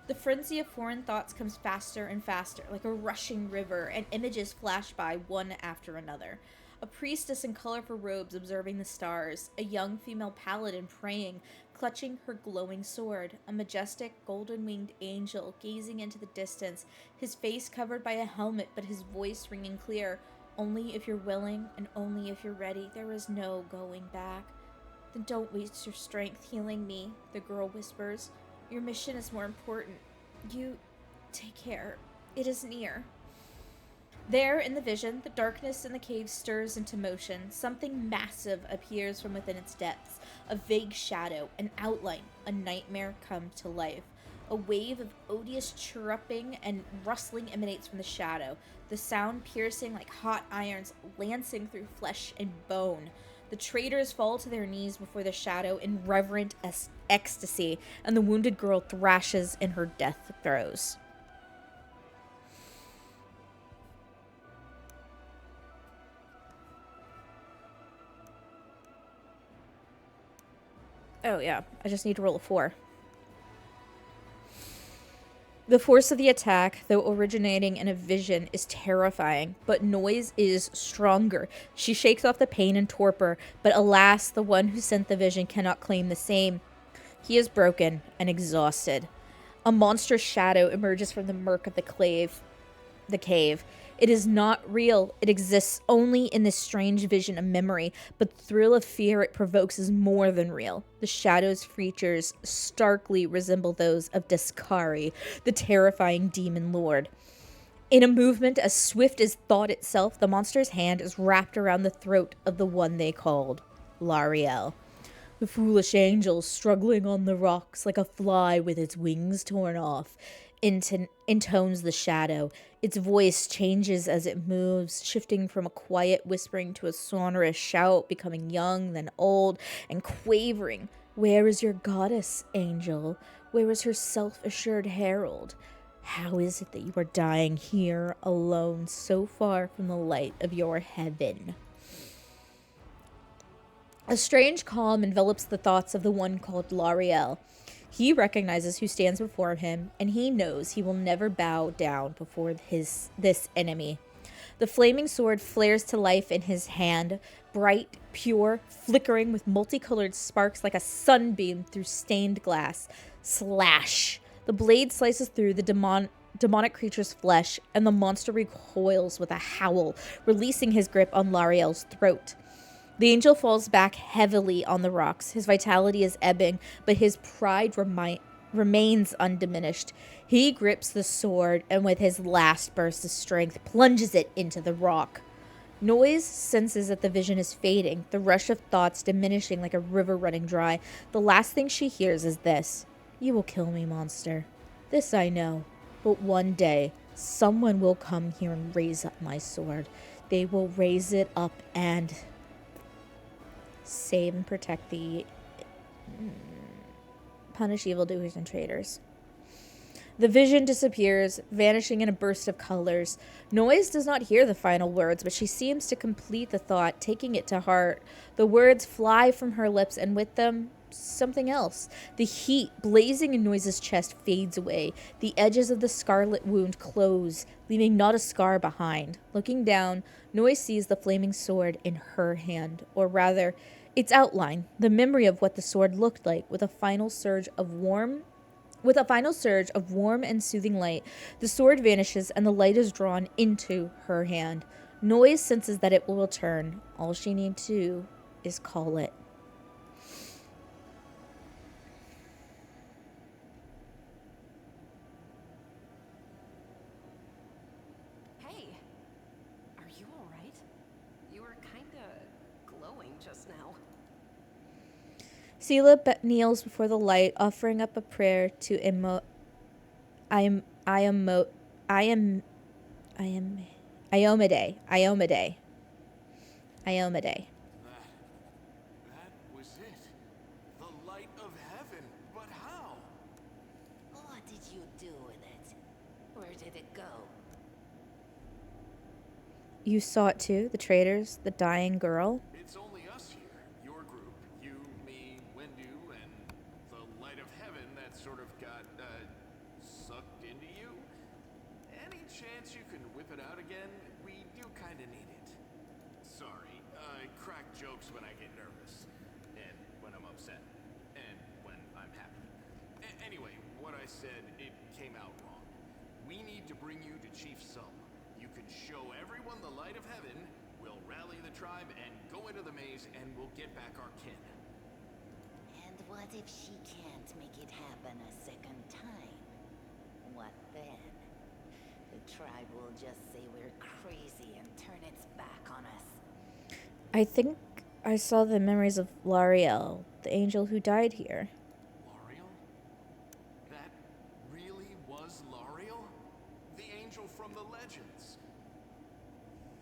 The frenzy of foreign thoughts comes faster and faster, like a rushing river, and images flash by one after another. A priestess in colorful robes observing the stars, a young female paladin praying, clutching her glowing sword, a majestic golden-winged angel gazing into the distance, his face covered by a helmet but his voice ringing clear. Only if you're willing and only if you're ready, there is no going back. Then don't waste your strength healing me, the girl whispers. Your mission is more important. You take care. It is near. There, in the vision, the darkness in the cave stirs into motion. Something massive appears from within its depths. A vague shadow, an outline, a nightmare come to life. A wave of odious chirruping and rustling emanates from the shadow, the sound piercing like hot irons, lancing through flesh and bone. The traitors fall to their knees before the shadow in reverent ecstasy, and the wounded girl thrashes in her death throes. Oh yeah, I just need to roll a 4. The force of the attack, though originating in a vision, is terrifying, but Noise is stronger. She shakes off the pain and torpor, but alas, the one who sent the vision cannot claim the same. He is broken and exhausted. A monstrous shadow emerges from the murk of the cave. It is not real. It exists only in this strange vision of memory, but the thrill of fear it provokes is more than real. The shadow's features starkly resemble those of Descari, the terrifying demon lord. In a movement as swift as thought itself, the monster's hand is wrapped around the throat of the one they called L'Ariel. The foolish angel, struggling on the rocks like a fly with its wings torn off, intones the shadow. Its voice changes as it moves, shifting from a quiet whispering to a sonorous shout, becoming young, then old, and quavering. Where is your goddess, angel? Where is her self-assured herald? How is it that you are dying here, alone, so far from the light of your heaven? A strange calm envelops the thoughts of the one called L'Ariel. He recognizes who stands before him, and he knows he will never bow down before this enemy. The flaming sword flares to life in his hand, bright, pure, flickering with multicolored sparks like a sunbeam through stained glass. Slash! The blade slices through the demonic creature's flesh, and the monster recoils with a howl, releasing his grip on L'Ariel's throat. The angel falls back heavily on the rocks. His vitality is ebbing, but his pride remains undiminished. He grips the sword and with his last burst of strength plunges it into the rock. Noise senses that the vision is fading, the rush of thoughts diminishing like a river running dry. The last thing she hears is this: "You will kill me, monster. This I know. But one day, someone will come here and raise up my sword. They will raise it up and save and protect the punish evildoers and traitors." The vision disappears, vanishing in a burst of colors. Noise does not hear the final words, but she seems to complete the thought, taking it to heart. The words fly from her lips, and with them, something else. The heat blazing in Noise's chest fades away. The edges of the scarlet wound close, leaving not a scar behind. Looking down, Noise sees the flaming sword in her hand, or rather, its outline, the memory of what the sword looked like, with a final surge of warm and soothing light. The sword vanishes and the light is drawn into her hand. Noise senses that it will return. All she needs to do is call it. Hey, are you all right? You were kinda glowing just now. Sela kneels before the light, offering up a prayer to Iomade. That was it. The light of heaven. But how? What did you do with it? Where did it go? You saw it too, the traitors, the dying girl. It's only us here. Your group, you, me, Wendu, and the light of heaven that sort of got, sucked into you. Any chance you can whip it out again? We do kinda need it. Sorry, I crack jokes when I get nervous. And when I'm upset. And when I'm happy. Anyway, what I said, it came out wrong. We need to bring you to Chief Sum. You can show everyone the light of heaven, we'll rally the tribe and go into the maze, and we'll get back our kin. And what if she can't make it happen a second time? What then? The tribe will just say we're crazy and turn its back on us. I think I saw the memories of Lariel, the angel who died here. Lariel? That really was Lariel? The angel from the legends.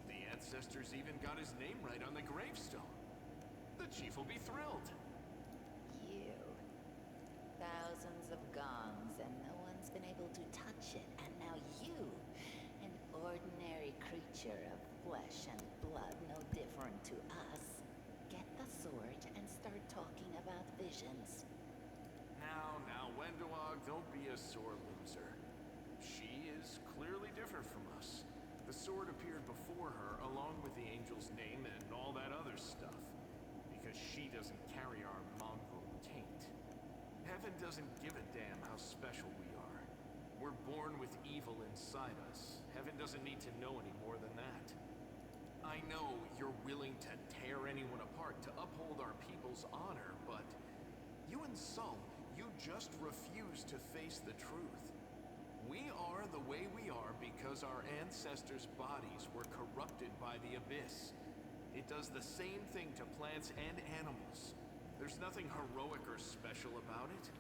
The ancestors even got his name right on the gravestone. The chief will be thrilled. You. Thousands of gongs and no one's been able to touch it. And now you, an ordinary creature of flesh and blood, no different to us, get the sword and start talking about visions. Now, Wenduog, don't be a sore loser. She is clearly different from us. The sword appeared before her, along with the angel's name and all that other stuff. Because she doesn't carry our mongrel taint. Heaven doesn't give a damn how special we are. We're born with evil inside us. Heaven doesn't need to know any more than that. I know you're willing to tear anyone apart to uphold our people's honor, but you and Sol, you just refuse to face the truth. We are the way we are because our ancestors' bodies were corrupted by the abyss. It does the same thing to plants and animals. There's nothing heroic or special about it.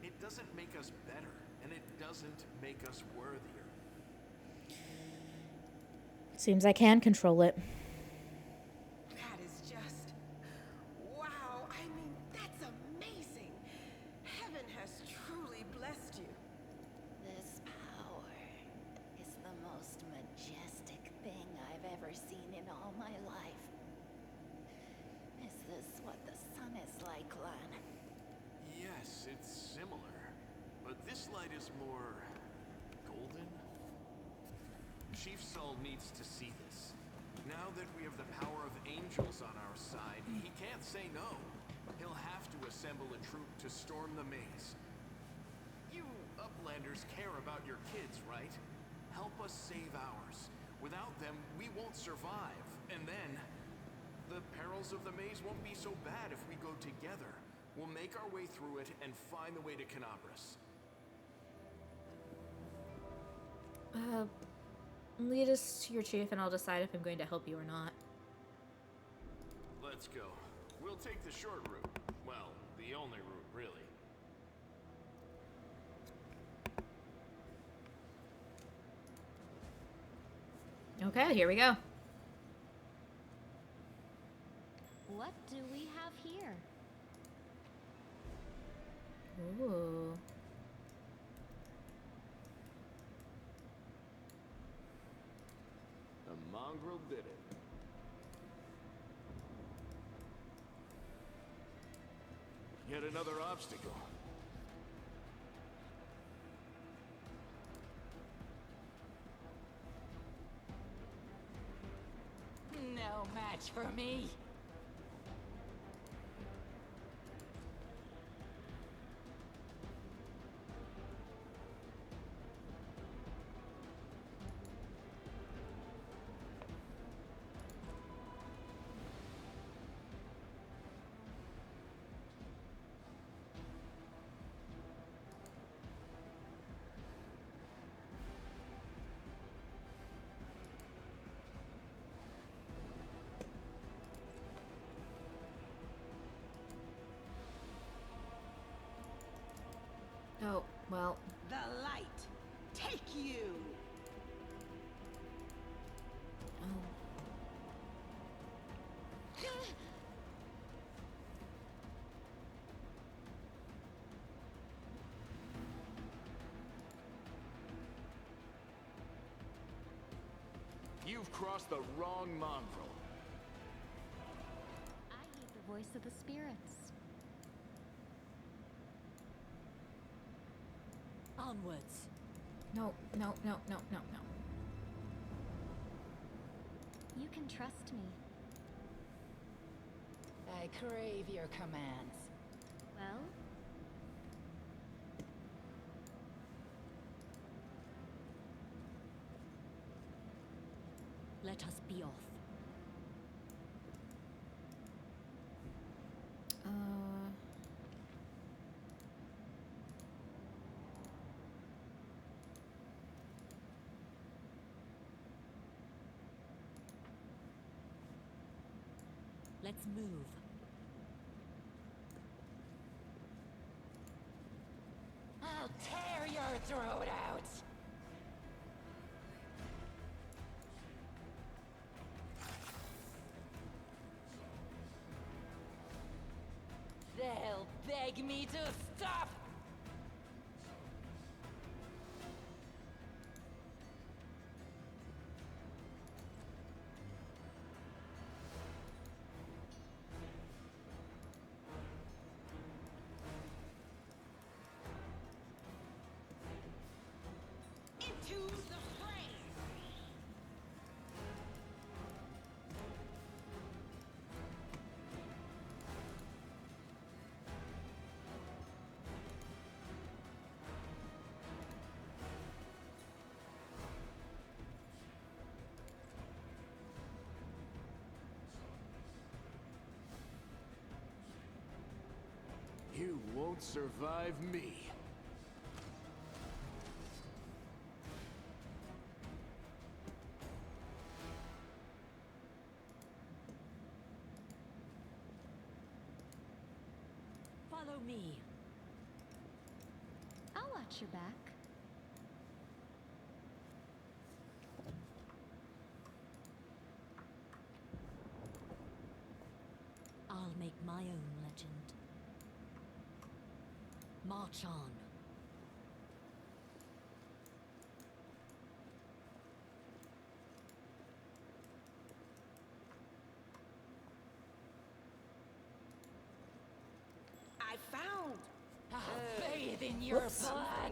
It doesn't make us better, and it doesn't make us worthier. Seems I can control it. That is just... wow, I mean, that's amazing. Heaven has truly blessed you. This power is the most majestic thing I've ever seen in all my life. Is this what the sun is like, Lan? Yes, it's similar, but this light is more golden. Chief Sol needs to see this. Now that we have the power of angels on our side, he can't say no. He'll have to assemble a troop to storm the maze. You Uplanders care about your kids, right? Help us save ours. Without them, we won't survive. And then, the perils of the maze won't be so bad if we go together. We'll make our way through it and find the way to Canabras. Lead us to your chief and I'll decide if I'm going to help you or not. Let's go. We'll take the short route. Well, the only route, really. Okay, here we go. What do we have here? Ooh. The mongrel did it. Yet another obstacle. No match for me. Oh, well. The light. Take you. Oh. You've crossed the wrong mongrel. I heed the voice of the spirits. Onwards. No, no, no, no, no, no. You can trust me. I crave your commands. Well? Let us be off. Let's move. I'll tear your throat out. They'll beg me to stop. Into the fray. You won't survive me. Follow me. I'll watch your back. I'll make my own legend. March on. I found. I'll bathe in your whoops. blood.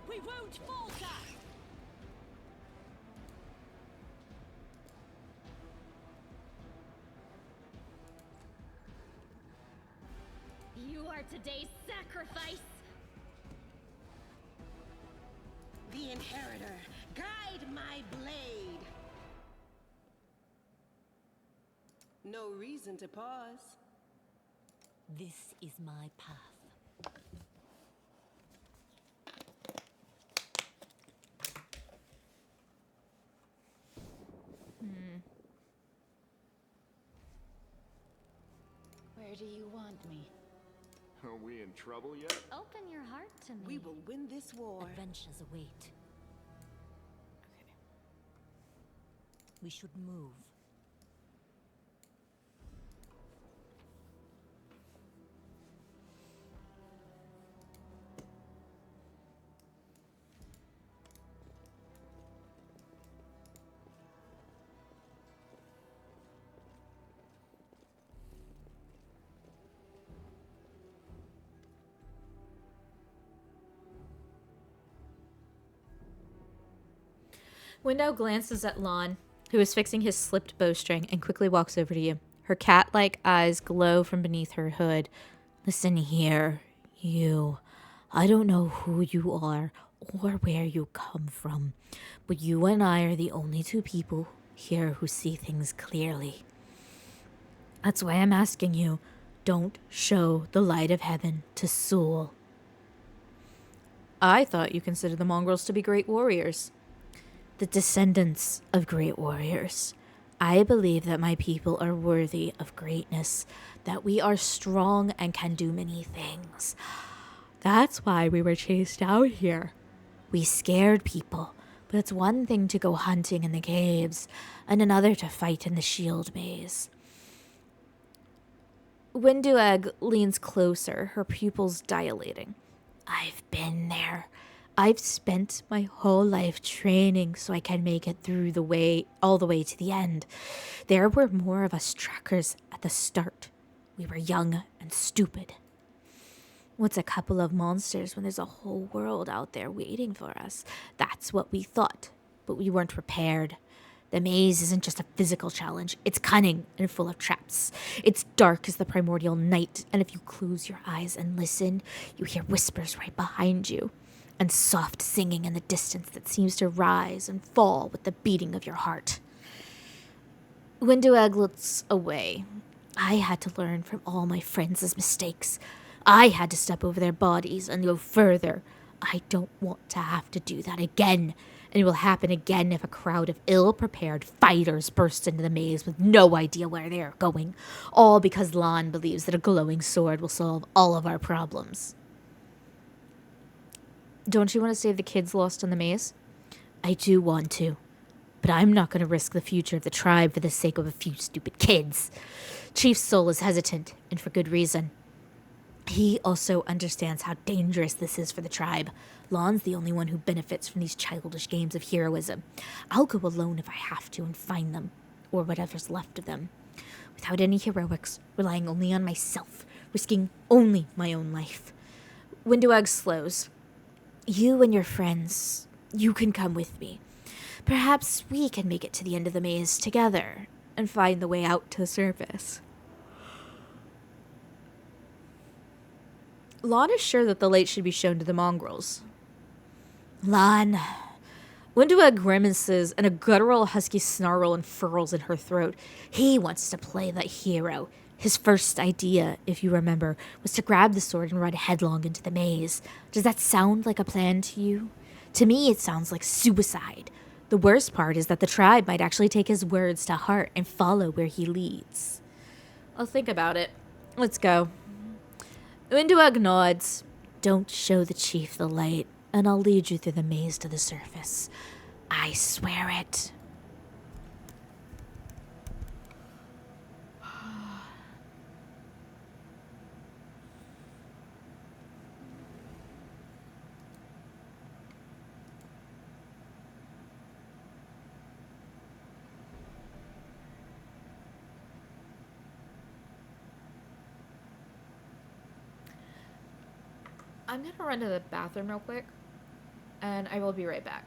We won't falter! You are today's sacrifice! The Inheritor, guide my blade. No reason to pause. This is my path. Where do you want me? Are we in trouble yet? Open your heart to me. We will win this war. Adventures await. We should move. Quendel glances at Lon, who is fixing his slipped bowstring, and quickly walks over to you. Her cat-like eyes glow from beneath her hood. Listen here, you. I don't know who you are or where you come from, but you and I are the only two people here who see things clearly. That's why I'm asking you, don't show the light of heaven to Sul. I thought you considered the mongrels to be great warriors. The descendants of great warriors. I believe that my people are worthy of greatness, that we are strong and can do many things. That's why we were chased out here. We scared people, but it's one thing to go hunting in the caves, and another to fight in the shield maze. Windueg leans closer, her pupils dilating. I've been there. I've spent my whole life training so I can make it through all the way to the end. There were more of us trackers at the start. We were young and stupid. What's a couple of monsters when there's a whole world out there waiting for us? That's what we thought, but we weren't prepared. The maze isn't just a physical challenge. It's cunning and full of traps. It's dark as the primordial night, and if you close your eyes and listen, you hear whispers right behind you, and soft singing in the distance that seems to rise and fall with the beating of your heart. Windueg looks away. I had to learn from all my friends' mistakes. I had to step over their bodies and go further. I don't want to have to do that again. And it will happen again if a crowd of ill-prepared fighters burst into the maze with no idea where they are going. All because Lan believes that a glowing sword will solve all of our problems. Don't you want to save the kids lost in the maze? I do want to. But I'm not going to risk the future of the tribe for the sake of a few stupid kids. Chief Soul is hesitant, and for good reason. He also understands how dangerous this is for the tribe. Lan's the only one who benefits from these childish games of heroism. I'll go alone if I have to and find them, or whatever's left of them. Without any heroics, relying only on myself, risking only my own life. Windueg slows. You and your friends, you can come with me. Perhaps we can make it to the end of the maze together and find the way out to the surface. Lan is sure that the light should be shown to the mongrels. Lan. Windueg grimaces and a guttural husky snarl unfurls in her throat. He wants to play the hero. His first idea, if you remember, was to grab the sword and run headlong into the maze. Does that sound like a plan to you? To me, it sounds like suicide. The worst part is that the tribe might actually take his words to heart and follow where he leads. I'll think about it. Let's go. Windueg nods. Don't show the chief the light, and I'll lead you through the maze to the surface. I swear it. I'm gonna run to the bathroom real quick, and I will be right back.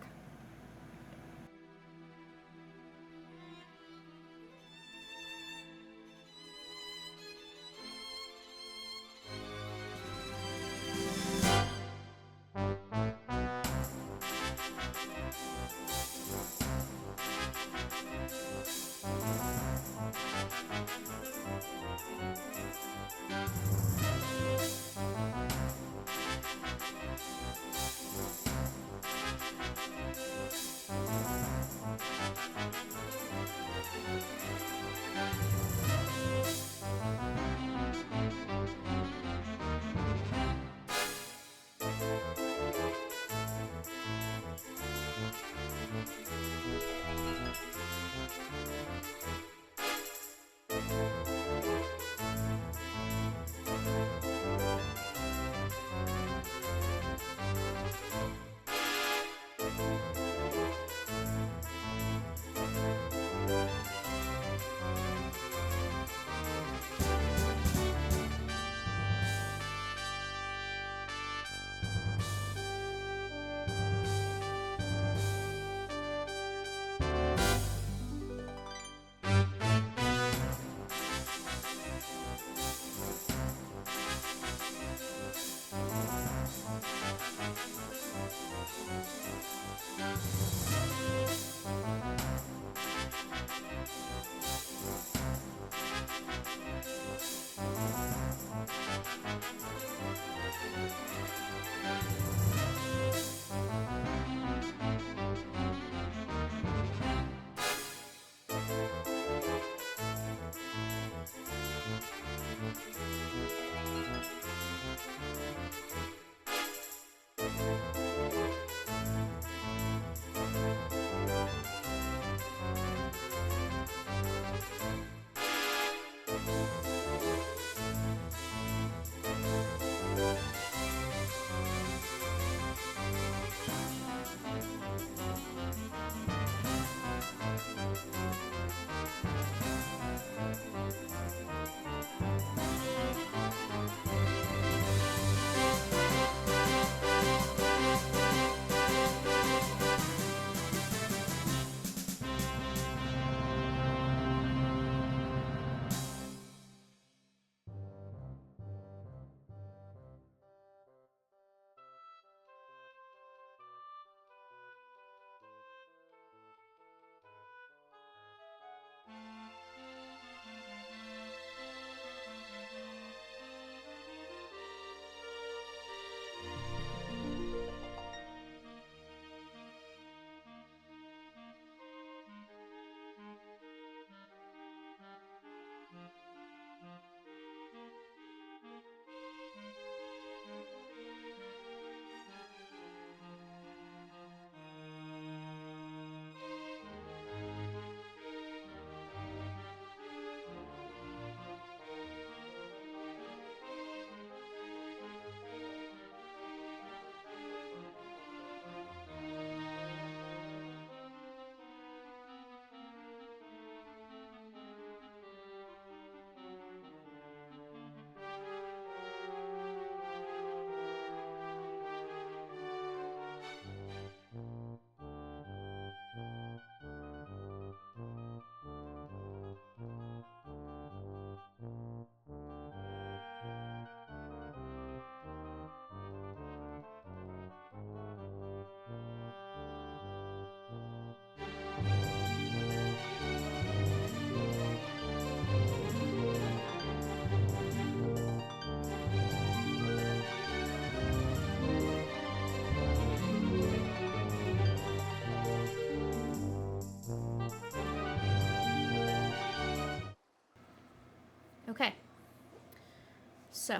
So.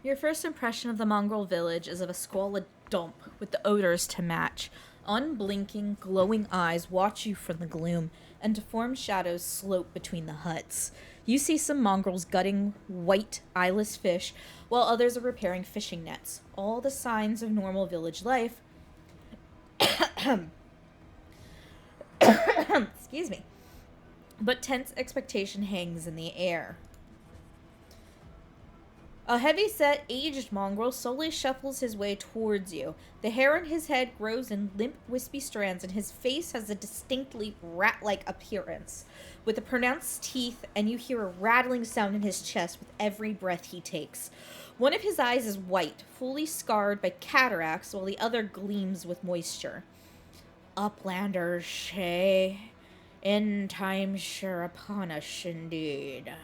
Your first impression of the mongrel village is of a squalid dump with the odors to match. Unblinking, glowing eyes watch you from the gloom, and deformed shadows slope between the huts. You see some mongrels gutting white, eyeless fish, while others are repairing fishing nets. All the signs of normal village life. Excuse me. But tense expectation hangs in the air. A heavy-set, aged mongrel slowly shuffles his way towards you. The hair on his head grows in limp, wispy strands, and his face has a distinctly rat-like appearance, with the pronounced teeth, and you hear a rattling sound in his chest with every breath he takes. One of his eyes is white, fully scarred by cataracts, while the other gleams with moisture. Uplanders, eh? In time sure upon us, indeed.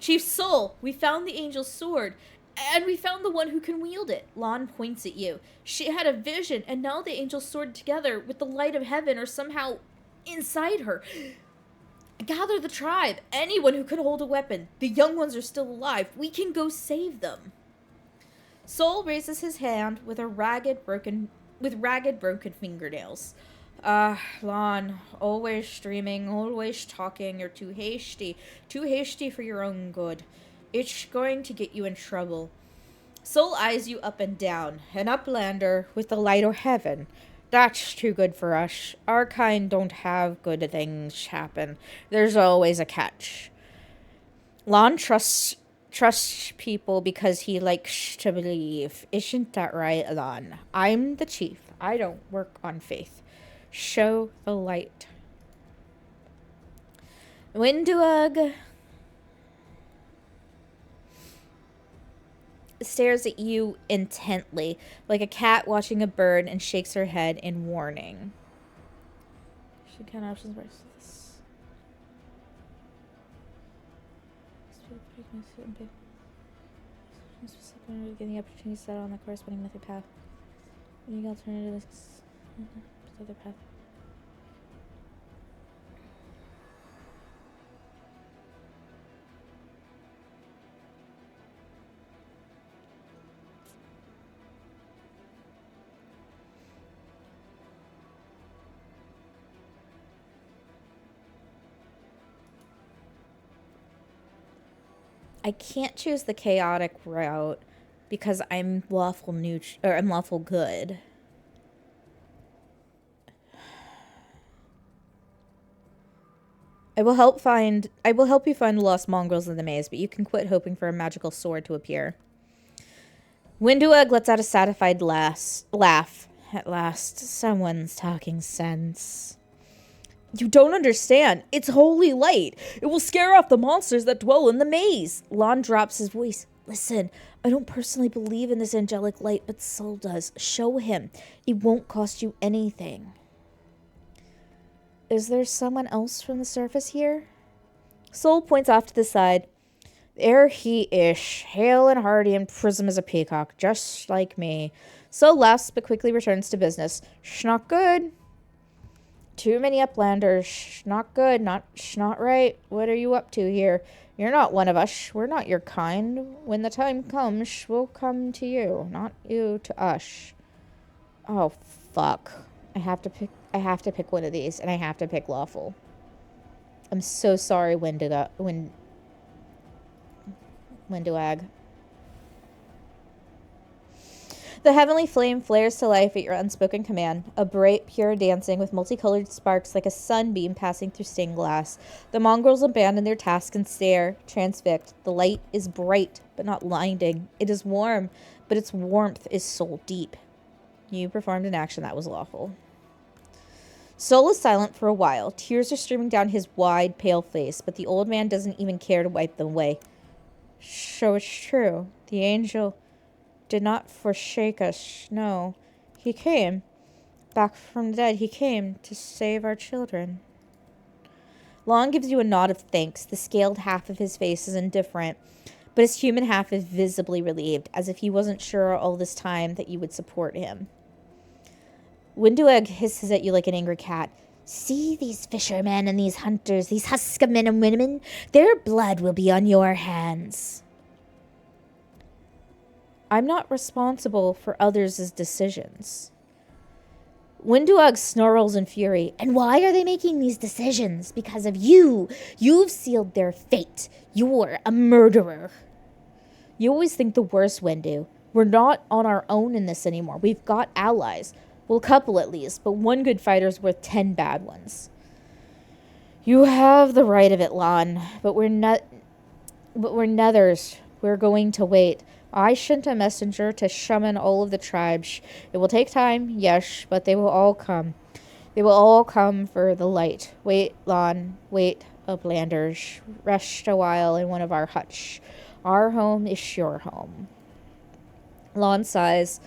Chief Soul, we found the angel's sword, and we found the one who can wield it. Lon points at you. She had a vision, and now the angel's sword together with the light of heaven are somehow inside her. Gather the tribe, anyone who can hold a weapon. The young ones are still alive. We can go save them. Soul raises his hand with ragged, broken fingernails. Lon, always streaming, always talking. You're too hasty for your own good. It's going to get you in trouble. Soul eyes you up and down. An uplander with the light of heaven. That's too good for us. Our kind don't have good things happen. There's always a catch. Lon trusts people because he likes to believe. Isn't that right, Lon? I'm the chief. I don't work on faith. Show the light. Winduag stares at you intently, like a cat watching a bird, and shakes her head in warning. She can options versus this. Getting the opportunity set on the corresponding method path. Any alternatives? Other path. I can't choose the chaotic route because I'm lawful I'm lawful good. I will help you find the lost mongrels in the maze, but you can quit hoping for a magical sword to appear. Winduag lets out a satisfied laugh. At last, someone's talking sense. You don't understand. It's holy light. It will scare off the monsters that dwell in the maze. Lon drops his voice. Listen, I don't personally believe in this angelic light, but Soul does. Show him. It won't cost you anything. Is there someone else from the surface here? Soul points off to the side. There he is, hale and hearty and prism as a peacock, just like me. Soul laughs, but quickly returns to business. Not good. Too many uplanders. Not good. Not right. What are you up to here? You're not one of us. We're not your kind. When the time comes, we'll come to you, not you to us. Oh, fuck. I have to pick one of these, and I have to pick lawful. I'm so sorry, Winduag. The heavenly flame flares to life at your unspoken command, a bright, pure dancing with multicolored sparks like a sunbeam passing through stained glass. The mongrels abandon their task and stare, transfixed. The light is bright, but not blinding. It is warm, but its warmth is soul deep. You performed an action that was lawful. Soul is silent for a while. Tears are streaming down his wide, pale face, but the old man doesn't even care to wipe them away. So it's true. The angel did not forsake us. No, he came. Back from the dead, he came to save our children. Lon gives you a nod of thanks. The scaled half of his face is indifferent, but his human half is visibly relieved, as if he wasn't sure all this time that you would support him. Windueg hisses at you like an angry cat. See these fishermen and these hunters, these Huska men and women? Their blood will be on your hands. I'm not responsible for others' decisions. Windueg snarls in fury. And why are they making these decisions? Because of you. You've sealed their fate. You're a murderer. You always think the worst, Windu. We're not on our own in this anymore. We've got allies. Well, a couple at least, but one good fighter's worth 10 bad ones. You have the right of it, Lon, but we're nethers. We're going to wait. I sent a messenger to summon all of the tribes. It will take time, yes, but they will all come. They will all come for the light. Wait, Lon. Wait, Uplanders. Rest a while in one of our huts. Our home is your home. Lon sighs.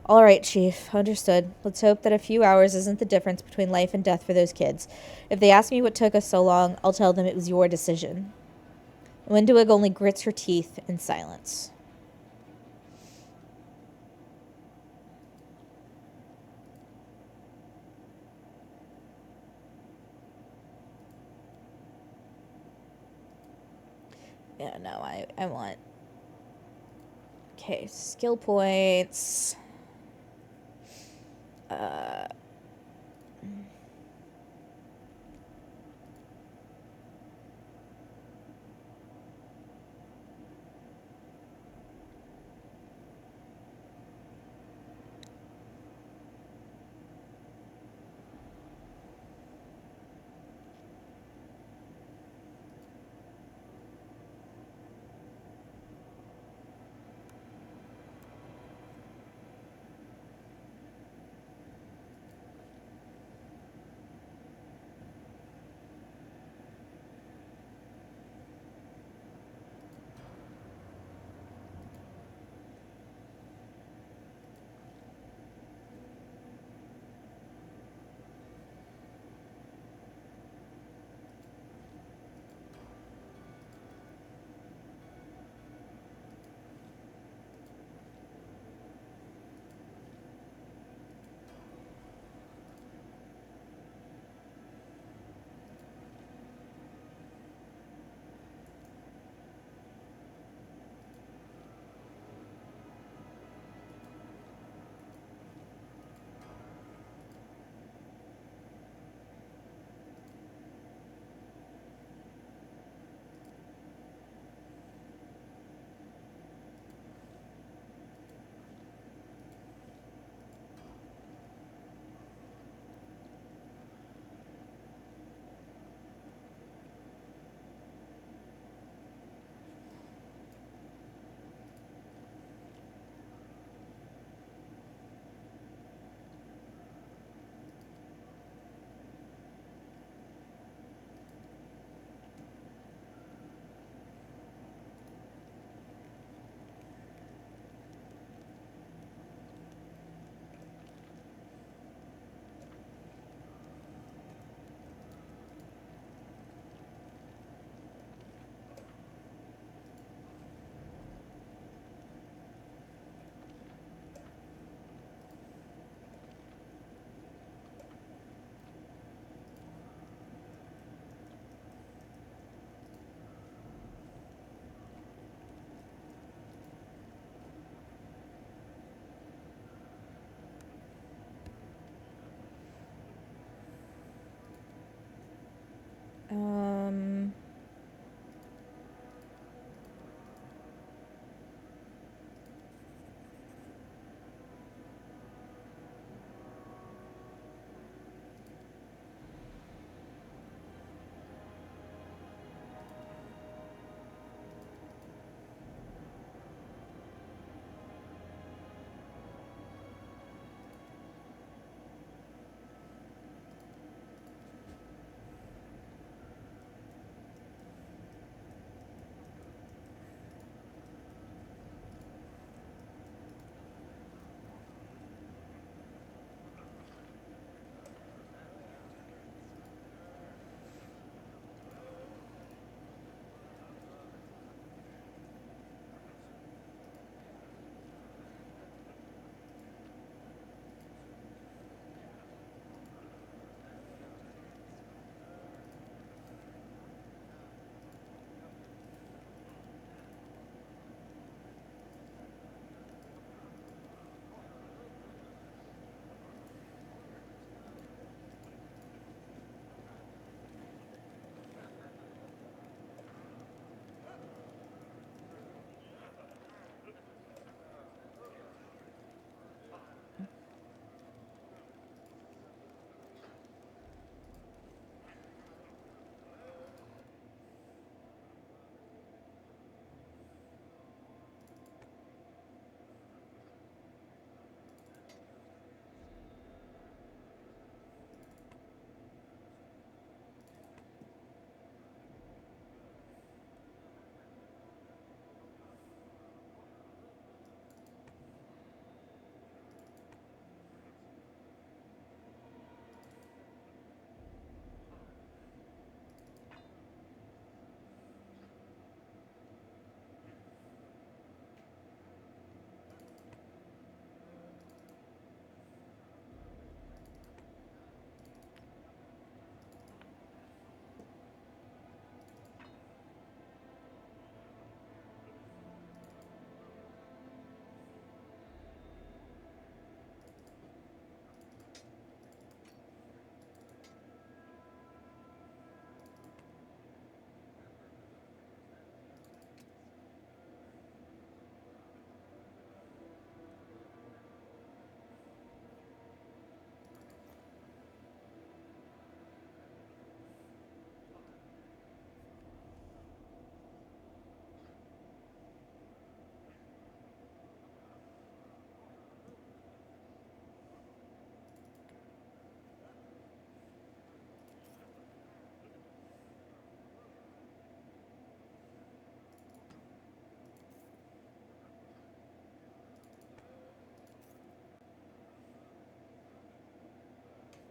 All right, Chief. Understood. Let's hope that a few hours isn't the difference between life and death for those kids. If they ask me what took us so long, I'll tell them it was your decision. Windueg only grits her teeth in silence. Yeah, no, I want... Okay, skill points.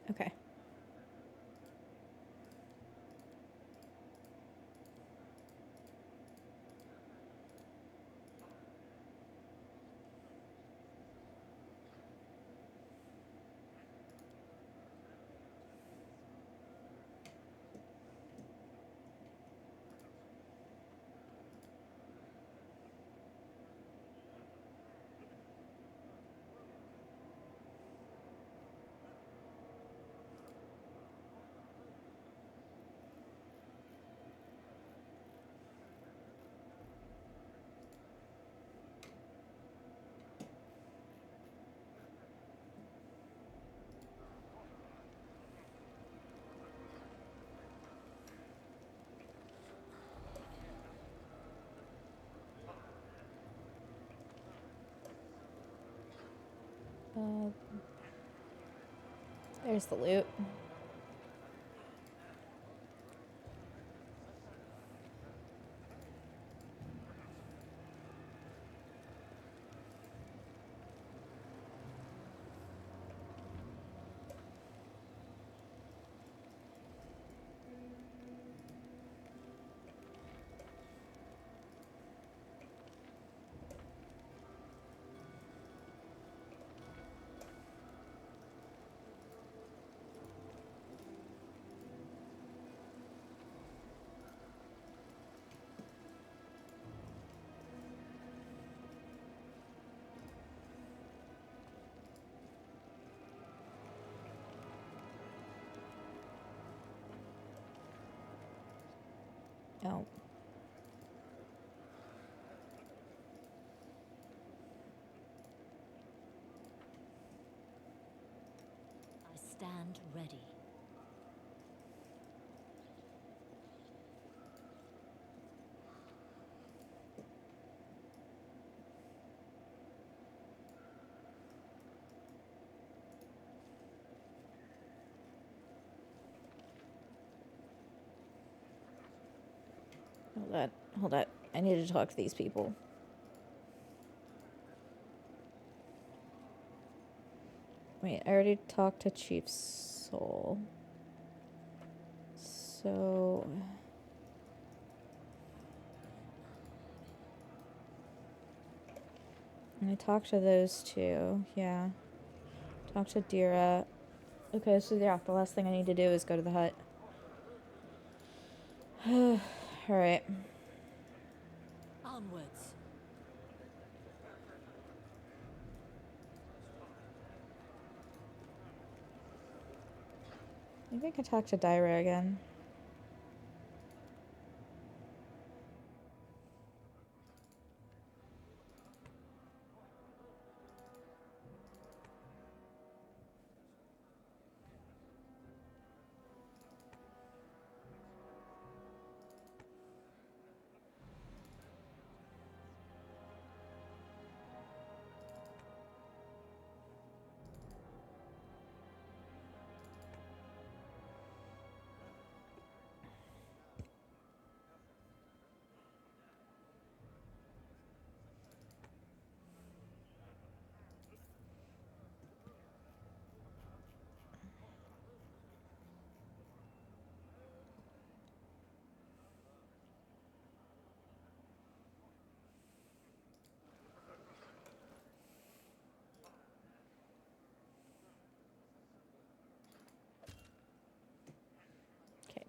Okay. There's the loot. Oh. I stand ready. Hold on. I need to talk to these people. Wait, I already talked to Chief Soul. So... I talked to those two, yeah. Talked to Dira. Okay, so yeah, the last thing I need to do is go to the hut. Alright. Onwards. Maybe I could talk to Dira again.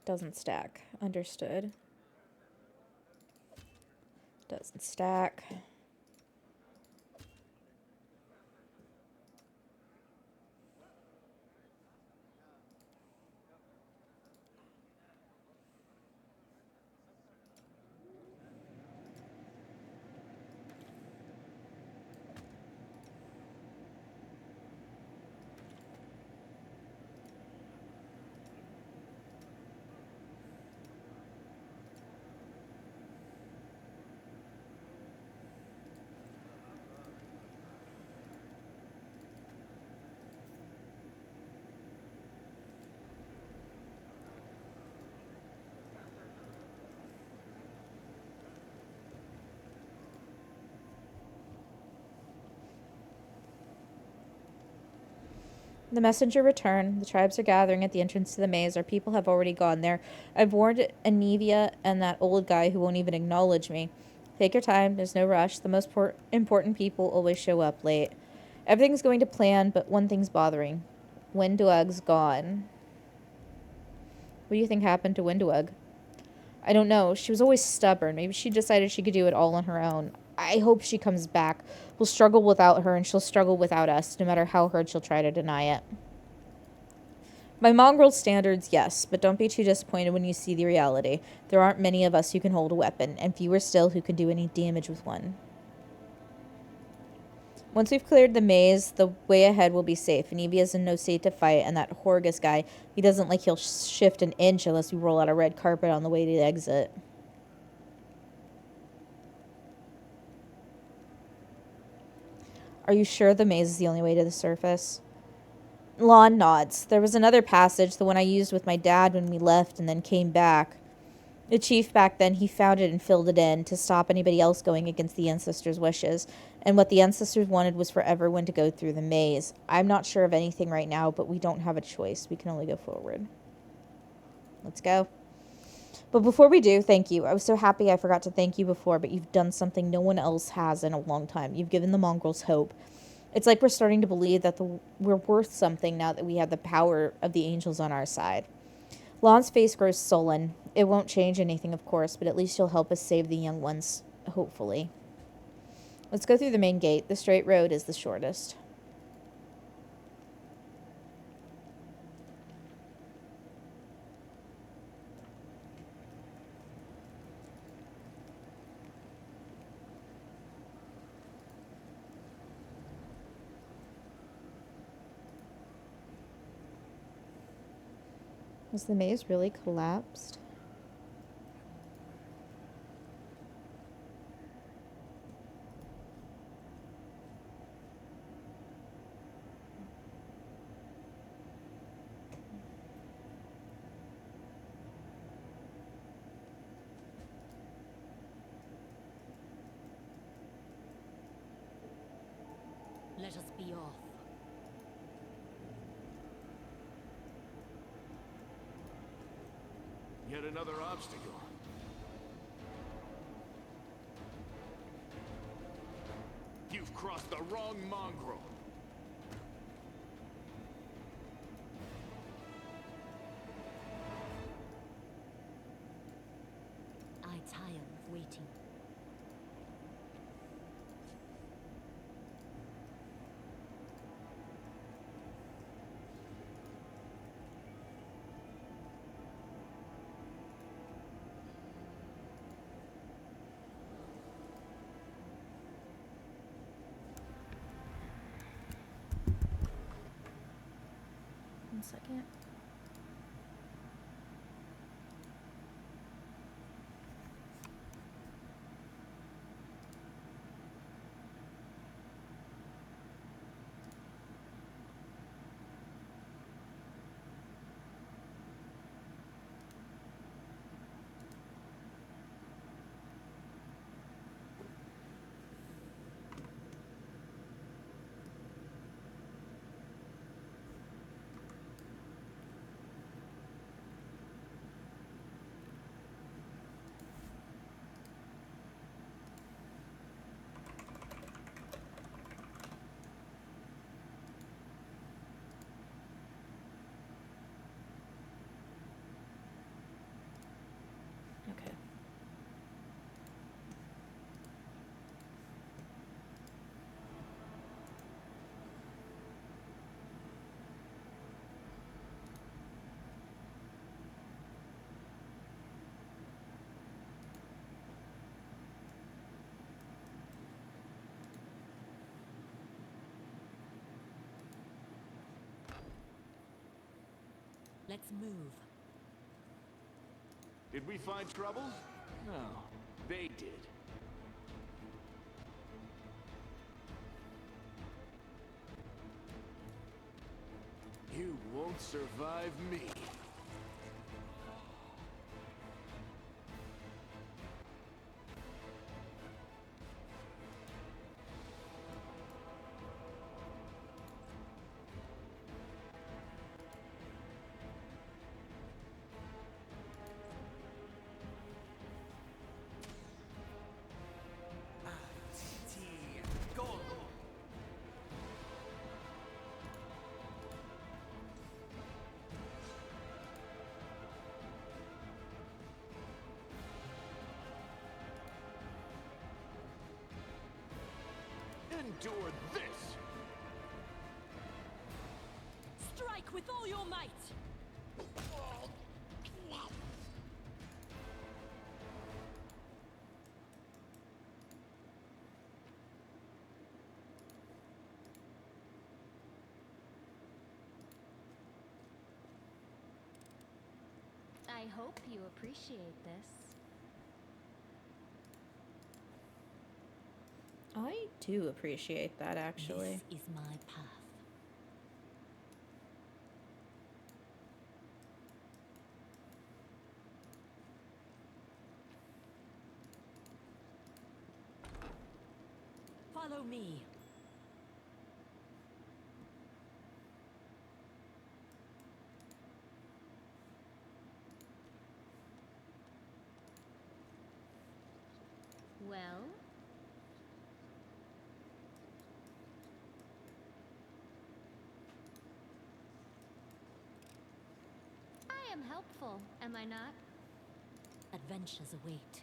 Doesn't stack. Understood. Doesn't stack. The messenger returned. The tribes are gathering at the entrance to the maze. Our people have already gone there. I've warned Anivia and that old guy who won't even acknowledge me. Take your time. There's no rush. The most important people always show up late. Everything's going to plan, but one thing's bothering. Wenduag's gone. What do you think happened to Wenduag? I don't know. She was always stubborn. Maybe she decided she could do it all on her own. I hope she comes back. We'll struggle without her, and she'll struggle without us, no matter how hard she'll try to deny it. By mongrel standards, yes, but don't be too disappointed when you see the reality. There aren't many of us who can hold a weapon, and fewer still who can do any damage with one. Once we've cleared the maze, the way ahead will be safe. Anivia's in no state to fight, and that Horgus guy, he doesn't like he'll shift an inch unless we roll out a red carpet on the way to the exit. Are you sure the maze is the only way to the surface? Lon nods. There was another passage, the one I used with my dad when we left and then came back. The chief back then, he found it and filled it in to stop anybody else going against the ancestors' wishes. And what the ancestors wanted was for everyone to go through the maze. I'm not sure of anything right now, but we don't have a choice. We can only go forward. Let's go. But before we do, thank you. I was so happy I forgot to thank you before, but you've done something no one else has in a long time. You've given the mongrels hope. It's like we're starting to believe that we're worth something now that we have the power of the angels on our side. Lon's face grows sullen. It won't change anything, of course, but at least you'll help us save the young ones, hopefully. Let's go through the main gate. The straight road is the shortest. Has the maze really collapsed? Let us be off. Yet another obstacle. You've crossed the wrong mongrel. I tire of waiting. One second. Okay. Let's move. Did we find trouble? No, they did. You won't survive me. endure this! Strike with all your might! I hope you appreciate this. I do appreciate that, actually. This is my path. Follow me. Well? I am helpful, am I not? Adventures await.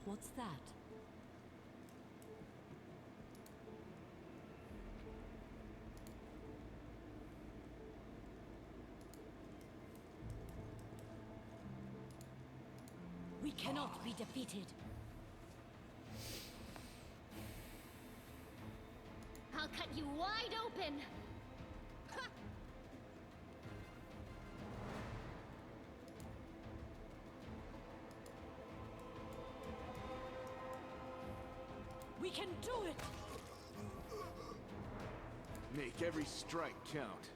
What's that? We cannot be defeated. I'll cut you wide open! Ha! We can do it! Make every strike count.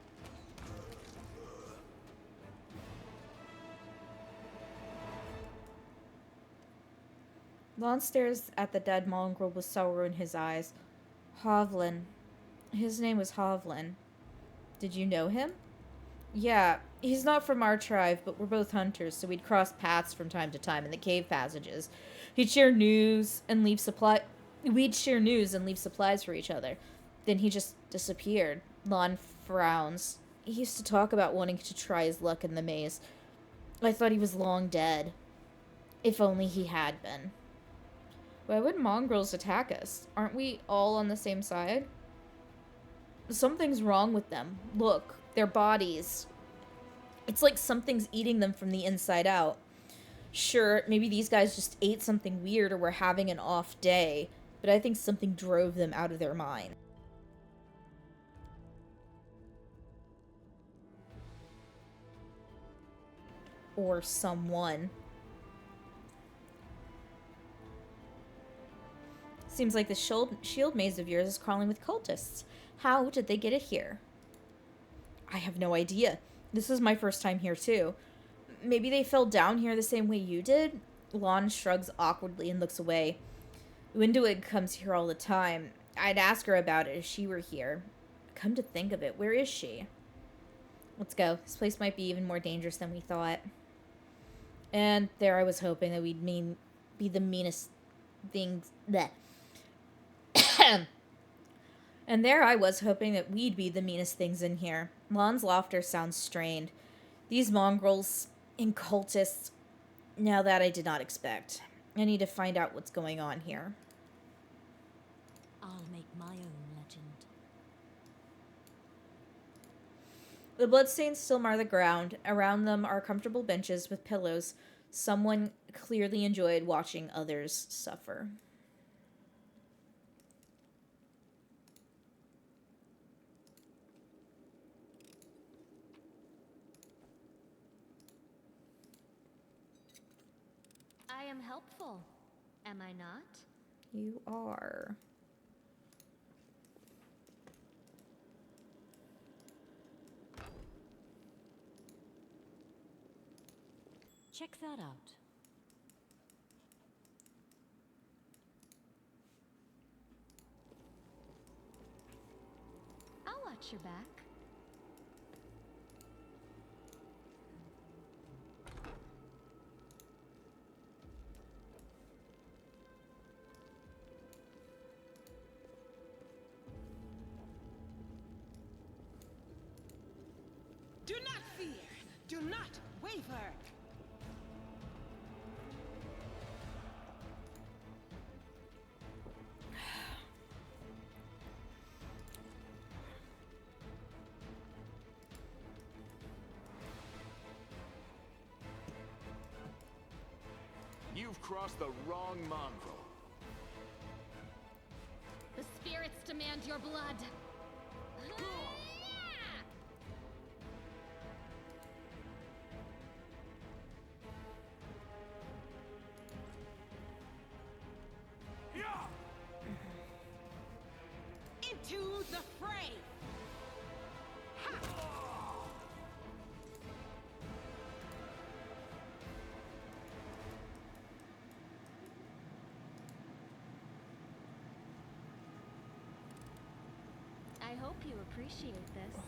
Lon stares at the dead mongrel with sorrow in his eyes. Hovland. His name was Hovland. Did you know him? Yeah, he's not from our tribe, but we're both hunters, so we'd cross paths from time to time in the cave passages. We'd share news and leave supplies for each other. Then he just disappeared. Lon frowns. He used to talk about wanting to try his luck in the maze. I thought he was long dead. If only he had been. Why would mongrels attack us? Aren't we all on the same side? Something's wrong with them. Look, their bodies. It's like something's eating them from the inside out. Sure, maybe these guys just ate something weird or were having an off day, but I think something drove them out of their mind. Or someone. Seems like the shield maze of yours is crawling with cultists. How did they get it here? I have no idea. This is my first time here, too. Maybe they fell down here the same way you did? Lon shrugs awkwardly and looks away. Windowig comes here all the time. I'd ask her about it if she were here. Come to think of it, where is she? Let's go. This place might be even more dangerous than we thought. And there I was hoping that we'd be the meanest things... Bleh. And there I was hoping that we'd be the meanest things in here. Lon's laughter sounds strained. These mongrels and cultists. Now that I did not expect. I need to find out what's going on here. I'll make my own legend. The bloodstains still mar the ground. Around them are comfortable benches with pillows. Someone clearly enjoyed watching others suffer. I am helpful, am I not? You are. Check that out. I'll watch your back. Do not fear. Do not waver! You've crossed the wrong mongrel. The spirits demand your blood. Into the fray! I hope you appreciate this.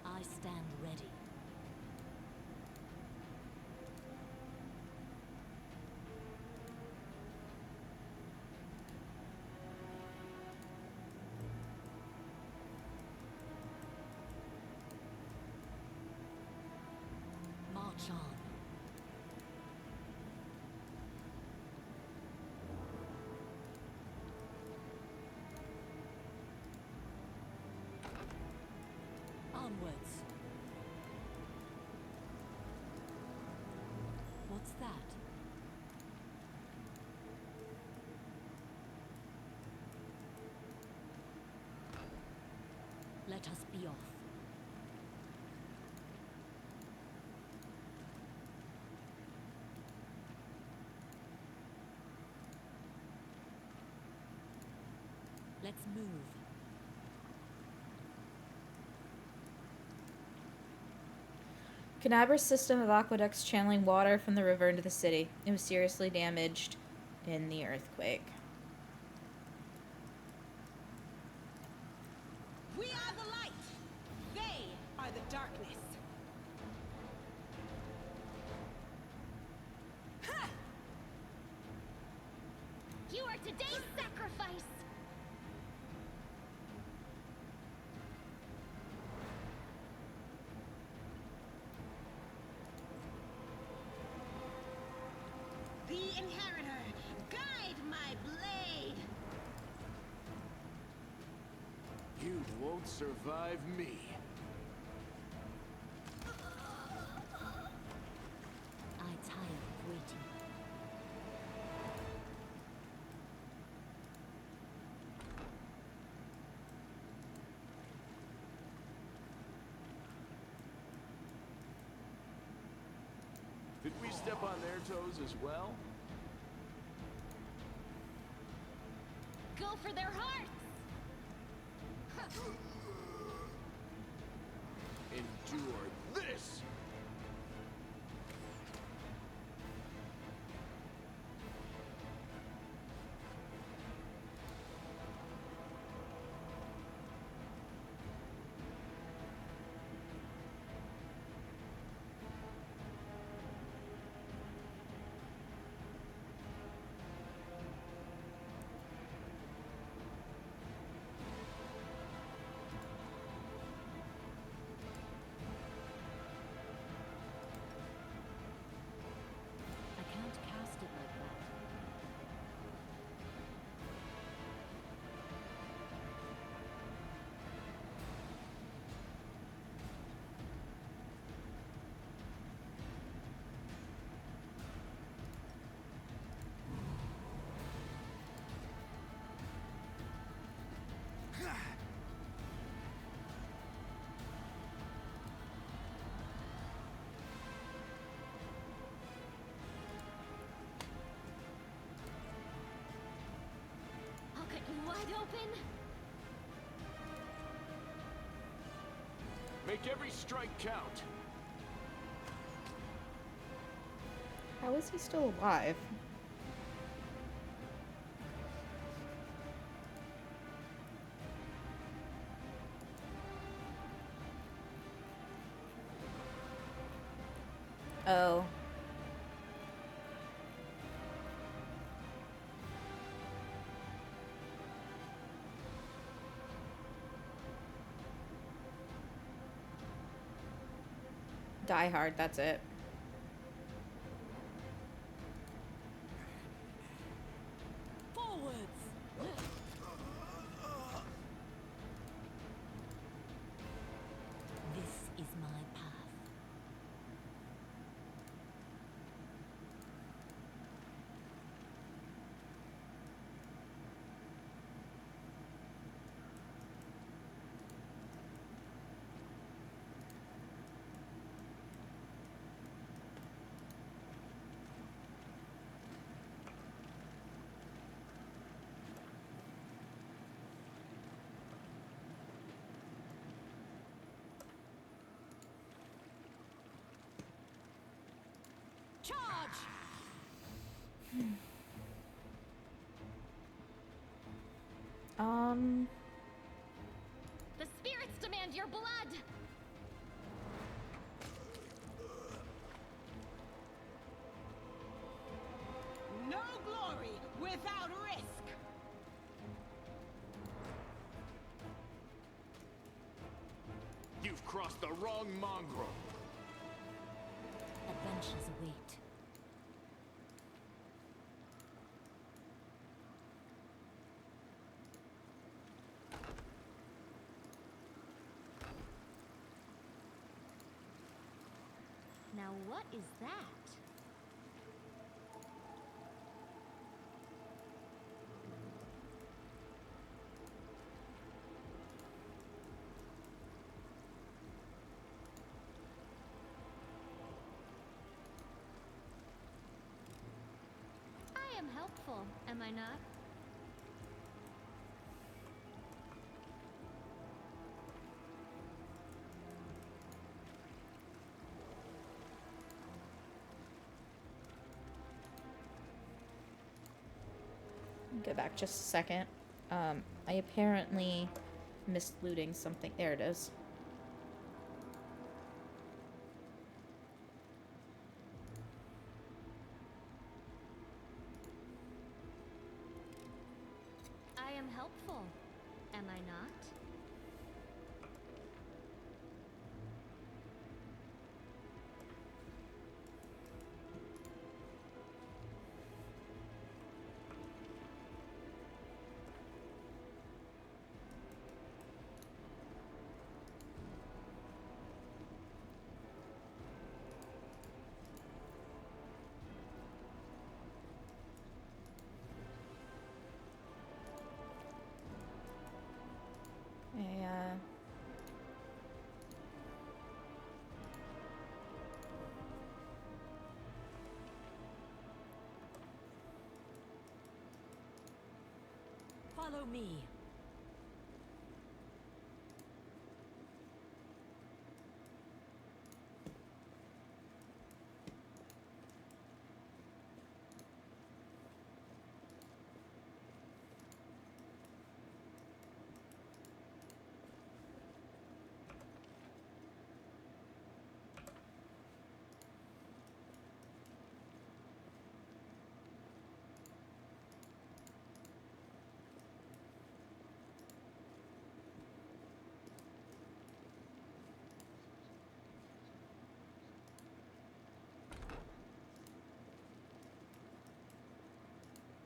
I stand ready. March on. Onwards. What's that? Let us be off. Let's move. Canabra's system of aqueducts channeling water from the river into the city. It was seriously damaged in the earthquake. We are the light! They are the darkness! Ha! You are today's sacrifice! The Inheritor, guide my blade! You won't survive me. I tire of waiting. Did we step on their toes as well? Go for their hearts! Endure this! I can't cast it like that. I'll cut you wide open! Make every strike count. How is he still alive? Oh. Die Hard, that's it. Forwards! This is my path. Charge! The spirits demand your blood! No glory without risk! You've crossed the wrong mongrel. Adventures await. Now what is that? I am helpful, am I not? Go back just a second. I apparently missed looting something. There it is. I am helpful, am I not? Yeah. Follow me.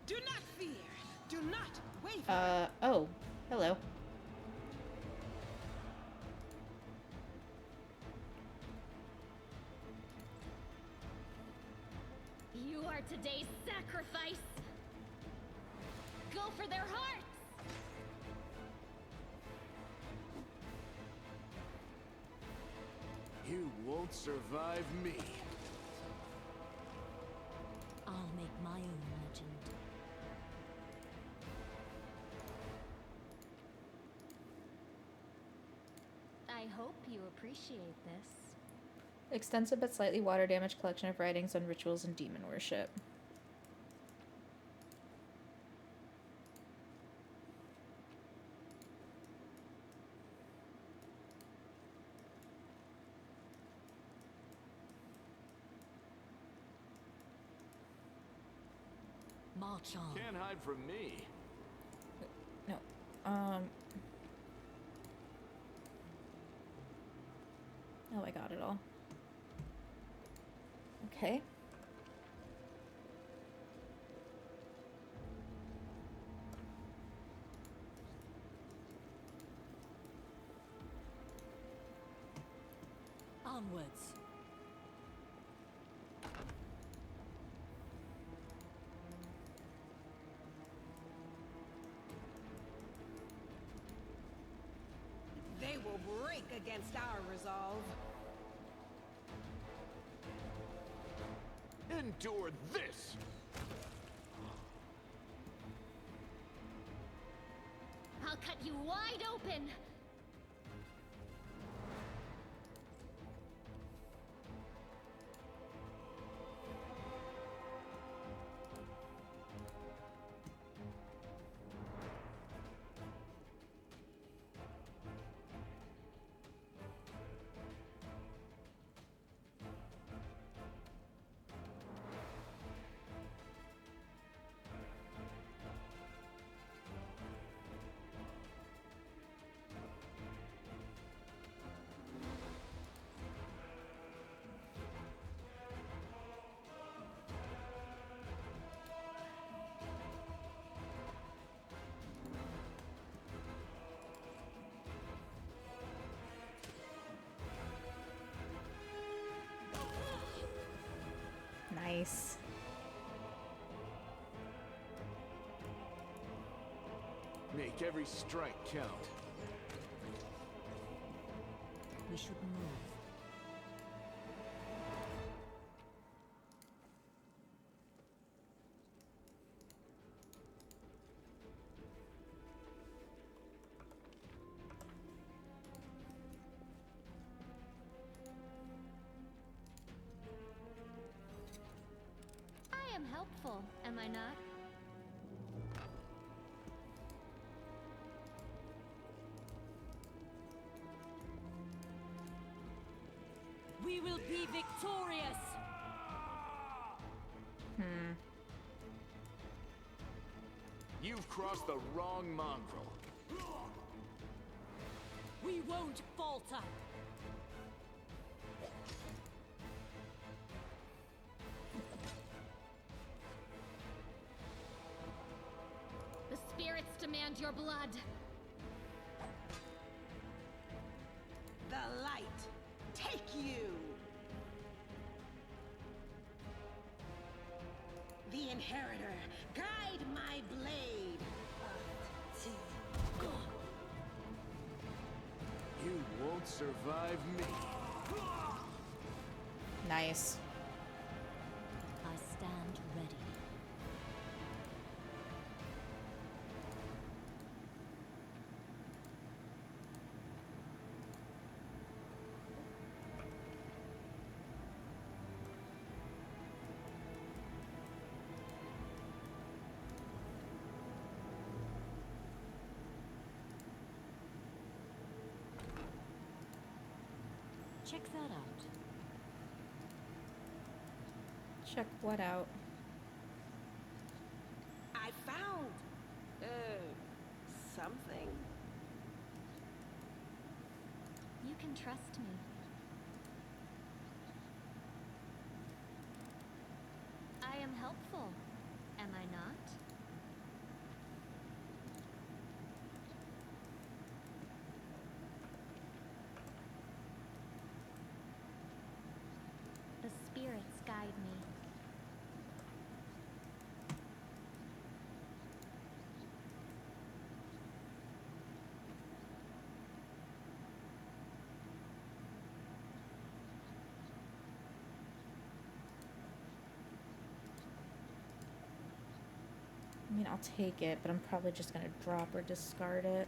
Do not fear. Do not waver. Oh. Hello. You are today's sacrifice! Go for their hearts! You won't survive me. I'll make my own legend. I hope you appreciate this. Extensive but slightly water damaged collection of writings on rituals and demon worship. March on. Can't hide from me. No. Oh, I got it all. Okay. Onwards. They will break against our resolve. Endure this! I'll cut you wide open! Nice. Make every strike count. We should move. I am helpful, am I not? We will be victorious! You've crossed the wrong mongrel. We won't falter! The spirits demand your blood. The light, take you! The Inheritor, guide my blade! You won't survive me. Nice. I stand ready. Check that out. Check what out? I found, something. You can trust me. I am helpful, am I not? The spirits guide me. I mean, I'll take it, but I'm probably just gonna drop or discard it.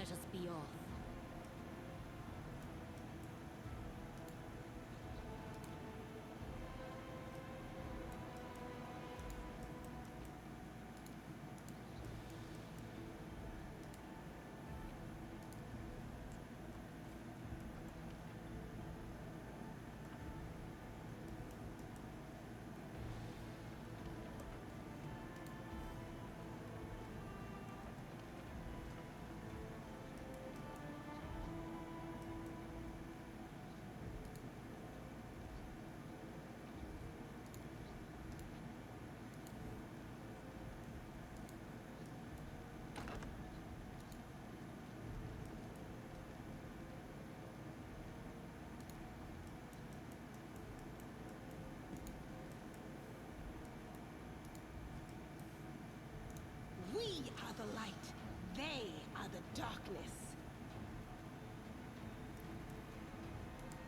Let us be off. We are the light. They are the darkness.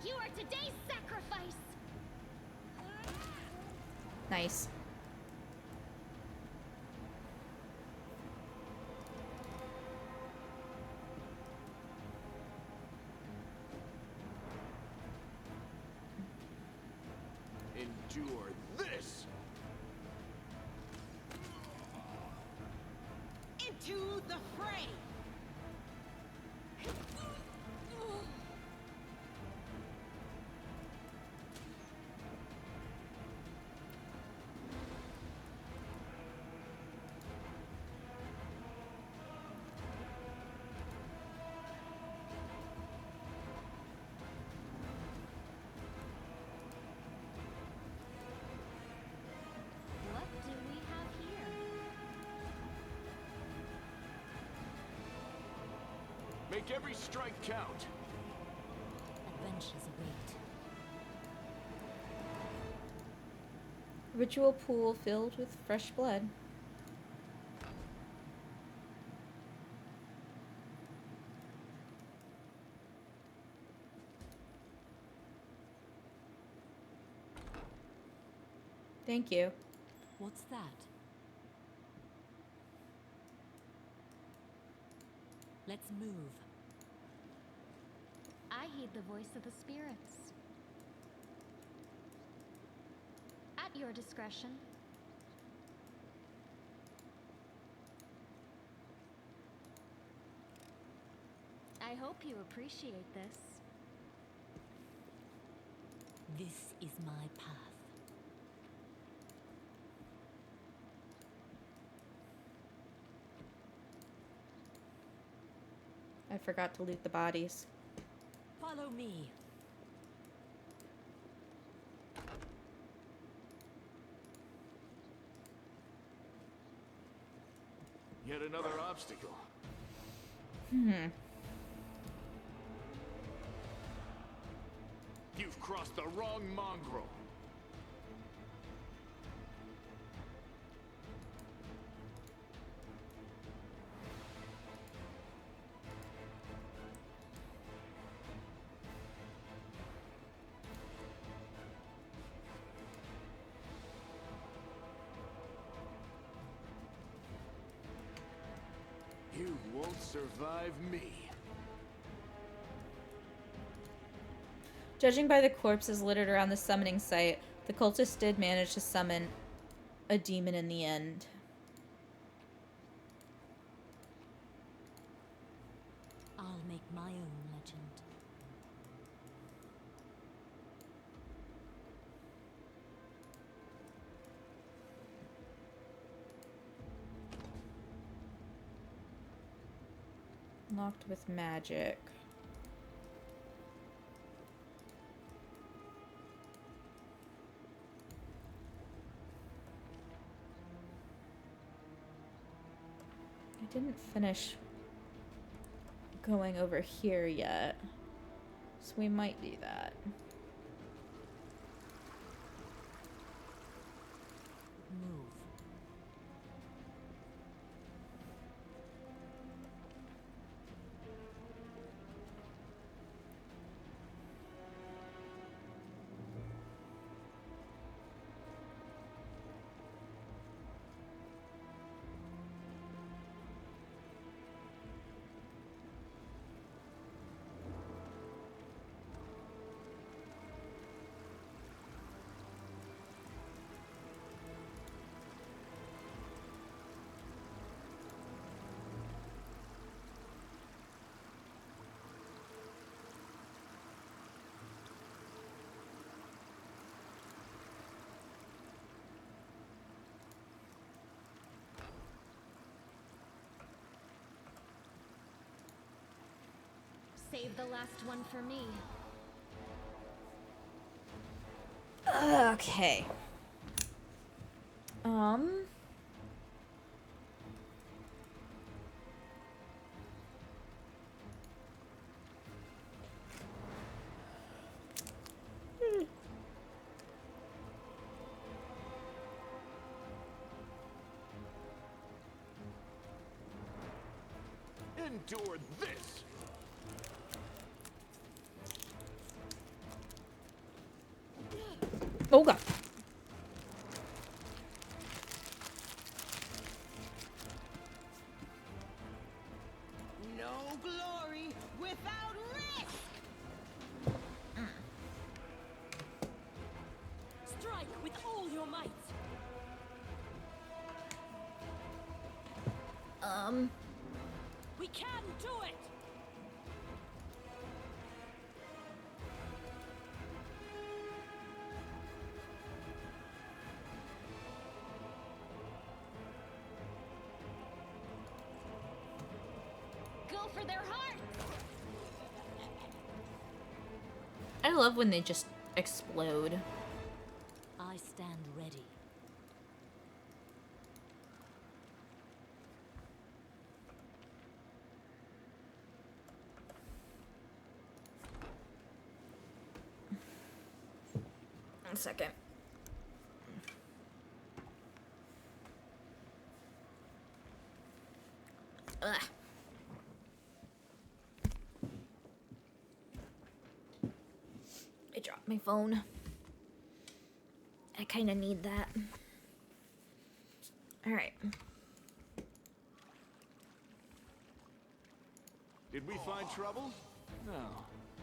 You are today's sacrifice! Nice. Endure this! Into the fray! What do we have here? Make every strike count. Adventures await. Ritual pool filled with fresh blood. Thank you. What's that? Let's move. I heed the voice of the spirits. At your discretion. I hope you appreciate this. This is my path. I forgot to loot the bodies. Follow me. Yet another obstacle. You've crossed the wrong mongrel. You won't survive me. Judging by the corpses littered around the summoning site, the cultists did manage to summon a demon in the end. I'll make my own legend. Locked with magic. I didn't finish going over here yet, so we might do that. Move. Save the last one for me. Okay. Endure this! Oh god. No glory without risk! Strike with all your might. We can do it. Go for their heart! I love when they just explode. I stand ready. One second. Ugh. I dropped my phone. I kind of need that. All right. Did we find trouble? No,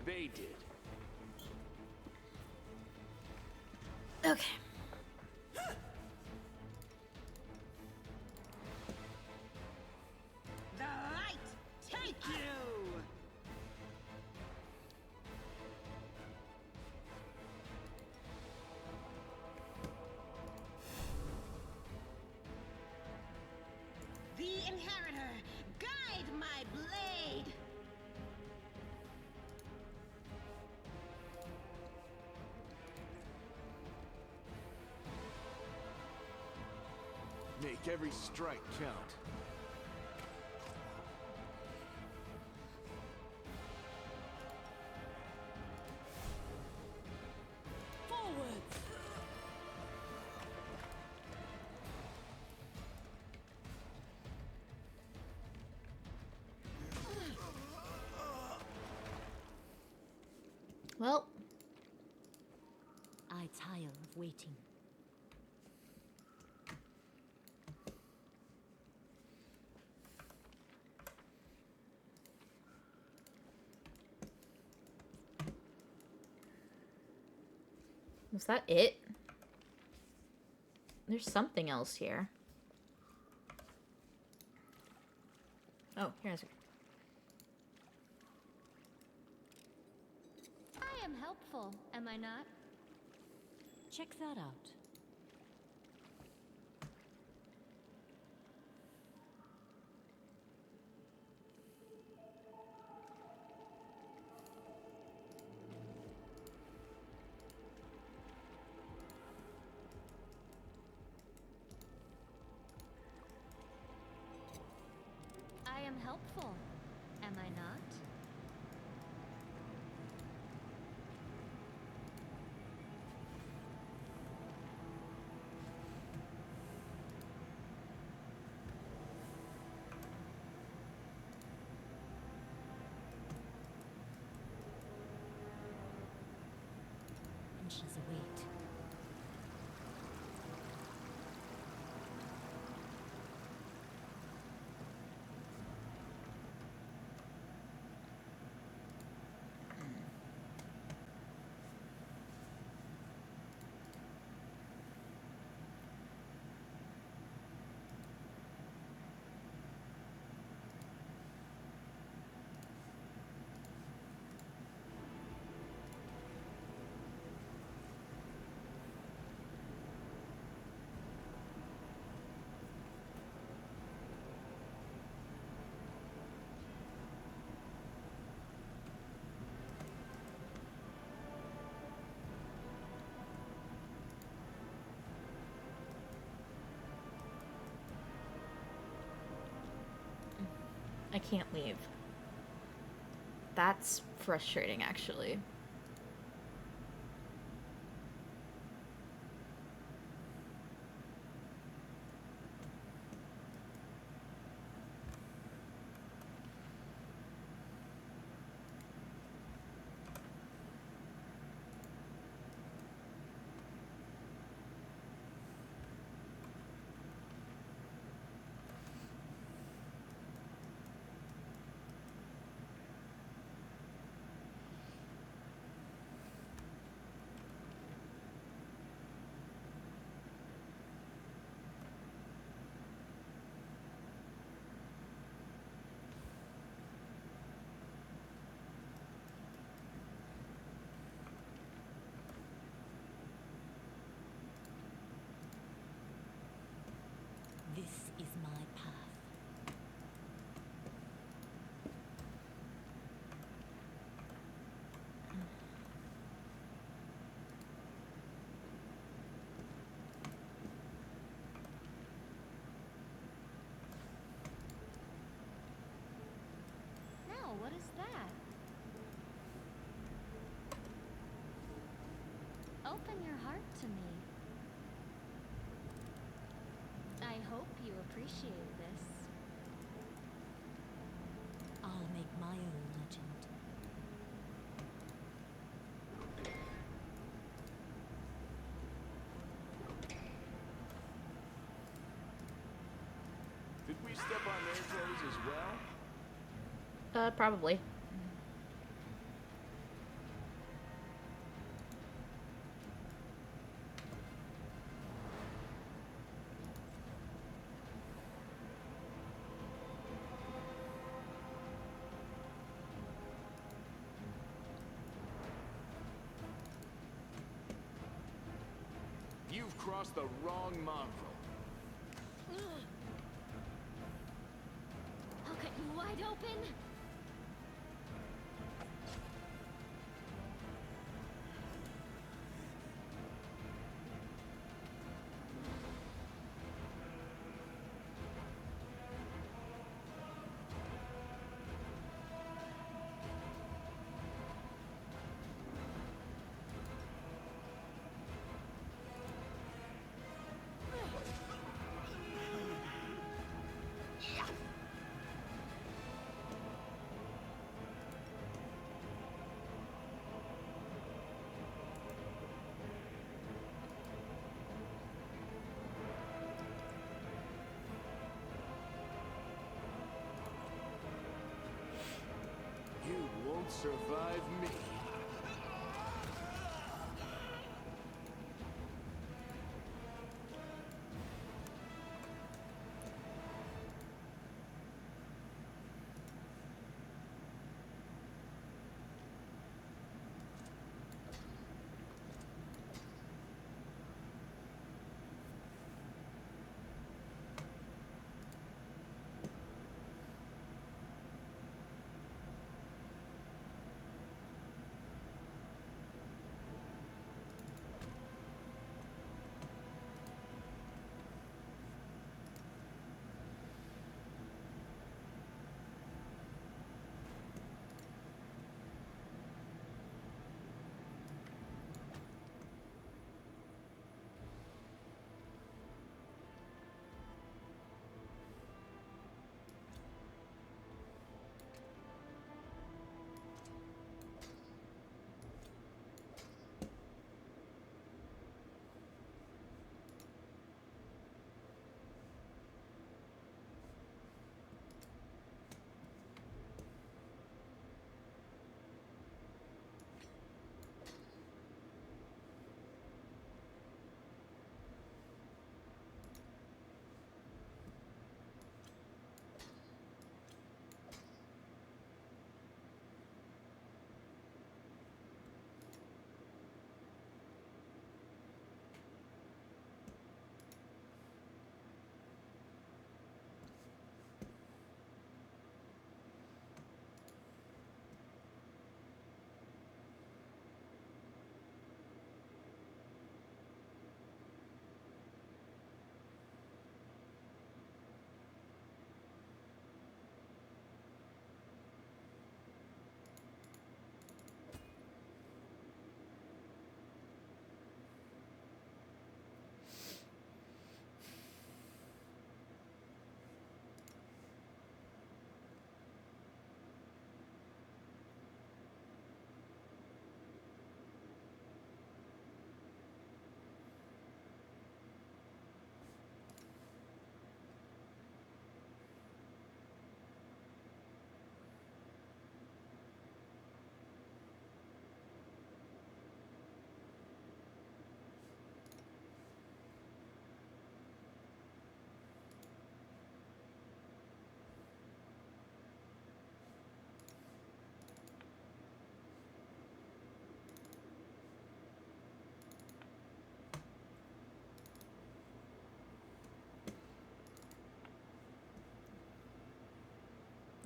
they did. Okay. The light take you! The Inheritor, guide my blade! Make every strike count. Forward. Well, I tire of waiting. was that it? There's something else here. Oh, here's it. I am helpful, am I not? Check that out. I am helpful, am I not? Inches await. can't leave. That's frustrating, actually. This is my path. Now, what is that? Open your heart to me. I hope you appreciate this. I'll make my own legend. Did we step on their toes as well? Probably. You've crossed the wrong mongrel. I'll cut you wide open. You won't survive me.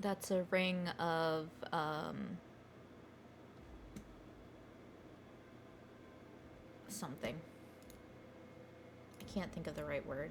That's a ring of, something. I can't think of the right word.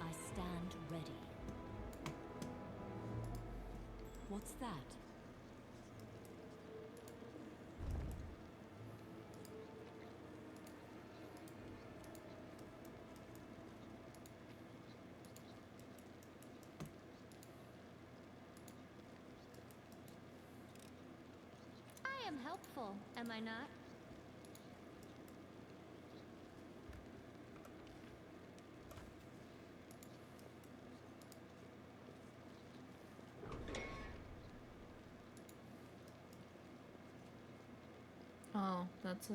I stand ready. What's that? I am helpful, am I not? Oh, that's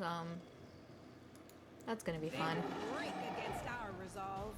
gonna be fun. Break against our resolve.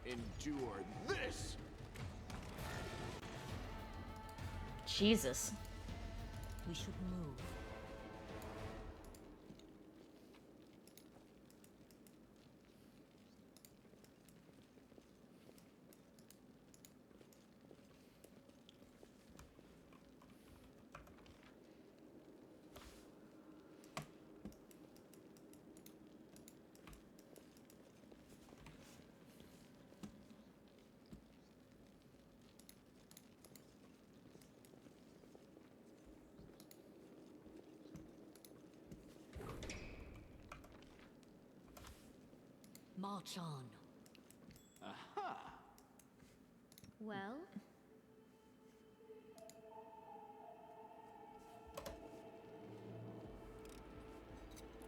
Endure this! Jesus. We should move. March on. Aha! Well?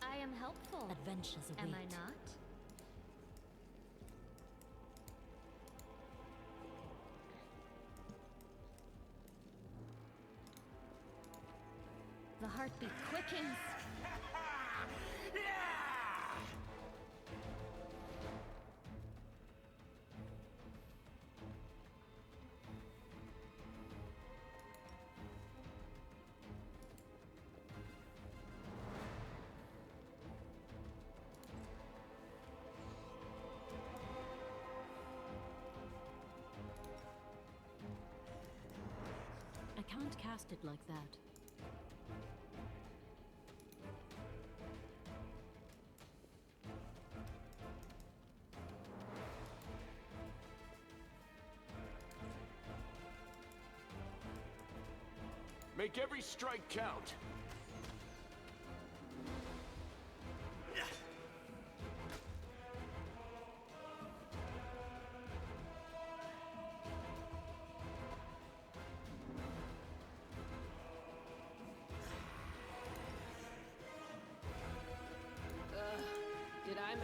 I am helpful. Adventures await. Am I not? The heartbeat quickens. I can't cast it like that. Make every strike count.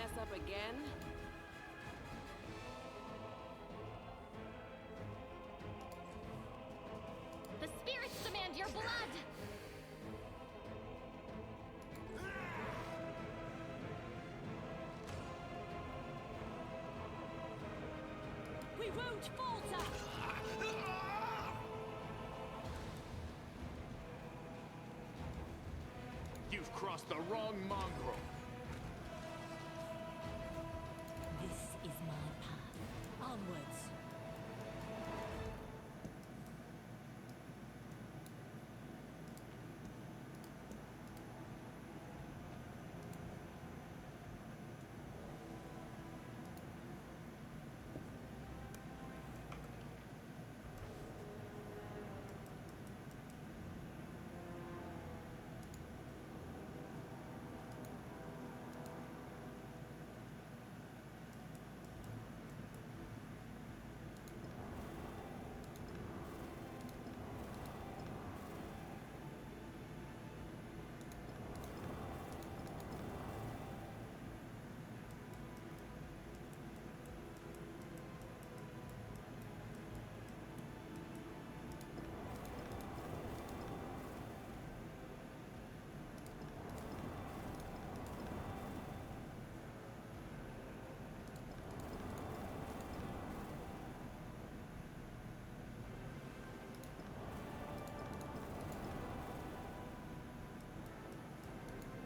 mess up again? The spirits demand your blood! We won't falter! You've crossed the wrong mongrel. This is my path. Onwards.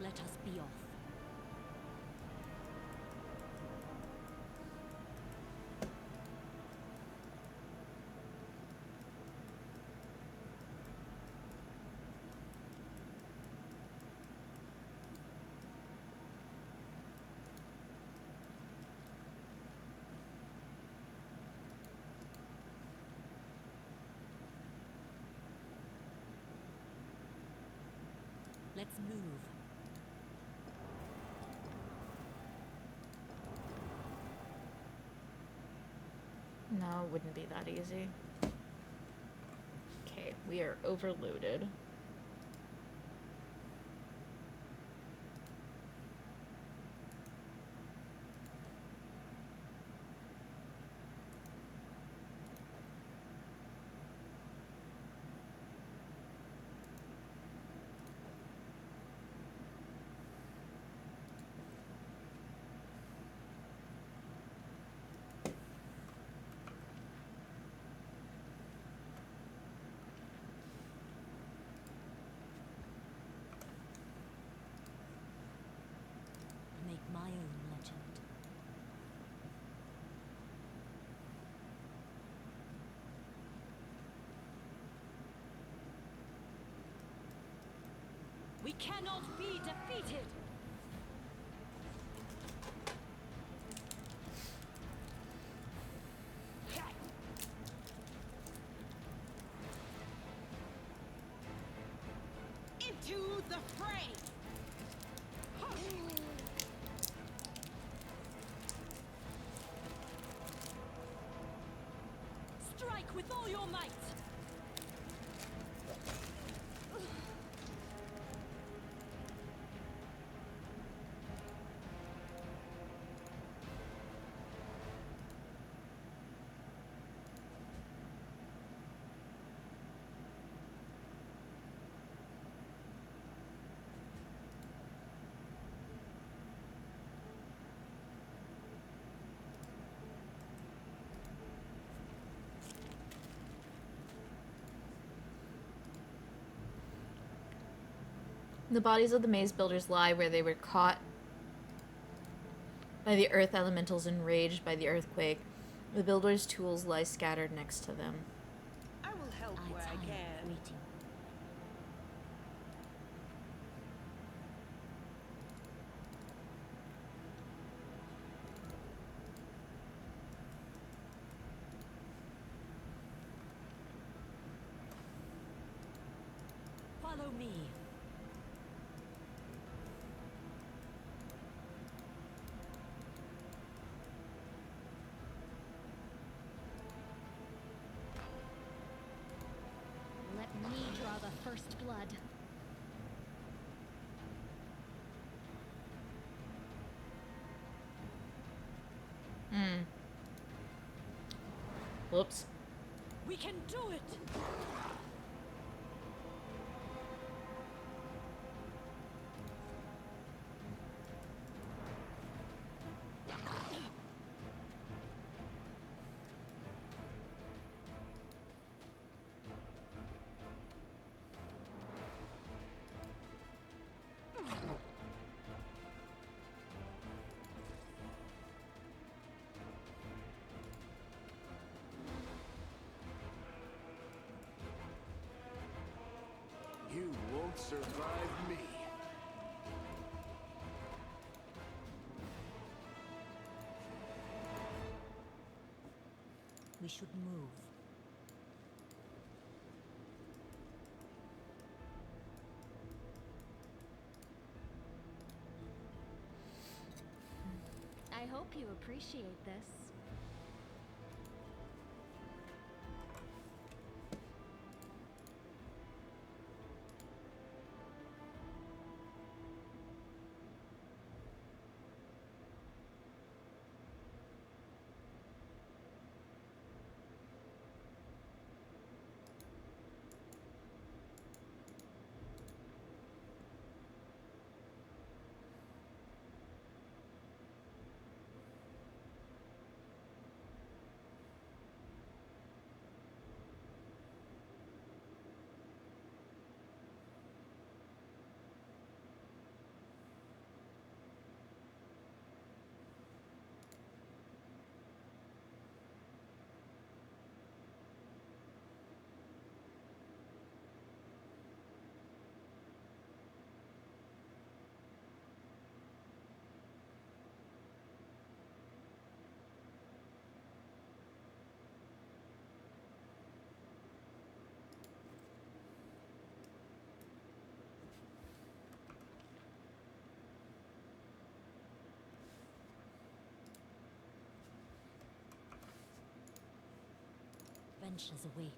Let us be off. Let's move. No, it wouldn't be that easy. Okay, we are overloaded. Make my own legend. We cannot be defeated! Into the fray! Strike with all your might! The bodies of the maze builders lie where they were caught by the earth elementals enraged by the earthquake. The builders' tools lie scattered next to them. I will help where I can. Waiting. Follow me. Let me draw the first blood. Whoops. We can do it! You won't survive me. We should move. I hope you appreciate this. Adventures await.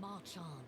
March on.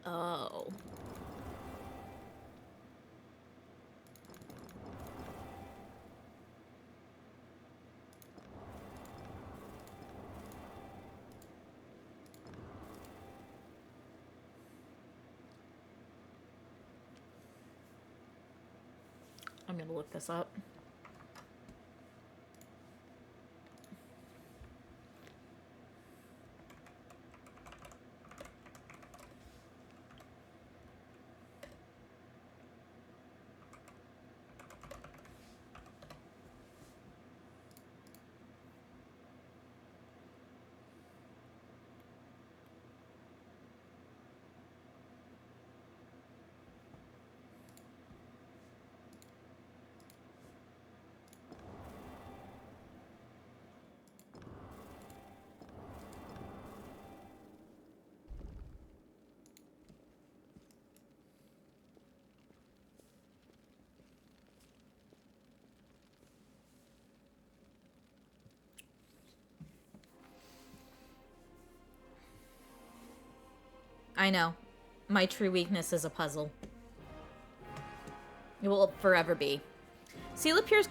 Oh. I'm gonna look this up. I know. My true weakness is a puzzle. It will forever be. Sela peers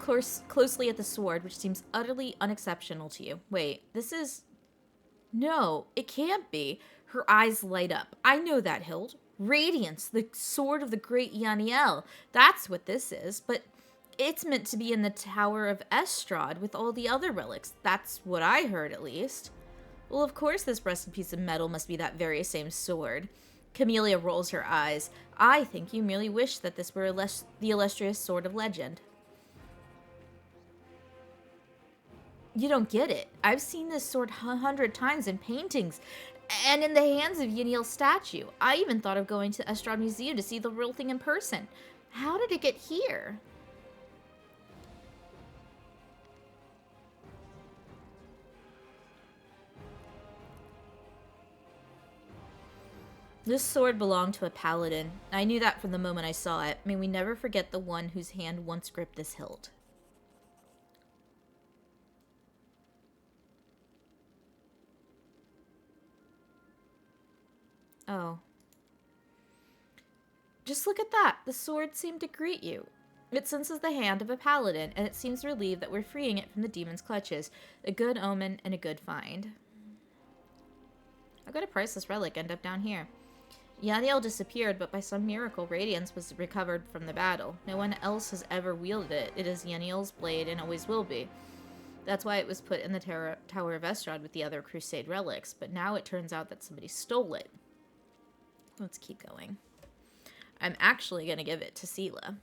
closely at the sword, which seems utterly unexceptional to you. Wait, this is... No, it can't be. Her eyes light up. I know that, Hild. Radiance, the sword of the great Yaniel. That's what this is, but it's meant to be in the Tower of Estrad with all the other relics. That's what I heard, at least. Well, of course this rusted piece of metal must be that very same sword. Camellia rolls her eyes. I think you merely wish that this were the illustrious sword of legend. You don't get it. I've seen this sword 100 times in paintings and in the hands of Yaniel's statue. I even thought of going to Estrad Museum to see the real thing in person. How did it get here? This sword belonged to a paladin. I knew that from the moment I saw it. May we never forget the one whose hand once gripped this hilt. Oh. Just look at that. The sword seemed to greet you. It senses the hand of a paladin, and it seems relieved that we're freeing it from the demon's clutches. A good omen and a good find. How could a priceless relic end up down here? Yaniel disappeared, but by some miracle, Radiance was recovered from the battle. No one else has ever wielded it. It is Yaniel's blade and always will be. That's why it was put in the Tower of Estrad with the other Crusade relics, but now it turns out that somebody stole it. Let's keep going. I'm actually going to give it to Sela.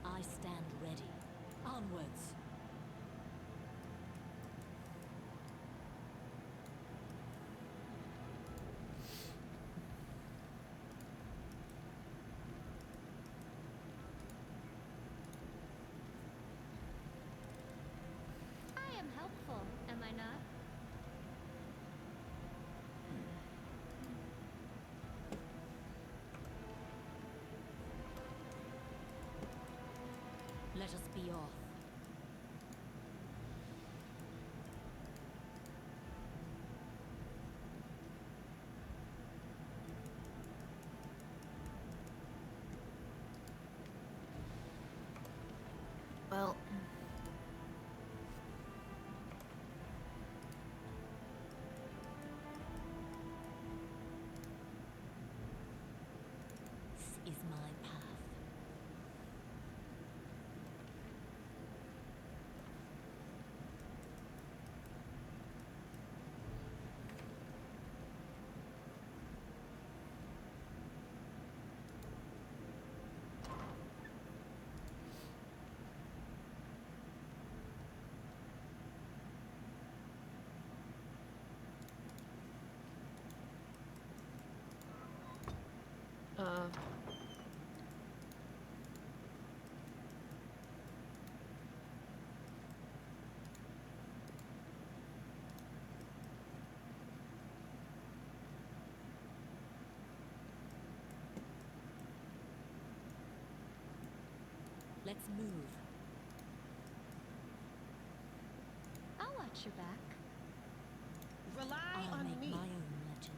I stand ready. Onwards. I am helpful, am I not? Let us be off. Well... This is my path. Let's move. I'll watch your back. Rely I'll on make me. my own legend.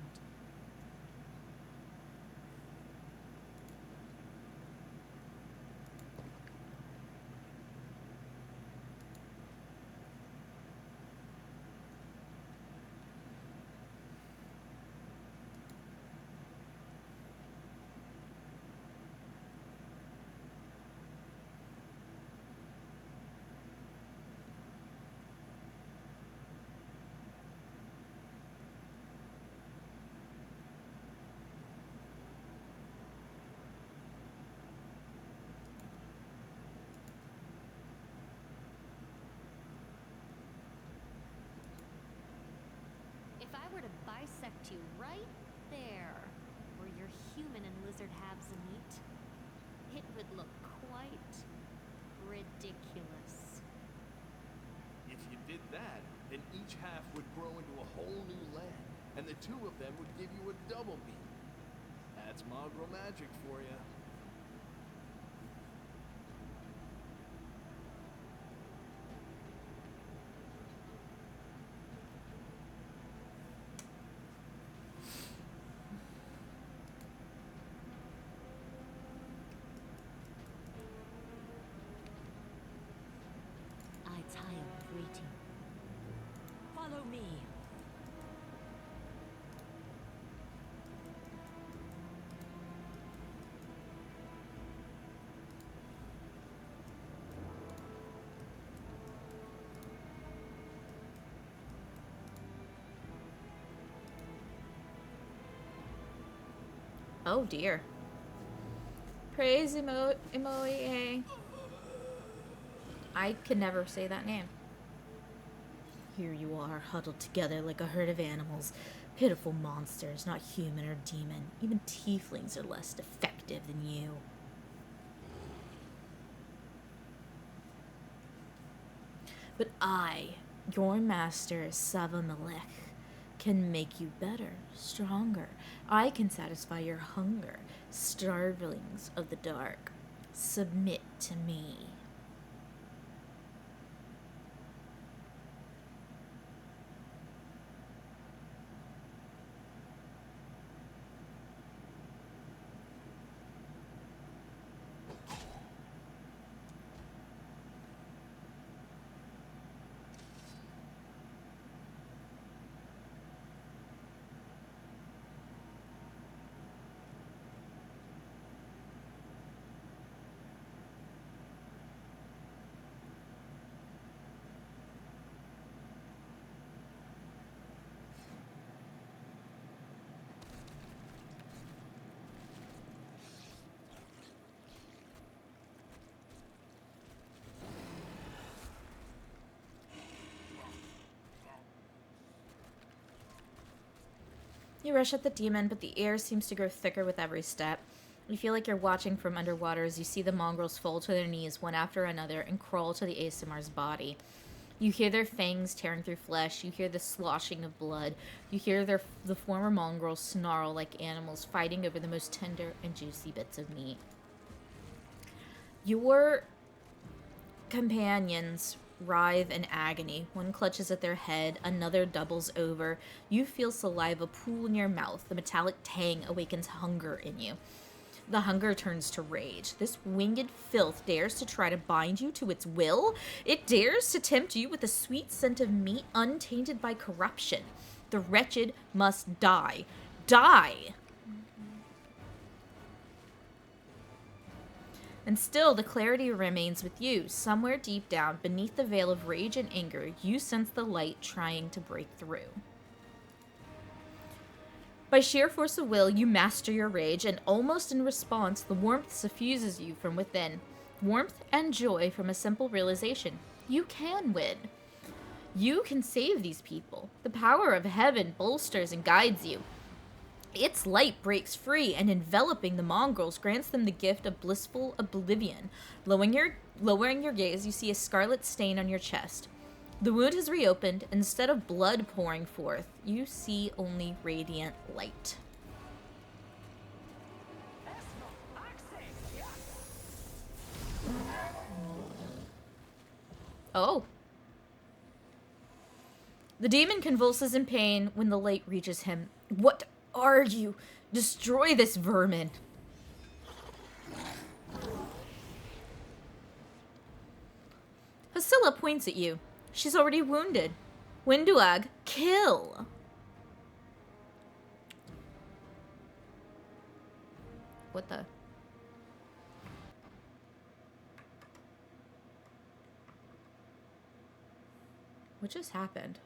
If I were to bisect you right there, where your human and lizard halves meet, it would look quite ridiculous. and the two of them would give you a double meat. That's mongrel magic for you. I tire of waiting. Follow me. Oh dear. Praise Emoie. I can never say that name. Here you are, huddled together like a herd of animals. Pitiful monsters, not human or demon. Even tieflings are less effective than you. But I, your master, Savamelech, can make you better, stronger. I can satisfy your hunger, starvelings of the dark. Submit to me. You rush at the demon, but the air seems to grow thicker with every step. You feel like you're watching from underwater as you see the mongrels fall to their knees one after another and crawl to the ASMR's body. You hear their fangs tearing through flesh. You hear the sloshing of blood. You hear the former mongrels snarl like animals fighting over the most tender and juicy bits of meat. Your companions writhe in agony. One clutches at their head, another doubles over. You feel saliva pool in your mouth. The metallic tang awakens hunger in you. The hunger turns to rage. This winged filth dares to try to bind you to its will. It dares to tempt you with the sweet scent of meat untainted by corruption. The wretched must die. Die! And still, the clarity remains with you. Somewhere deep down, beneath the veil of rage and anger, you sense the light trying to break through. By sheer force of will, you master your rage, and almost in response, the warmth suffuses you from within. Warmth and joy from a simple realization. You can win. You can save these people. The power of heaven bolsters and guides you. Its light breaks free, and enveloping the mongrels grants them the gift of blissful oblivion. Lowering your gaze, you see a scarlet stain on your chest. The wound has reopened. Instead of blood pouring forth, you see only radiant light. Oh. The demon convulses in pain when the light reaches him. What are you? Destroy this vermin. Hasilla points at you. She's already wounded. Winduag, kill! What the? What just happened?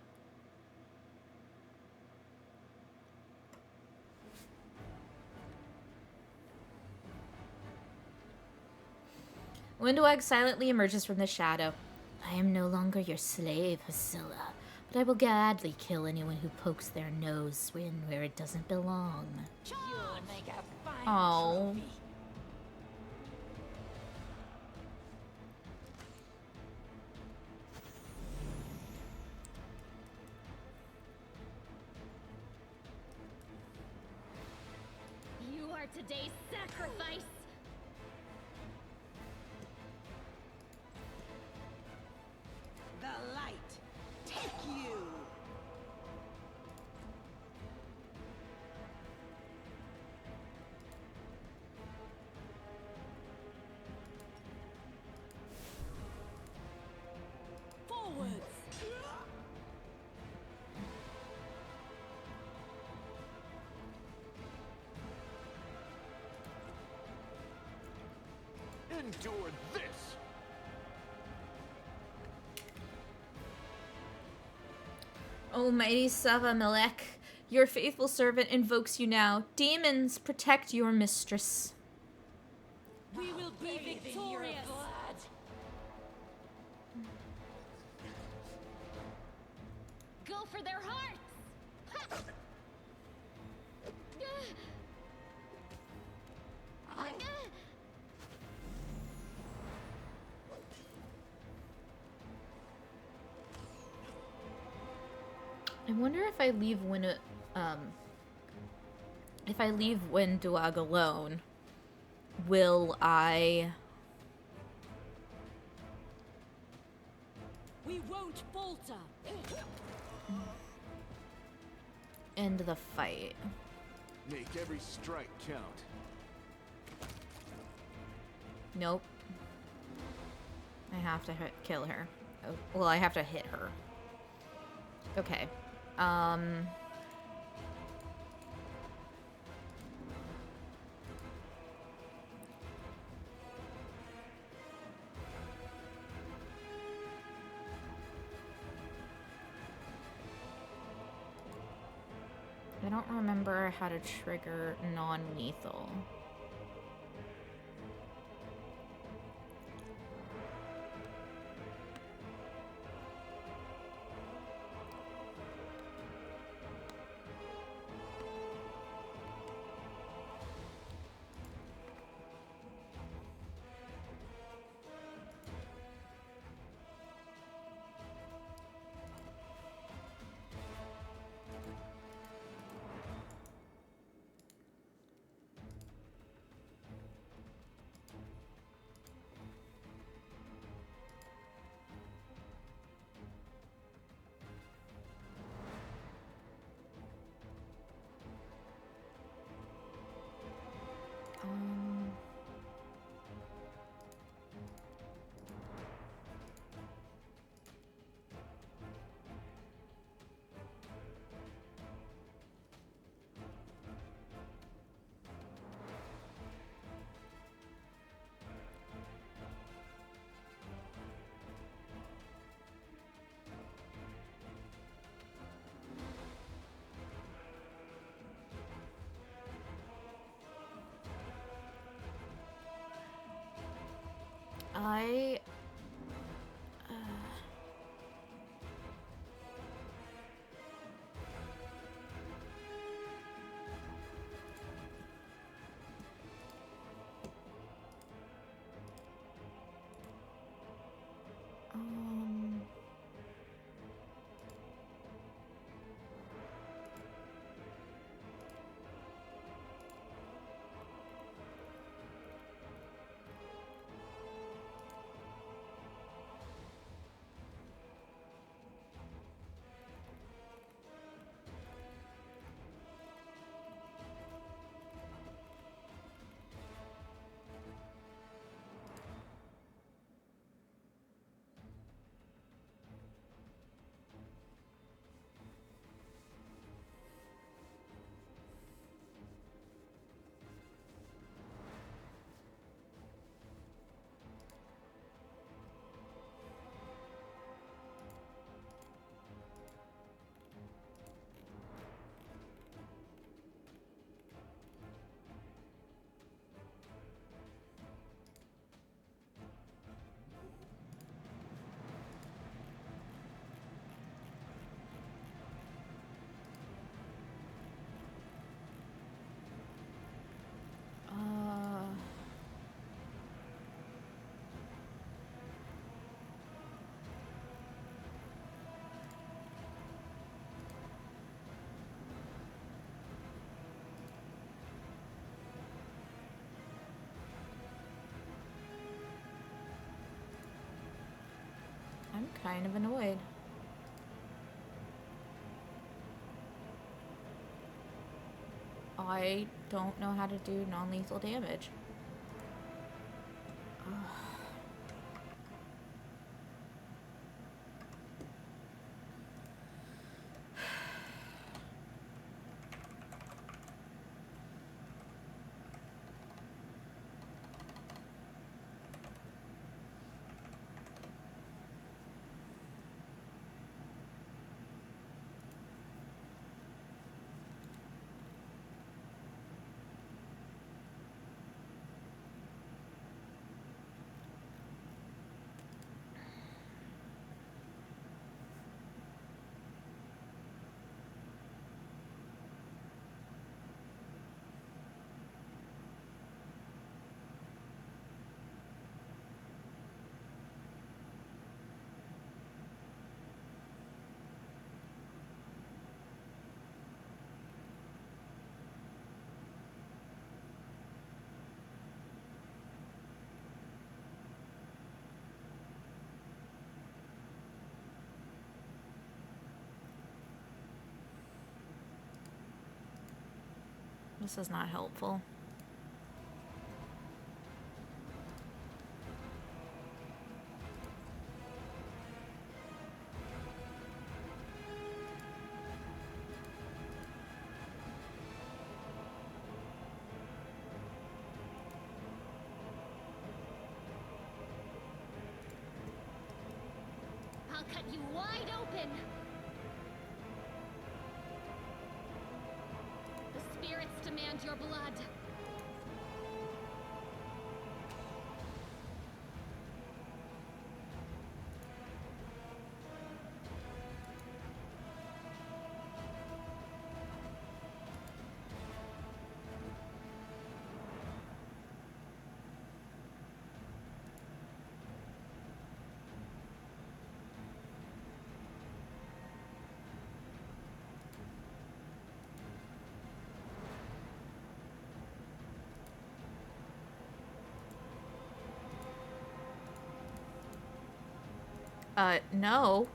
Winduag silently emerges from the shadow. I am no longer your slave, Hasilla, but I will gladly kill anyone who pokes their nose in where it doesn't belong. Oh. are today's sacrifice. The light, take you! Forwards! Endure this! O mighty Sava Melech, your faithful servant invokes you now. Demons, protect your mistress. We will be victorious! Go for their hearts! Ha! I wonder if I leave Wenduag alone, will I... We won't falter! end the fight? Make every strike count. Nope. I have to kill her. Oh, well, I have to hit her. Okay. I don't remember how to trigger non-lethal. kind of annoyed. I don't know how to do non-lethal damage. Ugh. This is not helpful. I'll cut you wide open! The spirits demand your blood. No.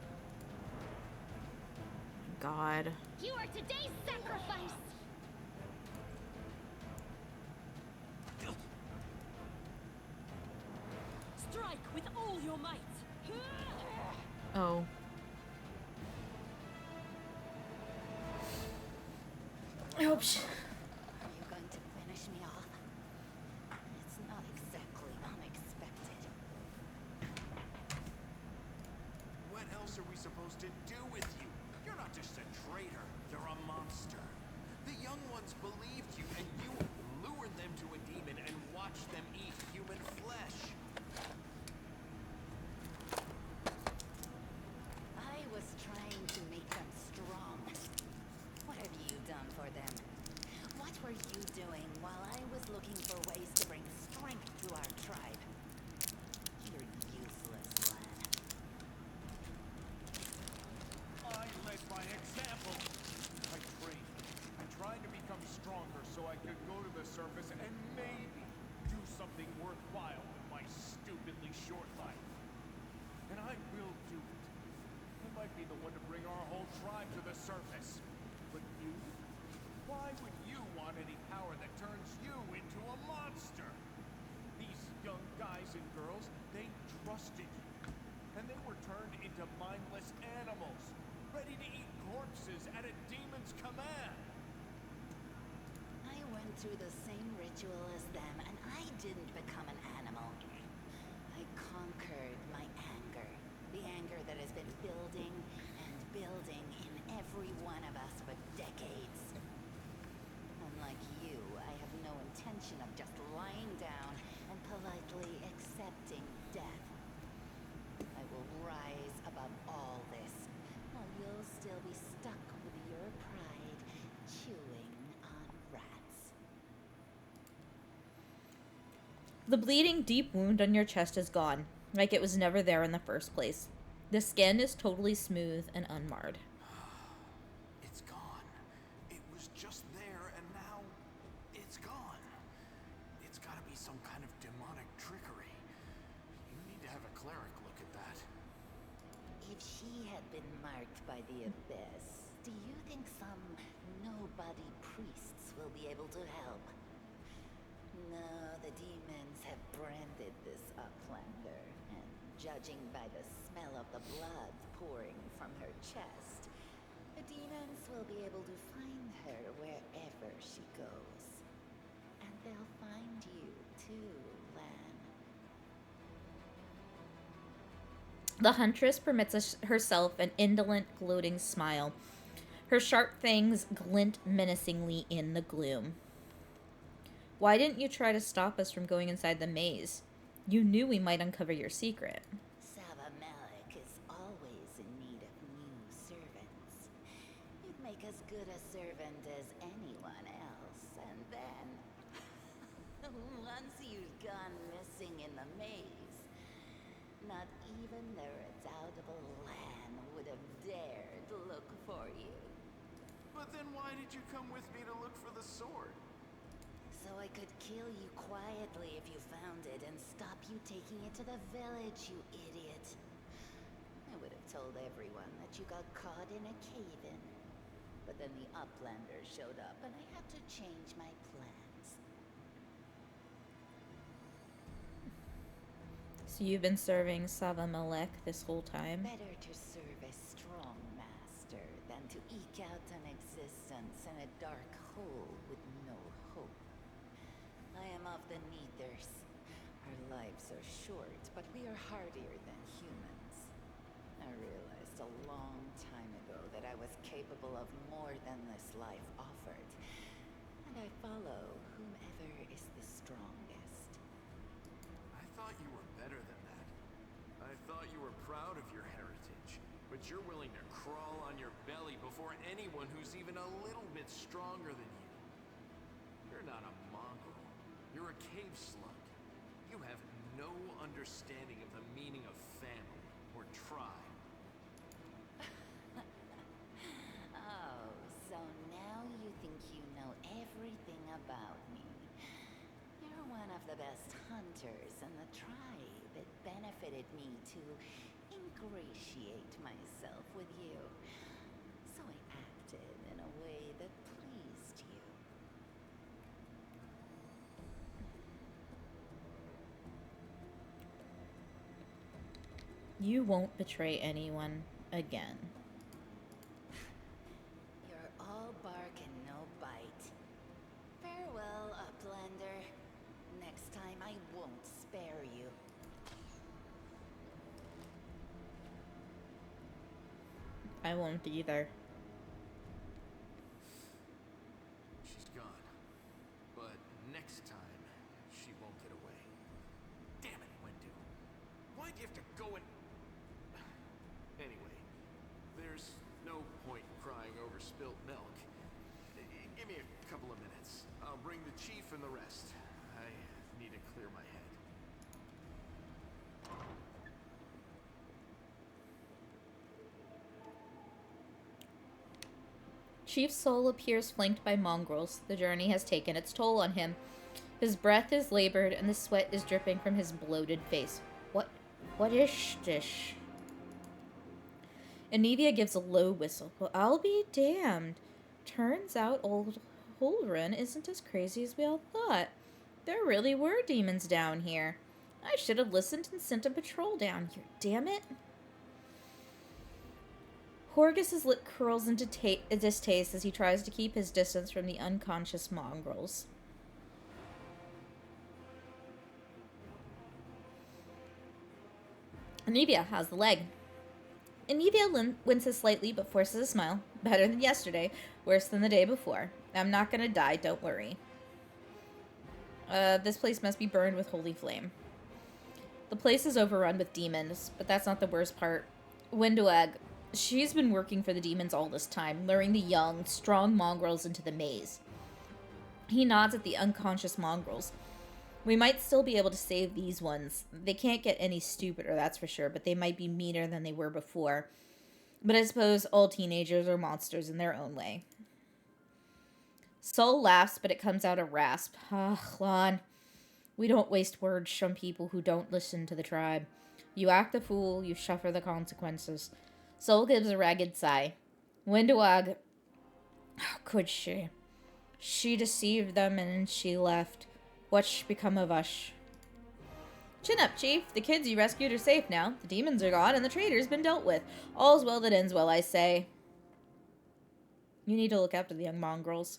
God. You are today's sacrifice! Strike with all your might! Oh. Oops. Are you going to finish me off? It's not exactly unexpected. What else are we supposed to do with you? You're not just a traitor, you're a monster. The young ones believed you, and you lured them to a demon and watched them eat human flesh. I was trying to make them strong. What have you done for them? What were you doing while I was looking for ways to bring strength to our tribe? You're useless, lad. I led by example. I trained. I tried to become stronger so I could go to the surface and maybe do something worthwhile with my stupidly short life. And I will do it. I might be the one to bring our whole tribe to the surface. But you? Why would you want any power that turns you into a monster? These young guys and girls, they trusted you. And they were turned into mindless animals, ready to eat corpses at a demon's command. I went through the same ritual as them, and I didn't become an animal. I conquered my anger. The anger that has been building and building in every one of us for decades. Unlike you, I have no intention of just lying down and politely accepting death. I will rise above all this, while you'll still be stuck with your pride, chewing on rats. The bleeding deep wound on your chest is gone, like it was never there in the first place. The skin is totally smooth and unmarred. It's gone. It was just there, and now it's gone. It's gotta be some kind of demonic trickery. You need to have a cleric look at that. if she had been marked by the abyss, do you think some nobody priests will be able to help? No, the demons have branded this uplander, and judging by the smell of the blood pouring from her chest, the demons will be able to find her wherever she goes. And they'll find you, too, Lan. The huntress permits herself an indolent, gloating smile. Her sharp fangs glint menacingly in the gloom. Why didn't you try to stop us from going inside the maze? You knew we might uncover your secret. Savamelek is always in need of new servants. You'd make as good a servant as anyone else, and then... once you've gone missing in the maze, not even the redoubtable Lan would have dared look for you. But then why did you come with me to look for the sword? So I could kill you quietly if you found it and stop you taking it to the village, you idiot. I would have told everyone that you got caught in a cave-in. But then the Uplander showed up and I had to change my plans. So you've been serving Savamelek this whole time? Better to serve a strong master than to eke out an existence in a dark hole with no hope. I am of the Neithers. Our lives are short, but we are hardier than humans. I realized a long time ago that I was capable of more than this life offered. And I follow whomever is the strongest. I thought you were better than that. I thought you were proud of your heritage, but you're willing to crawl on your belly before anyone who's even a little bit stronger than you. You're not a mongrel. You're a cave slug. You have no understanding of the meaning of family or tribe. Oh, so now you think you know everything about me. You're one of the best hunters in the tribe. It benefited me to ingratiate myself with you. So I acted in a way that pleased you. You won't betray anyone again. You're all bark and no bite. Farewell, Uplander. Next time I won't spare you. I won't either. She's gone. But next time, she won't get away. Damn it, Quendel. Why'd you have to go and... Anyway, there's no point crying over spilt milk. Give me a couple of minutes. I'll bring the chief and the rest. I need to clear my head. Chief Soul appears flanked by mongrels. The journey has taken its toll on him. His breath is labored and the sweat is dripping from his bloated face. What is this? Anivia gives a low whistle. Well, I'll be damned. Turns out old Holren isn't as crazy as we all thought. There really were demons down here. I should have listened and sent a patrol down here. Damn it. Horgus's lip curls into distaste as he tries to keep his distance from the unconscious mongrels. Anivia, how's the leg? Anivia winces slightly but forces a smile. Better than yesterday, worse than the day before. I'm not gonna die, don't worry. This place must be burned with holy flame. The place is overrun with demons, but that's not the worst part. Wendoag, she's been working for the demons all this time, luring the young, strong mongrels into the maze. He nods at the unconscious mongrels. We might still be able to save these ones. They can't get any stupider, that's for sure, but they might be meaner than they were before. But I suppose all teenagers are monsters in their own way. Sol laughs, but it comes out a rasp. Ah, Lon. We don't waste words from people who don't listen to the tribe. You act a fool, you suffer the consequences. Soul gives a ragged sigh. Windowag, how could she? She deceived them and she left. What's become of us? Chin up, Chief. The kids you rescued are safe now. The demons are gone and the traitor's been dealt with. All's well that ends well, I say. You need to look after the young mongrels.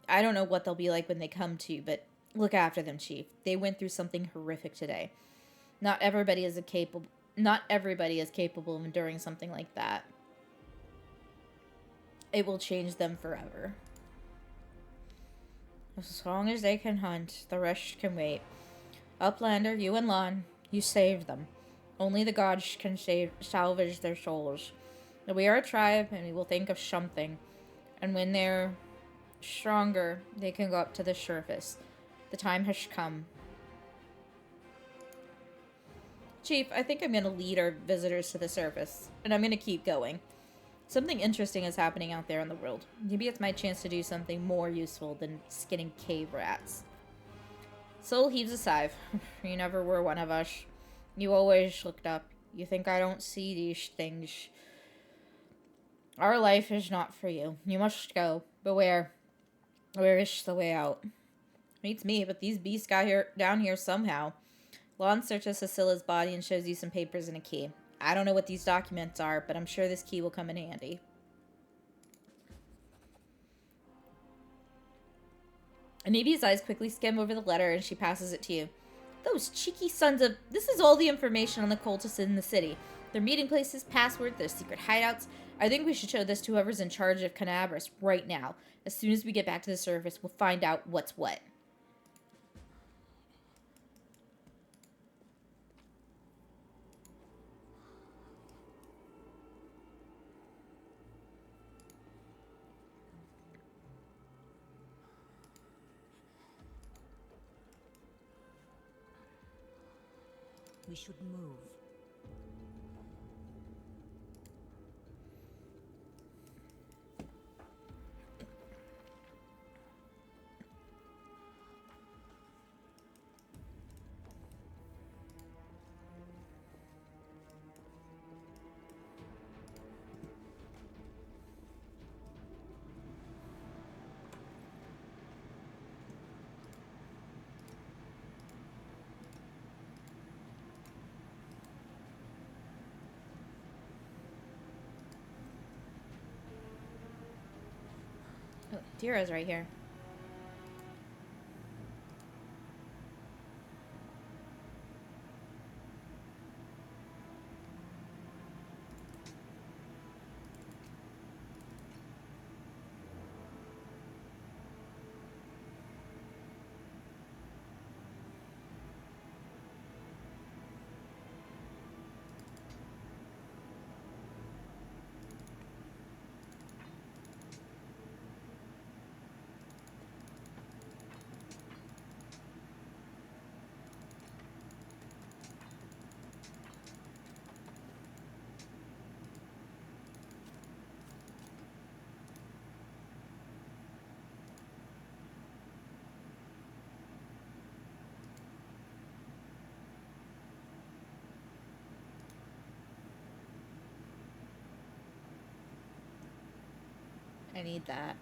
I don't know what they'll be like when they come to, but look after them, Chief. They went through something horrific today. Not everybody is capable of enduring something like that. It will change them forever. As long as they can hunt, the rest can wait. Uplander, you and Lon, you saved them. Only the gods can salvage their souls. We are a tribe, and we will think of something. And when they're stronger, they can go up to the surface. The time has come. Chief, I think I'm going to lead our visitors to the surface, and I'm going to keep going. Something interesting is happening out there in the world. Maybe it's my chance to do something more useful than skinning cave rats. Soul heaves a sigh. You never were one of us. You always looked up. You think I don't see these things. Our life is not for you. You must go. Beware. Where is the way out? Beats me, but these beasts got down here somehow. Lon searches Cecilla's body and shows you some papers and a key. I don't know what these documents are, but I'm sure this key will come in handy. Anivia's eyes quickly skim over the letter and she passes it to you. Those cheeky sons of... This is all the information on the cultists in the city. Their meeting places, passwords, their secret hideouts. I think we should show this to whoever's in charge of Canabras right now. As soon as we get back to the surface, we'll find out what's what. We should move. Oh, Tira's right here. I need that.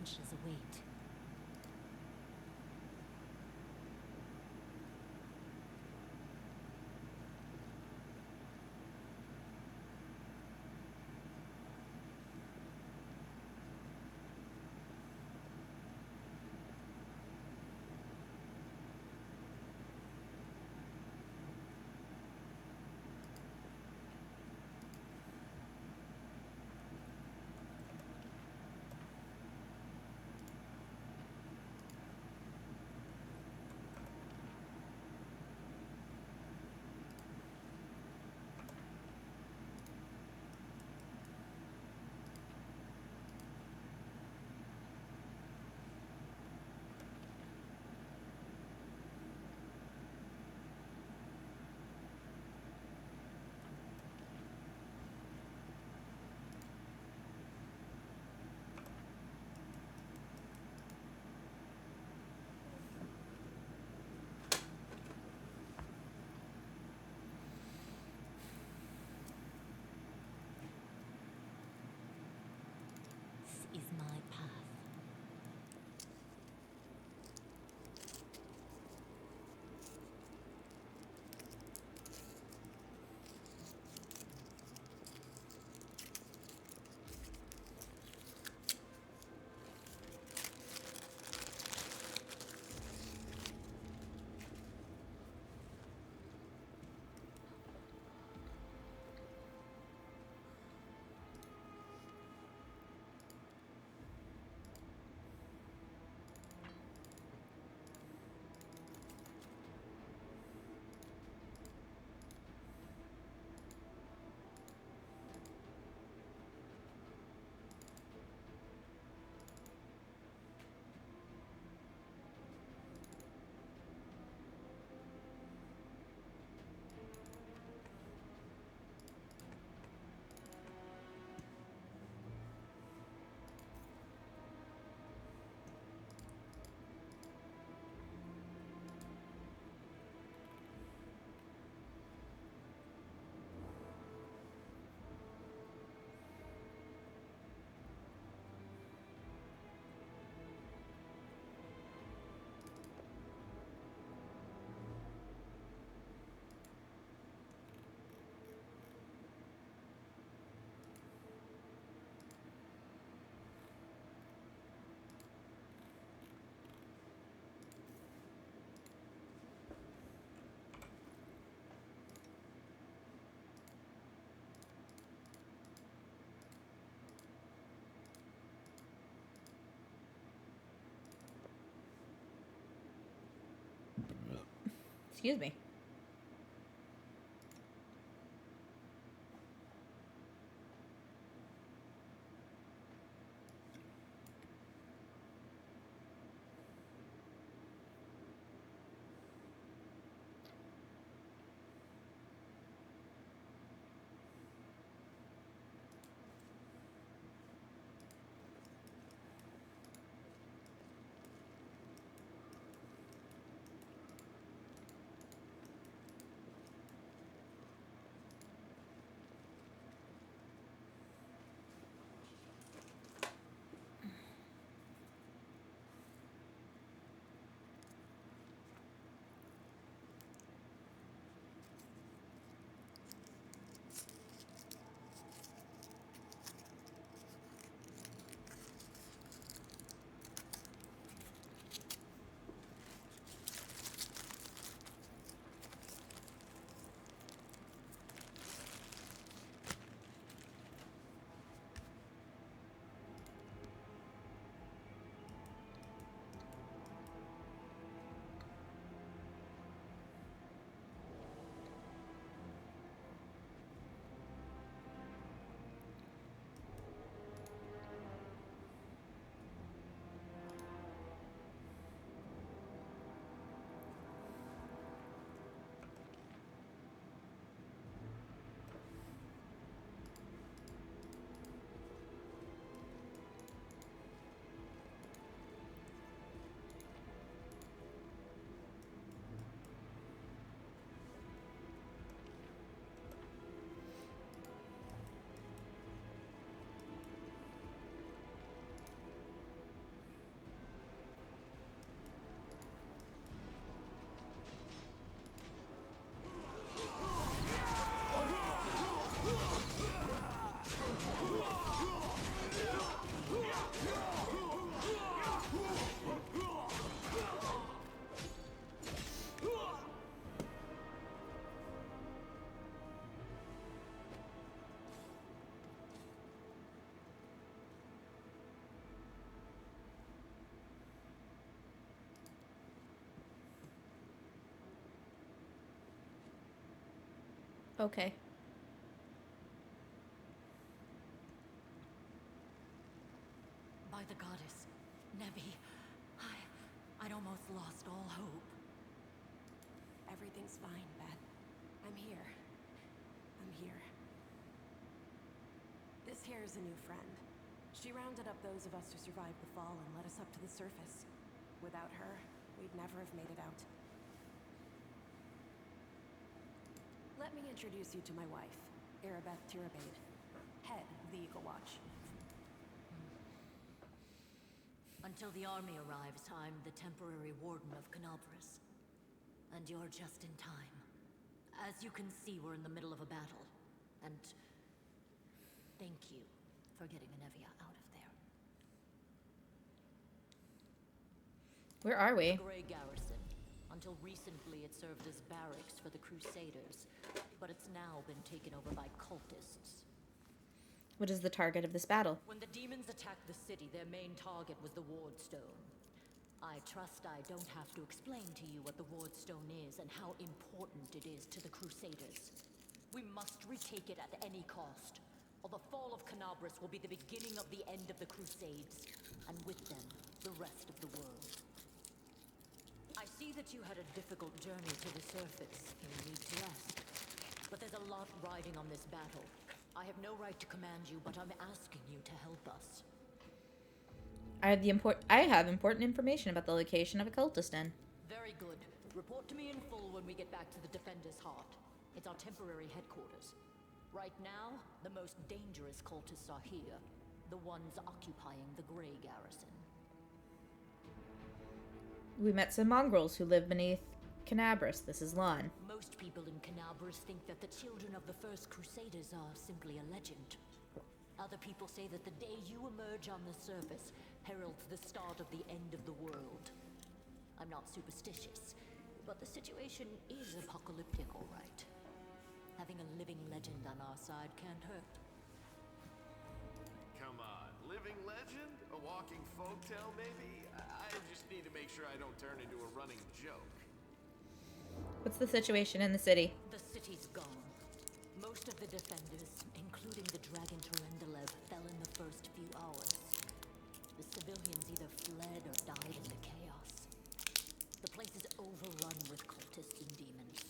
adventures await. Is my path. Excuse me. Okay. By the goddess, Nebi, I'd almost lost all hope. Everything's fine, Beth. I'm here. I'm here. This here is a new friend. She rounded up those of us who survived the fall and led us up to the surface. Without her, we'd never have made it out. Let me introduce you to my wife, Arabeth Tirabade, head of the Eagle Watch. Until the army arrives, I'm the temporary warden of Canabras. And you're just in time. As you can see, we're in the middle of a battle. And thank you for getting Anevia out of there. Where are we? The Grey Garrison. Until recently, it served as barracks for the Crusaders, but it's now been taken over by cultists. What is the target of this battle? When the demons attacked the city, their main target was the Wardstone. I trust I don't have to explain to you what the Wardstone is and how important it is to the Crusaders. We must retake it at any cost, or the fall of Canabras will be the beginning of the end of the Crusades, and with them, the rest of the world. I see that you had a difficult journey to the surface. You need to rest. But there's a lot riding on this battle. I have no right to command you, but I'm asking you to help us. I have important information about the location of a cultist den. Very good. Report to me in full when we get back to the Defender's Heart. It's our temporary headquarters. Right now, the most dangerous cultists are here. The ones occupying the Grey Garrison. We met some mongrels who live beneath Canabras. This is Lon. Most people in Canabras think that the children of the first Crusaders are simply a legend. Other people say that the day you emerge on the surface heralds the start of the end of the world. I'm not superstitious, but the situation is apocalyptic, all right. Having a living legend on our side can't hurt. Come on, living legend? A walking folktale, maybe? I just need to make sure I don't turn into a running joke. What's the situation in the city? The city's gone. Most of the defenders, including the dragon Quendel, fell in the first few hours. The civilians either fled or died in the chaos. The place is overrun with cultists and demons.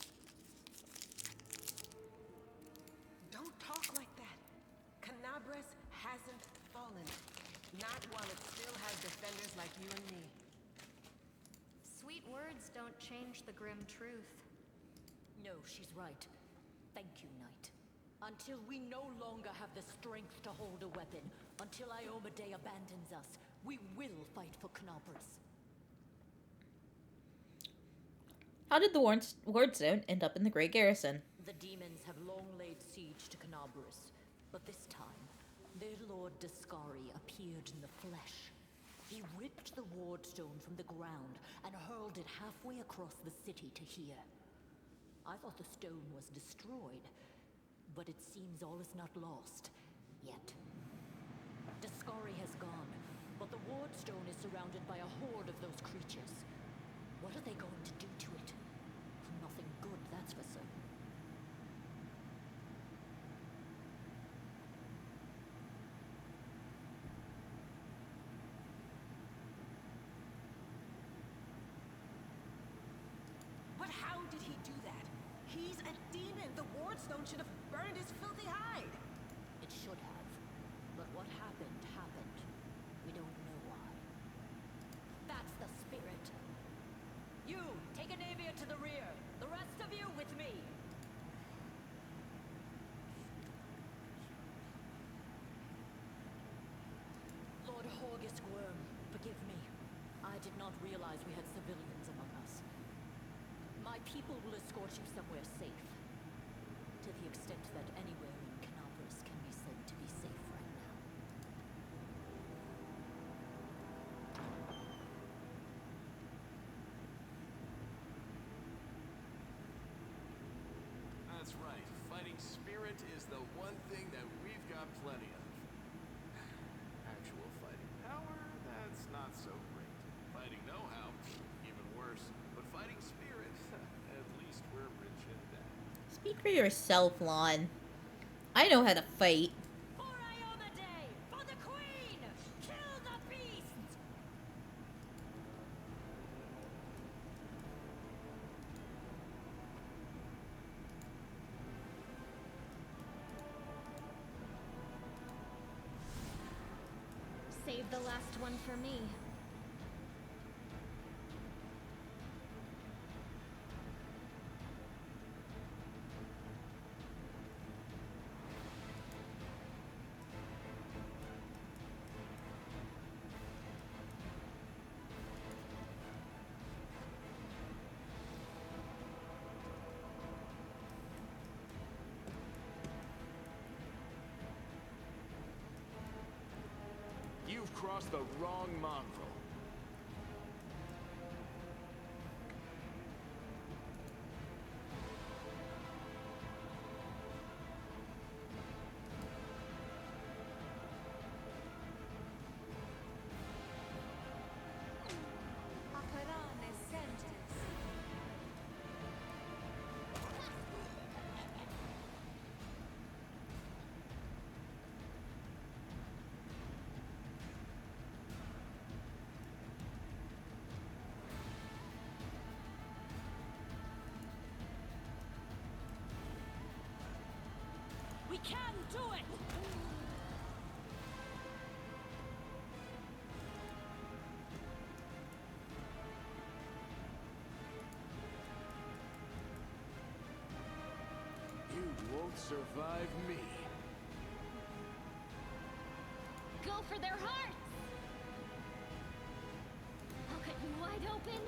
Don't talk like that. Canabras hasn't fallen. Not while it still has defenders like you and me. Sweet words don't change the grim truth. No, she's right. Thank you, Knight. Until we no longer have the strength to hold a weapon, until Iomedae abandons us, we will fight for Canabras. How did the Wardstone end up in the Grey Garrison? The demons have long laid siege to Canabras, but this time, their lord Dascari appeared in the flesh. He ripped the Wardstone from the ground and hurled it halfway across the city to here. I thought the stone was destroyed, but it seems all is not lost yet. Dascari has gone, but the Wardstone is surrounded by a horde of those creatures. What are they going to do to it? Nothing good, that's for certain. But how did he do that? He's a demon. The Wardstone should have burned his filthy hide. It should have. But what happened, happened. We don't know why. That's the spirit. You, take Anevia to the rear. The rest of you with me. Lord Horgus Worm, forgive me. I did not realize we had civilians among us. My people will escort you somewhere safe. To the extent that anywhere in Canabras can be said to be safe right now. That's right. Fighting spirit is the one thing that we've got plenty of. Actual fighting power, that's not so great. Fighting know-how, even worse. But fighting spirit, at least we're rich in that. Speak for yourself, Lon. I know how to fight. For the Queen! Kill the beast! Save the last one for me. You've crossed the wrong mongrel. We can do it! You won't survive me. Go for their hearts! I'll cut you wide open.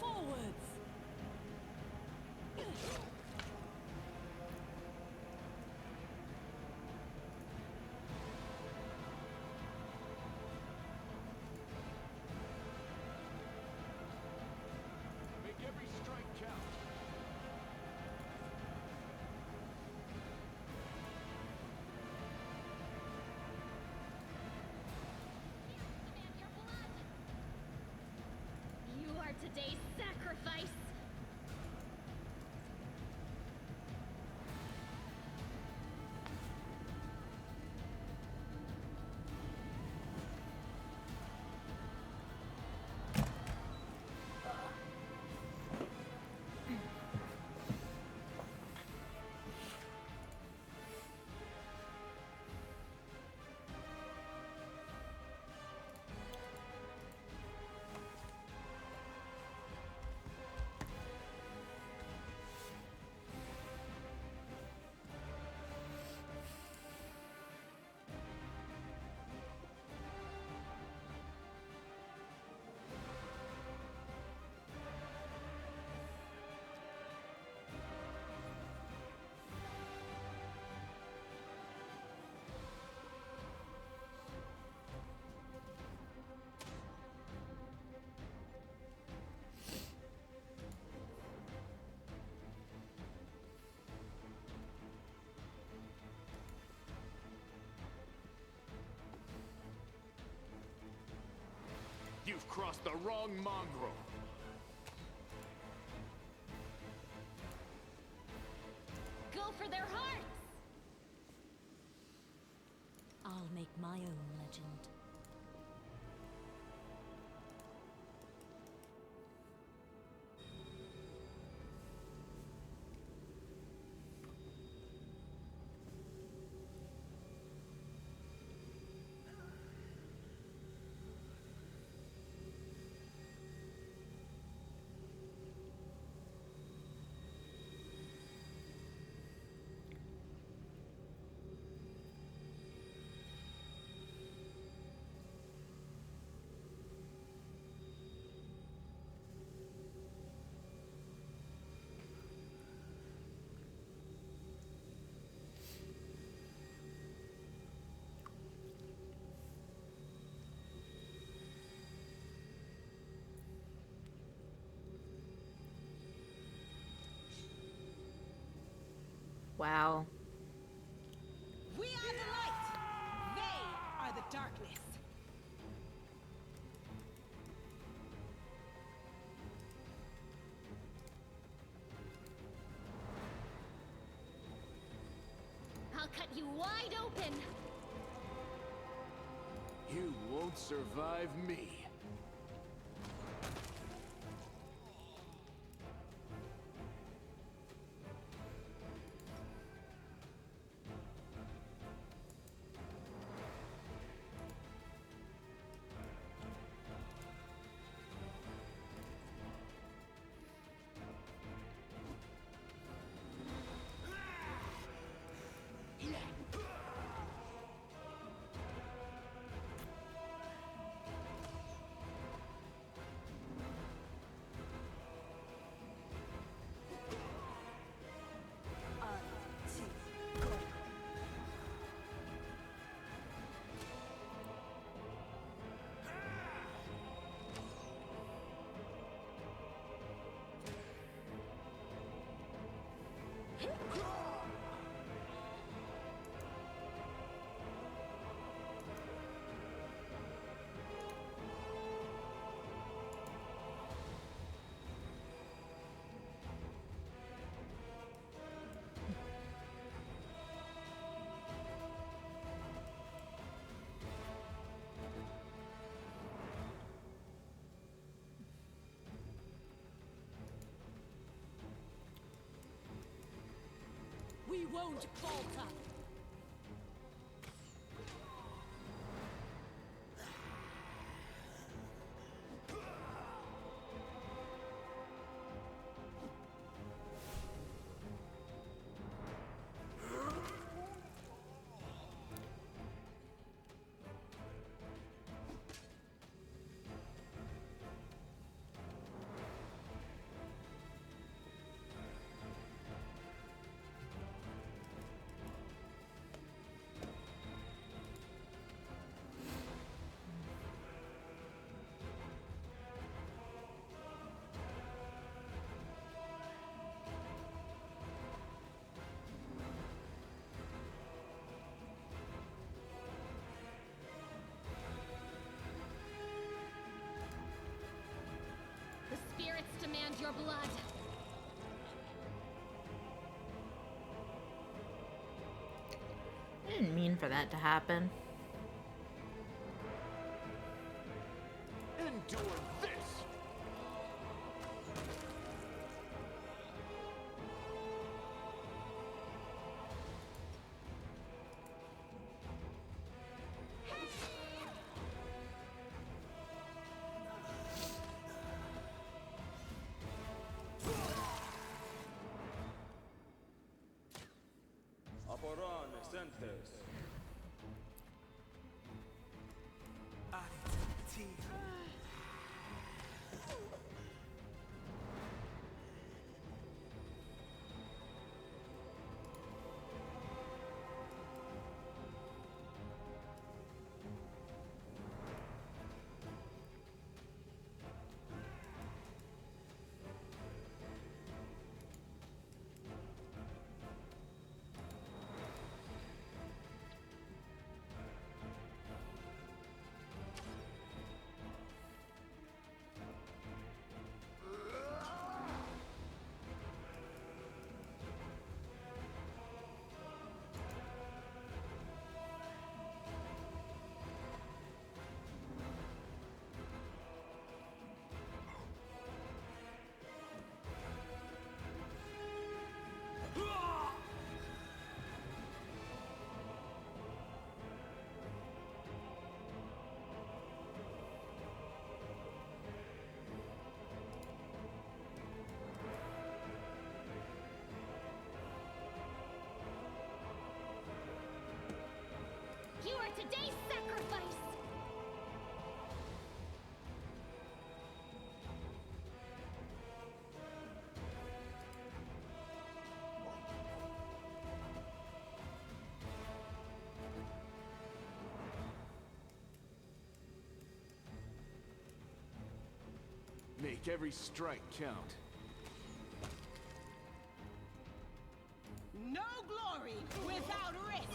Forwards! Make every strike count. You are today's sacrifice. You've crossed the wrong mongrel. Go for their hearts! I'll make my own legend. Wow. We are the light. They are the darkness. I'll cut you wide open. You won't survive me. We won't falter. The spirits demand your blood. I didn't mean for that to happen. Endure this! You are today's sacrifice! Make every strike count. No glory without risk!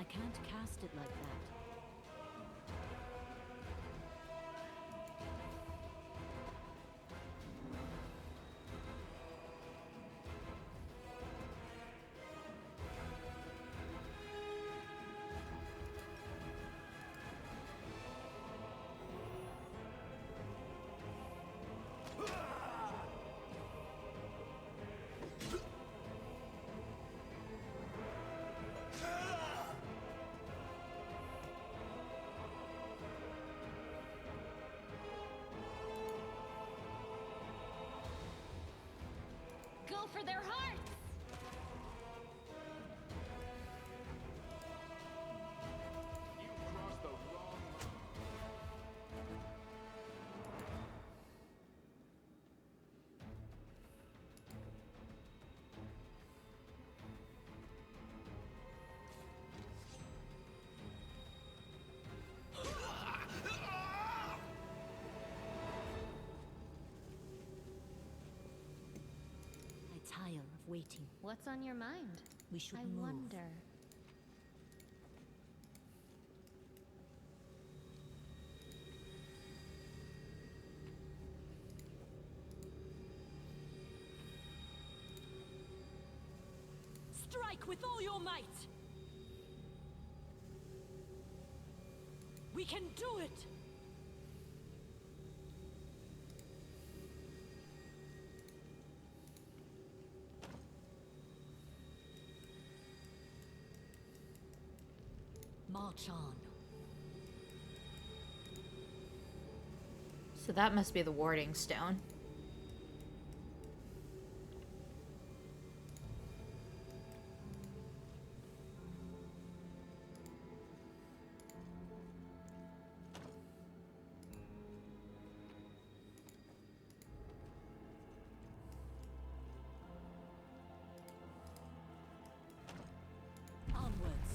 I can't cast it like that. Go for their hearts! You crossed the wrong line. I tire of waiting. What's on your mind? We should I move. wonder. Strike with all your might! We can do it! March on. So that must be the warding stone. Onwards.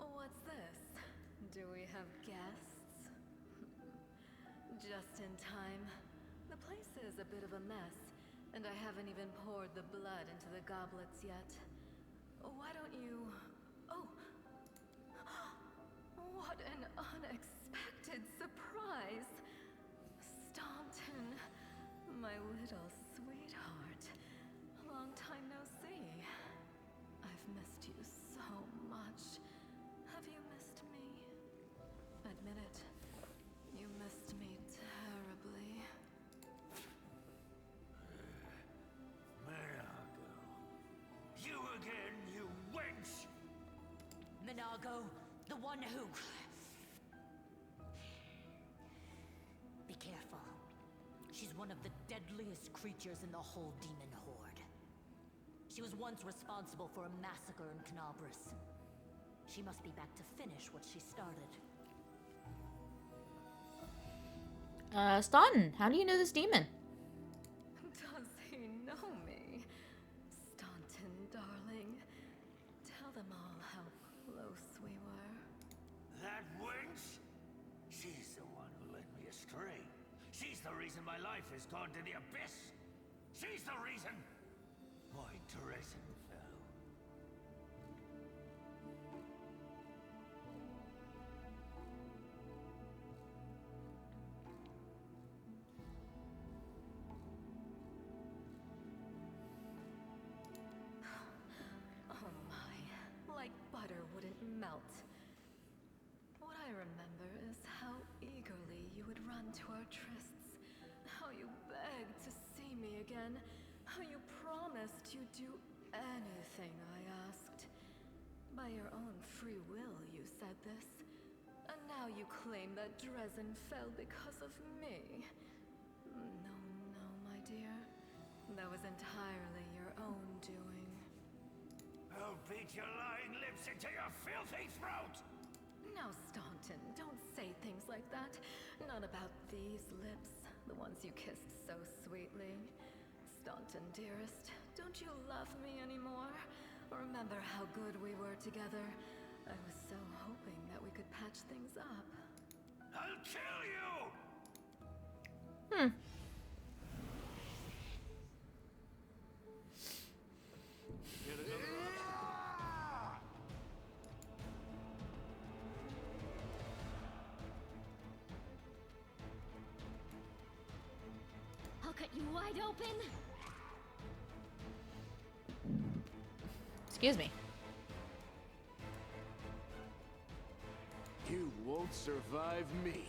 What's this? Do we have guests? Just in time. The place is a bit of a mess, and I haven't even poured the blood into the goblets yet. Why don't you... Oh! What an unexpected surprise! Staunton, my little sweetheart. Long time no see. I've missed you so much. Have you missed me? Admit it. You missed me terribly. Minago. You again, you wench! Minago, the one who... Be careful. She's one of the deadliest creatures in the whole demon horde. She was once responsible for a massacre in Canabras. She must be back to finish what she started. Staunton, how do you know this demon? Does he know me? Staunton, darling. Tell them all how close we were. That wench? She's the one who led me astray. She's the reason my life has gone to the abyss. She's the reason why Teresa fell. melt. What I remember is how eagerly you would run to our trysts, how you begged to see me again, how you promised you'd do anything I asked. By your own free will, you said this. And now you claim that Dresden fell because of me. No, no, my dear. That was entirely your own doing. I'll beat your lying lips into your filthy throat! Now, Staunton, don't say things like that. Not about these lips, the ones you kissed so sweetly. Staunton, dearest, don't you love me anymore? Remember how good we were together? I was so hoping that we could patch things up. I'll kill you! I'll cut you wide open. Excuse me. You won't survive me.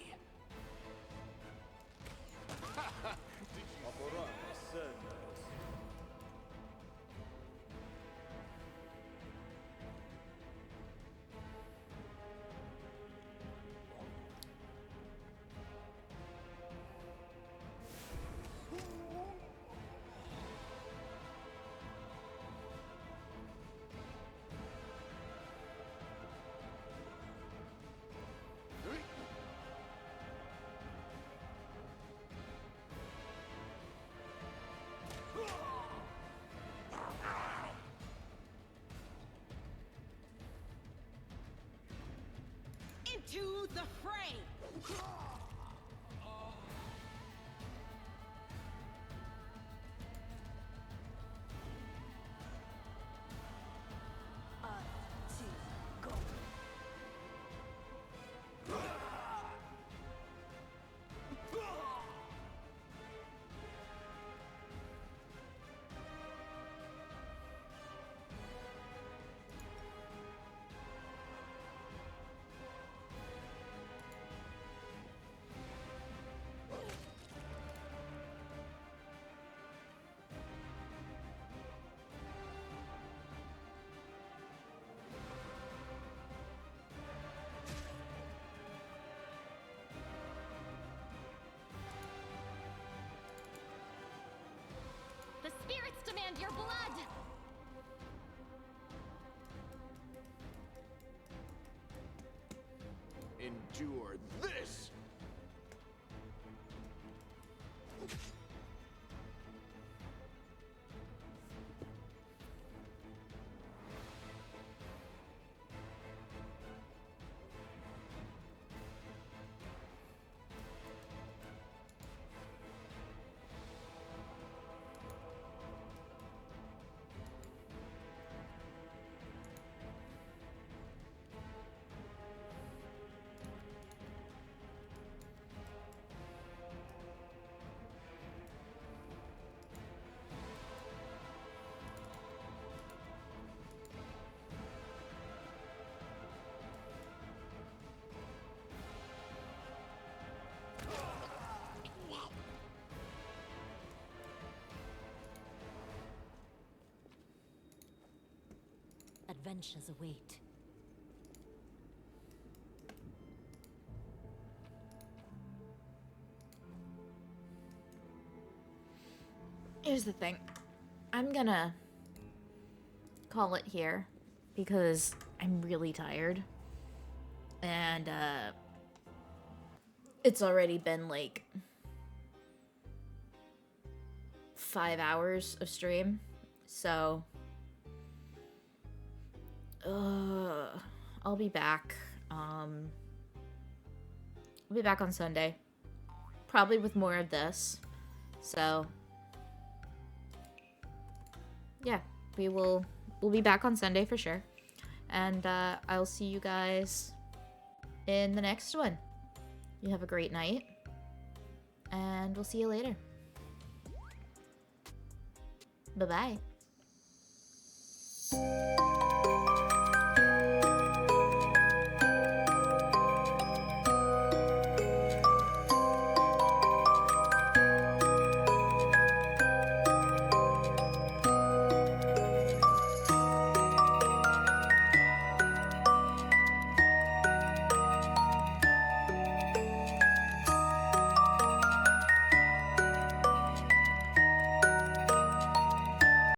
Into the fray! The spirits demand your blood! Endure this! Adventures await. Here's the thing. I'm gonna call it here because I'm really tired. And it's already been like 5 hours of stream. So I'll be back. I'll be back on Sunday. Probably with more of this. So yeah, we'll be back on Sunday for sure. And I'll see you guys in the next one. You have a great night. And we'll see you later. Bye-bye.